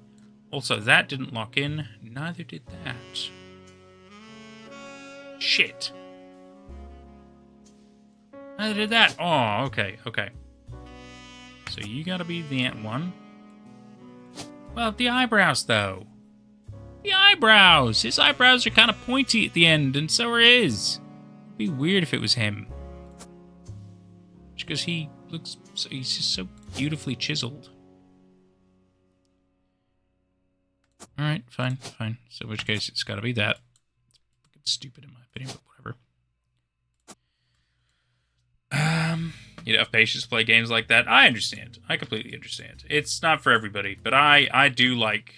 Also, that didn't lock in. Neither did that. Shit. Neither did that. Oh, okay. So you gotta be the one. Well, the eyebrows, though. The eyebrows! His eyebrows are kind of pointy at the end, and so are his. It'd be weird if it was him. Just because he's just so beautifully chiseled. Alright, fine. So in which case, it's gotta be that. It's stupid in my opinion, but whatever. You don't have patience to play games like that. I understand. I completely understand. It's not for everybody, but I do like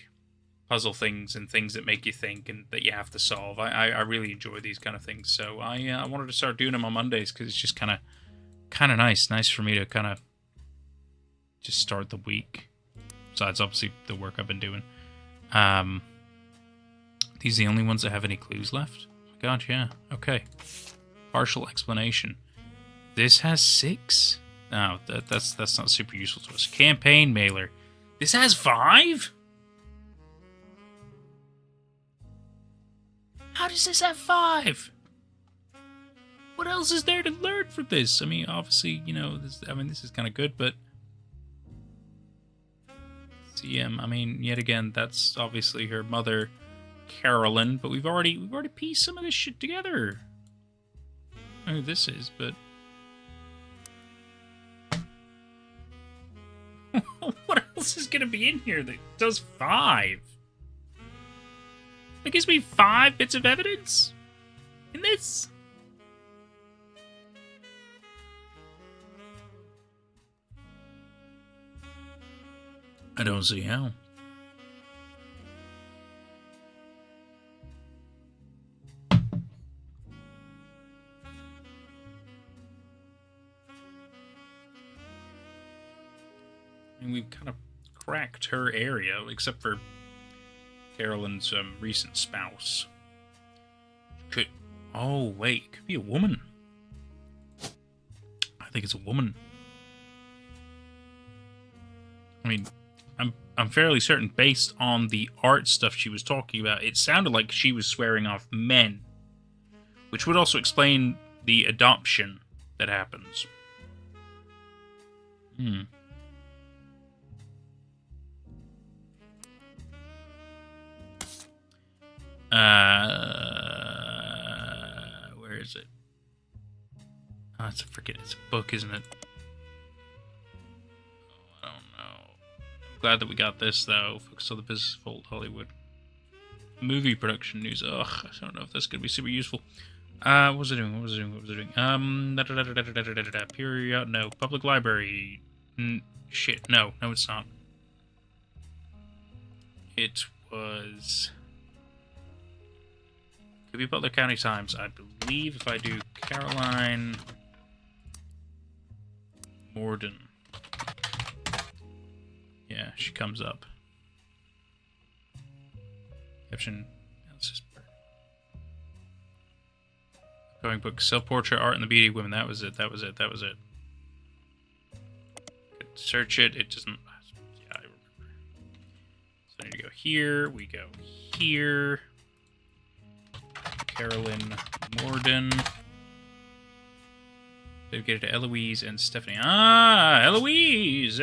puzzle things and things that make you think and that you have to solve. I really enjoy these kind of things. So I wanted to start doing them on Mondays because it's just kind of nice for me to kind of just start the week. Besides, obviously, the work I've been doing. These are the only ones that have any clues left? Oh my god, yeah. Okay. Partial explanation. This has 6? No, that's not super useful to us. Campaign mailer. This has 5? How does this have 5? What else is there to learn from this? I mean, obviously, this is kind of good, but CM, I mean, yet again, that's obviously her mother, Carolyn, but we've already pieced some of this shit together. I don't know who this is, but what else is gonna be in here that does 5? That gives me 5 bits of evidence in this? I don't see how. And we've kind of cracked her area, except for Carolyn's recent spouse. Oh, wait. It could be a woman. I think it's a woman. I mean, I'm fairly certain, based on the art stuff she was talking about, it sounded like she was swearing off men. Which would also explain the adoption that happens. Where is it? Oh, it's a book, isn't it? Oh, I don't know. I'm glad that we got this, though. Focus on the business of old Hollywood. Movie production news. Ugh, I don't know if that's going to be super useful. What was I doing? Period. No. Public library. Shit. No, it's not. It was... Could be Butler County Times. I believe if I do Caroline Morden. Yeah, she comes up. Caption. Let's just... Going book, self-portrait, art, and the beauty of women. That was it. Could search it. It doesn't... Yeah, I remember. So I need to go here. We go here. Carolyn Morden. Dedicated to Eloise and Stephanie. Ah, Eloise!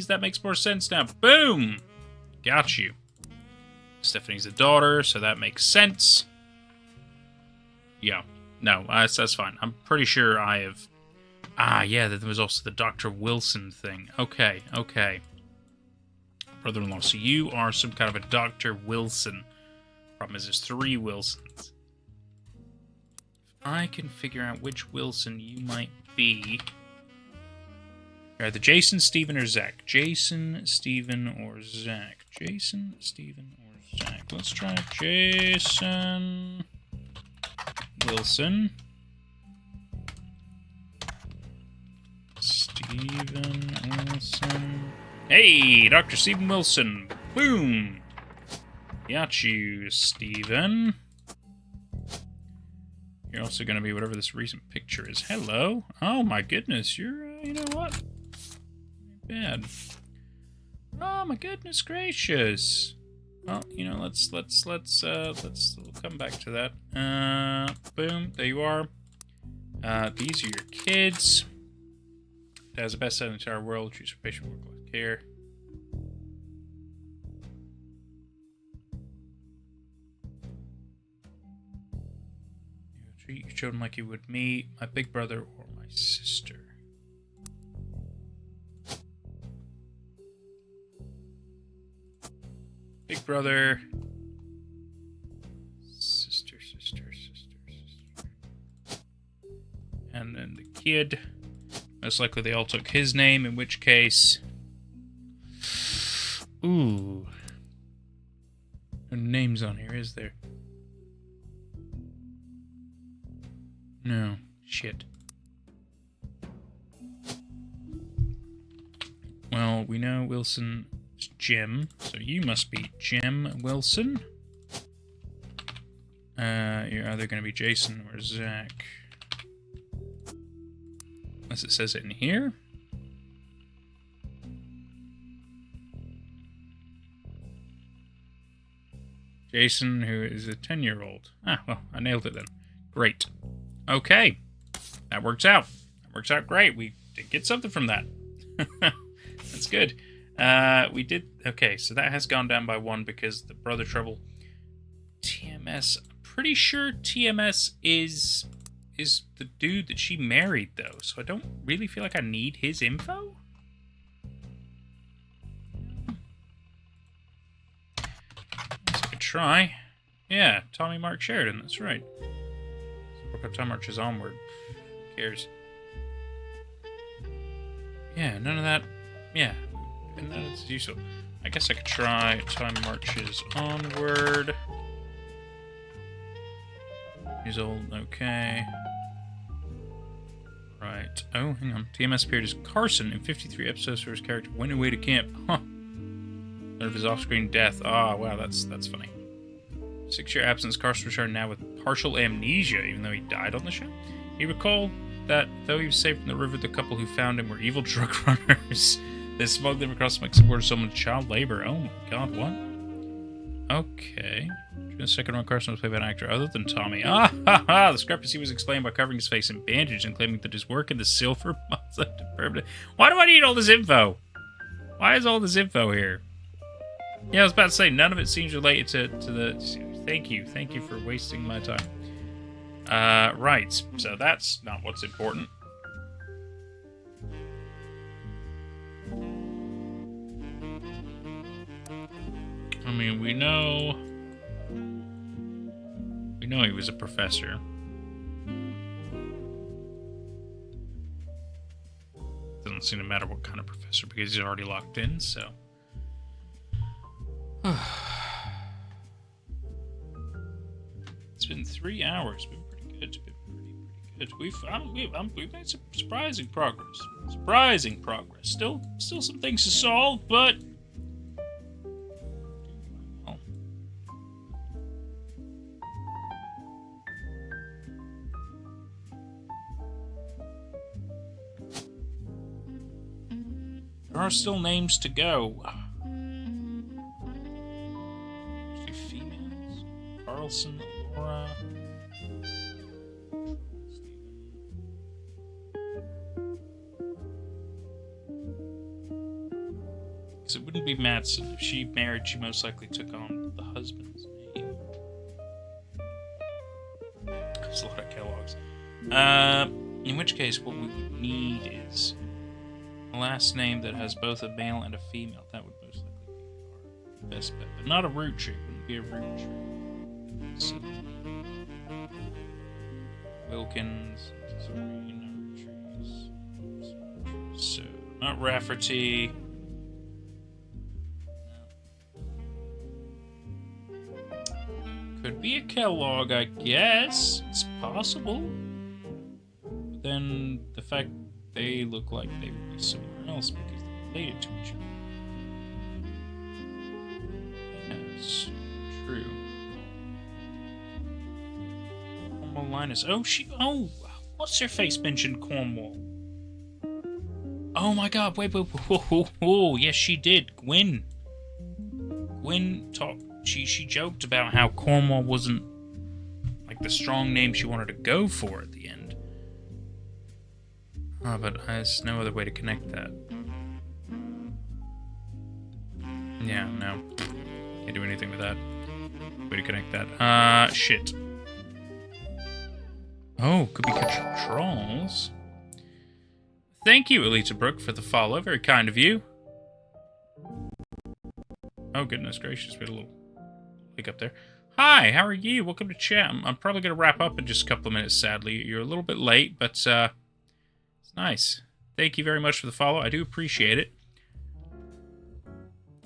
That makes more sense now. Boom! Got you. Stephanie's the daughter, so that makes sense. Yeah. No, that's fine. I'm pretty sure I have... Ah, yeah, there was also the Dr. Wilson thing. Okay. Brother-in-law, so you are some kind of a Dr. Wilson. Problem is, there's 3 Wilsons. If I can figure out which Wilson you might be... Either Jason, Steven, or Zach. Jason, Steven, or Zach. Let's try Jason... Wilson. Steven Wilson. Hey, Dr. Steven Wilson. Boom. Got you, Steven. You're also going to be whatever this recent picture is. Hello. Oh my goodness, you're, you know what? Bad. Oh my goodness gracious. Well, you know, let's come back to that. Boom, there you are. These are your kids. That is the best set in the entire world. Choose for patient work-life care. You treat your children like you would me, my big brother, or my sister. Big brother. Sister. And then the kid. Most likely they all took his name, in which case... Ooh. No names on here, is there? No. Shit. Well, we know Wilson... Jim, so you must be Jim Wilson. You're either going to be Jason or Zach. Unless it says it in here. Jason, who is a 10-year-old. Ah, well, I nailed it then. Great. Okay. That works out. Great. We did get something from that. That's good. We did... Okay, so that has gone down by 1 because the brother trouble. TMS... I'm pretty sure TMS is the dude that she married, though. So I don't really feel like I need his info. Let's give it a try. Yeah, Tommy Mark Sheridan, that's right. So Tommy marches onward. Who cares? Yeah, none of that... Yeah. And that's useful. I guess I could try Time Marches Onward. He's old, okay. Right. Oh, hang on. TMS appeared as Carson in 53 episodes where his character went away to camp. Huh. None of his off-screen death. Ah, wow, that's funny. 6-year absence, Carson returned now with partial amnesia, even though he died on the ship. He recalled that though he was saved from the river, the couple who found him were evil drug runners. They smuggled him across the Mexican border, someone child labor. Oh my god, what? Okay. The second one, Carson was played by an actor other than Tommy. Ah ha ha! The discrepancy was explained by covering his face in bandage and claiming that his work in the silver must have been permanent. Why do I need all this info? Why is all this info here? Yeah, I was about to say, none of it seems related to the... Thank you for wasting my time. Right, so that's not what's important. I mean, we know he was a professor. Doesn't seem to matter what kind of professor because he's already locked in, so. It's been 3 hours. Been pretty good. Been pretty good. We've made some surprising progress. Still some things to solve, but. There are still names to go. Females. Carlson, Laura. Because it wouldn't be Madsen. If she married, she most likely took on the husband's name. There's a lot of Kellogg's. In which case, what we would need is a last name that has both a male and a female. That would most likely be our best bet. But not a root tree. It wouldn't be a root tree. Let's see. Wilkins. So, not Rafferty. Could be a Kellogg, I guess. It's possible. But then the fact they look like they would be somewhere else because they're related to each other. Yes, true. Cornwall Linus. Oh, what's her face mentioned Cornwall? Oh my god, wait. Yes, she did. Gwen talked. She joked about how Cornwall wasn't like the strong name she wanted to go for at the end. Oh, but there's no other way to connect that. Yeah, no. Can't do anything with that. Way to connect that. Shit. Oh, could be controls. Thank you, Elita Brooke, for the follow. Very kind of you. Oh, goodness gracious. We had a little leak up there. Hi, how are you? Welcome to chat. I'm probably going to wrap up in just a couple of minutes, sadly. You're a little bit late, but it's nice. Thank you very much for the follow. I do appreciate it.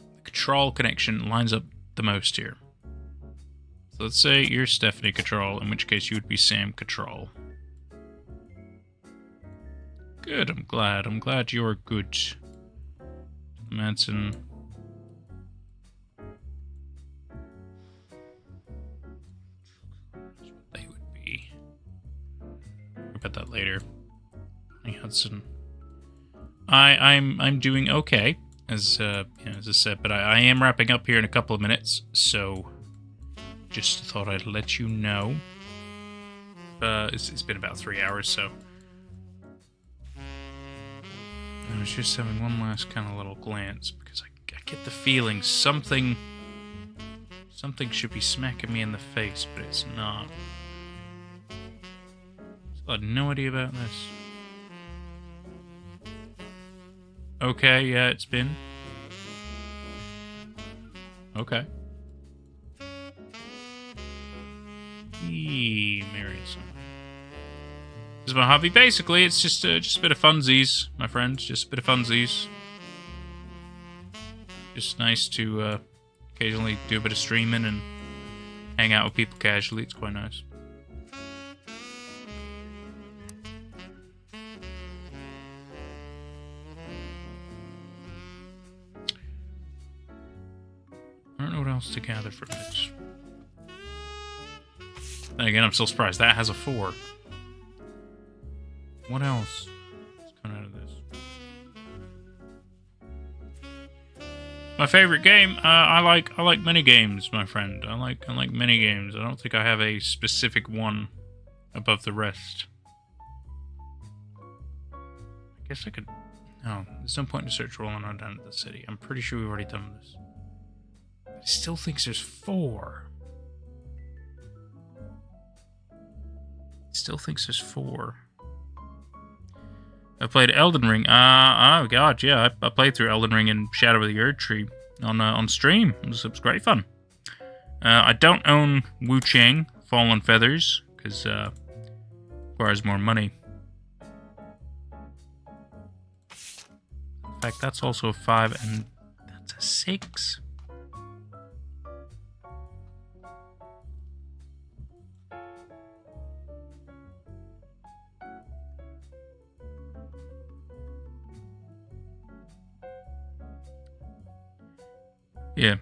The control connection lines up the most here. So let's say you're Stephanie Control, in which case you would be Sam Control. Good, I'm glad. I'm glad you're good. Madsen. They would be. We'll about that later. Hey, Hudson. I'm doing okay, as I said, but I am wrapping up here in a couple of minutes, so just thought I'd let you know. It's been about 3 hours, so I was just having one last kind of little glance because I get the feeling something should be smacking me in the face, but it's not. So I had no idea about this. Okay, yeah, it's been. Okay. Married someone. This is my hobby. Basically, it's just a bit of funsies, my friends. Just a bit of funsies. Just nice to occasionally do a bit of streaming and hang out with people casually. It's quite nice. I don't know what else to gather from it. Then again, I'm still surprised that has a 4. What else is coming out of this? My favorite game? I like mini games, my friend. I like mini games. I don't think I have a specific one above the rest. I guess I could. No, there's no point in search rolling on down to the city. I'm pretty sure we've already done this. He still thinks there's 4. He still thinks there's 4. I played Elden Ring. Oh god, yeah, I played through Elden Ring and Shadow of the Erdtree on stream. It was great fun. I don't own Wu Chang Fallen Feathers because requires more money. In fact, that's also a 5 and that's a 6. Yeah.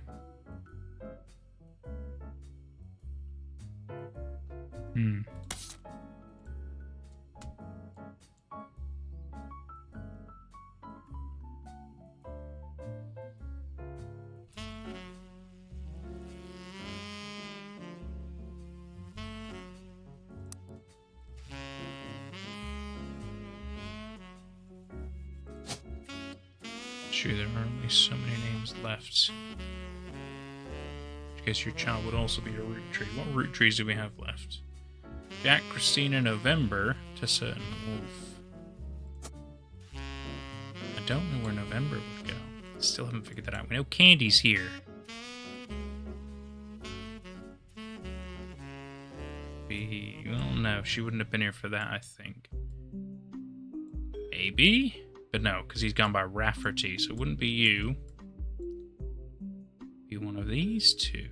Sure, there are only so many names left. I guess your child would also be a root tree. What root trees do we have left? Jack, Christina, November, Tessa, and Wolf. I don't know where November would go. Still haven't figured that out. We know Candy's here. Well, no, she wouldn't have been here for that, I think. Maybe? But no, because he's gone by Rafferty, so it wouldn't be you. Be one of these two.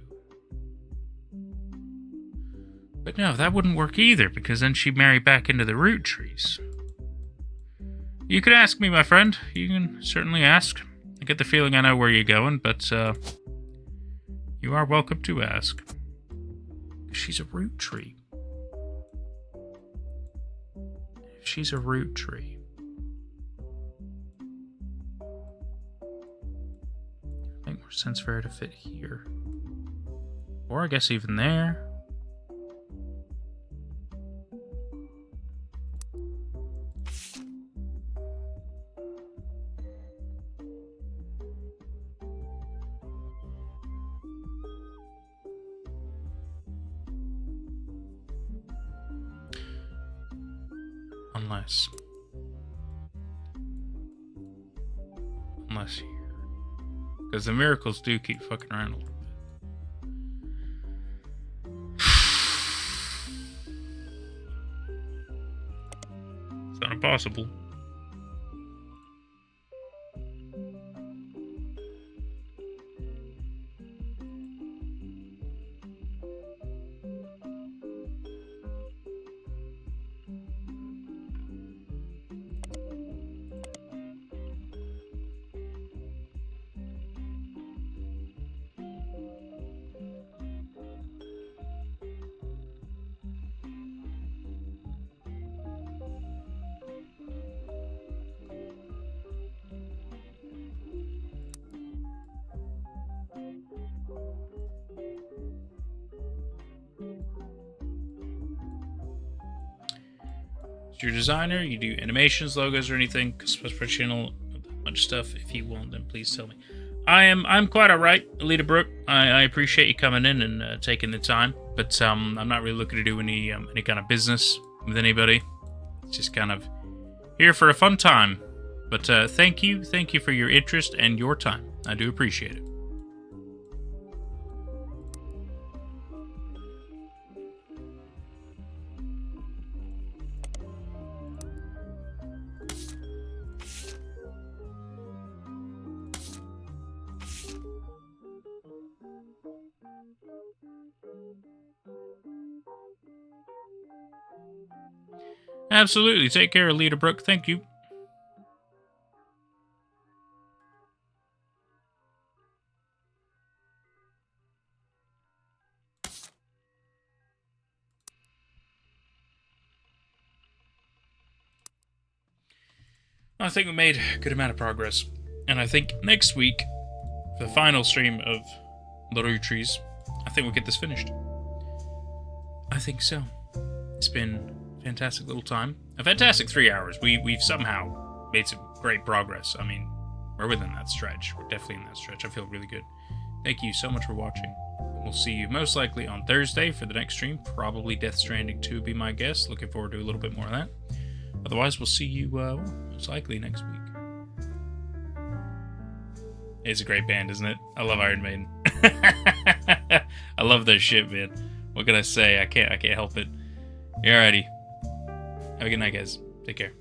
But no, that wouldn't work either, because then she'd marry back into the Roottrees. You could ask me, my friend. You can certainly ask. I get the feeling I know where you're going, but you are welcome to ask. She's a root tree. If she's a root tree, it'd make more sense for her to fit here. Or I guess even there. Unless here. Because the miracles do keep fucking around a little bit. It's not impossible. Your designer, you do animations, logos, or anything, professional, a bunch of stuff. If you want, then please tell me. I'm quite alright, Alita Brooke. I appreciate you coming in and taking the time, but I'm not really looking to do any kind of business with anybody. It's just kind of here for a fun time. But thank you for your interest and your time. I do appreciate it. Absolutely. Take care, Alita Brooke. Thank you. I think we made a good amount of progress. And I think next week, for the final stream of the Roottrees, I think we'll get this finished. I think so. It's been a fantastic little time. A fantastic 3 hours. We've somehow made some great progress. I mean, we're within that stretch. We're definitely in that stretch. I feel really good. Thank you so much for watching. We'll see you most likely on Thursday for the next stream. Probably Death Stranding 2 will be my guess. Looking forward to a little bit more of that. Otherwise, we'll see you most likely next week. It's a great band, isn't it? I love Iron Maiden. I love their shit, man. What can I say? I can't help it. Alrighty. Have a good night, guys. Take care.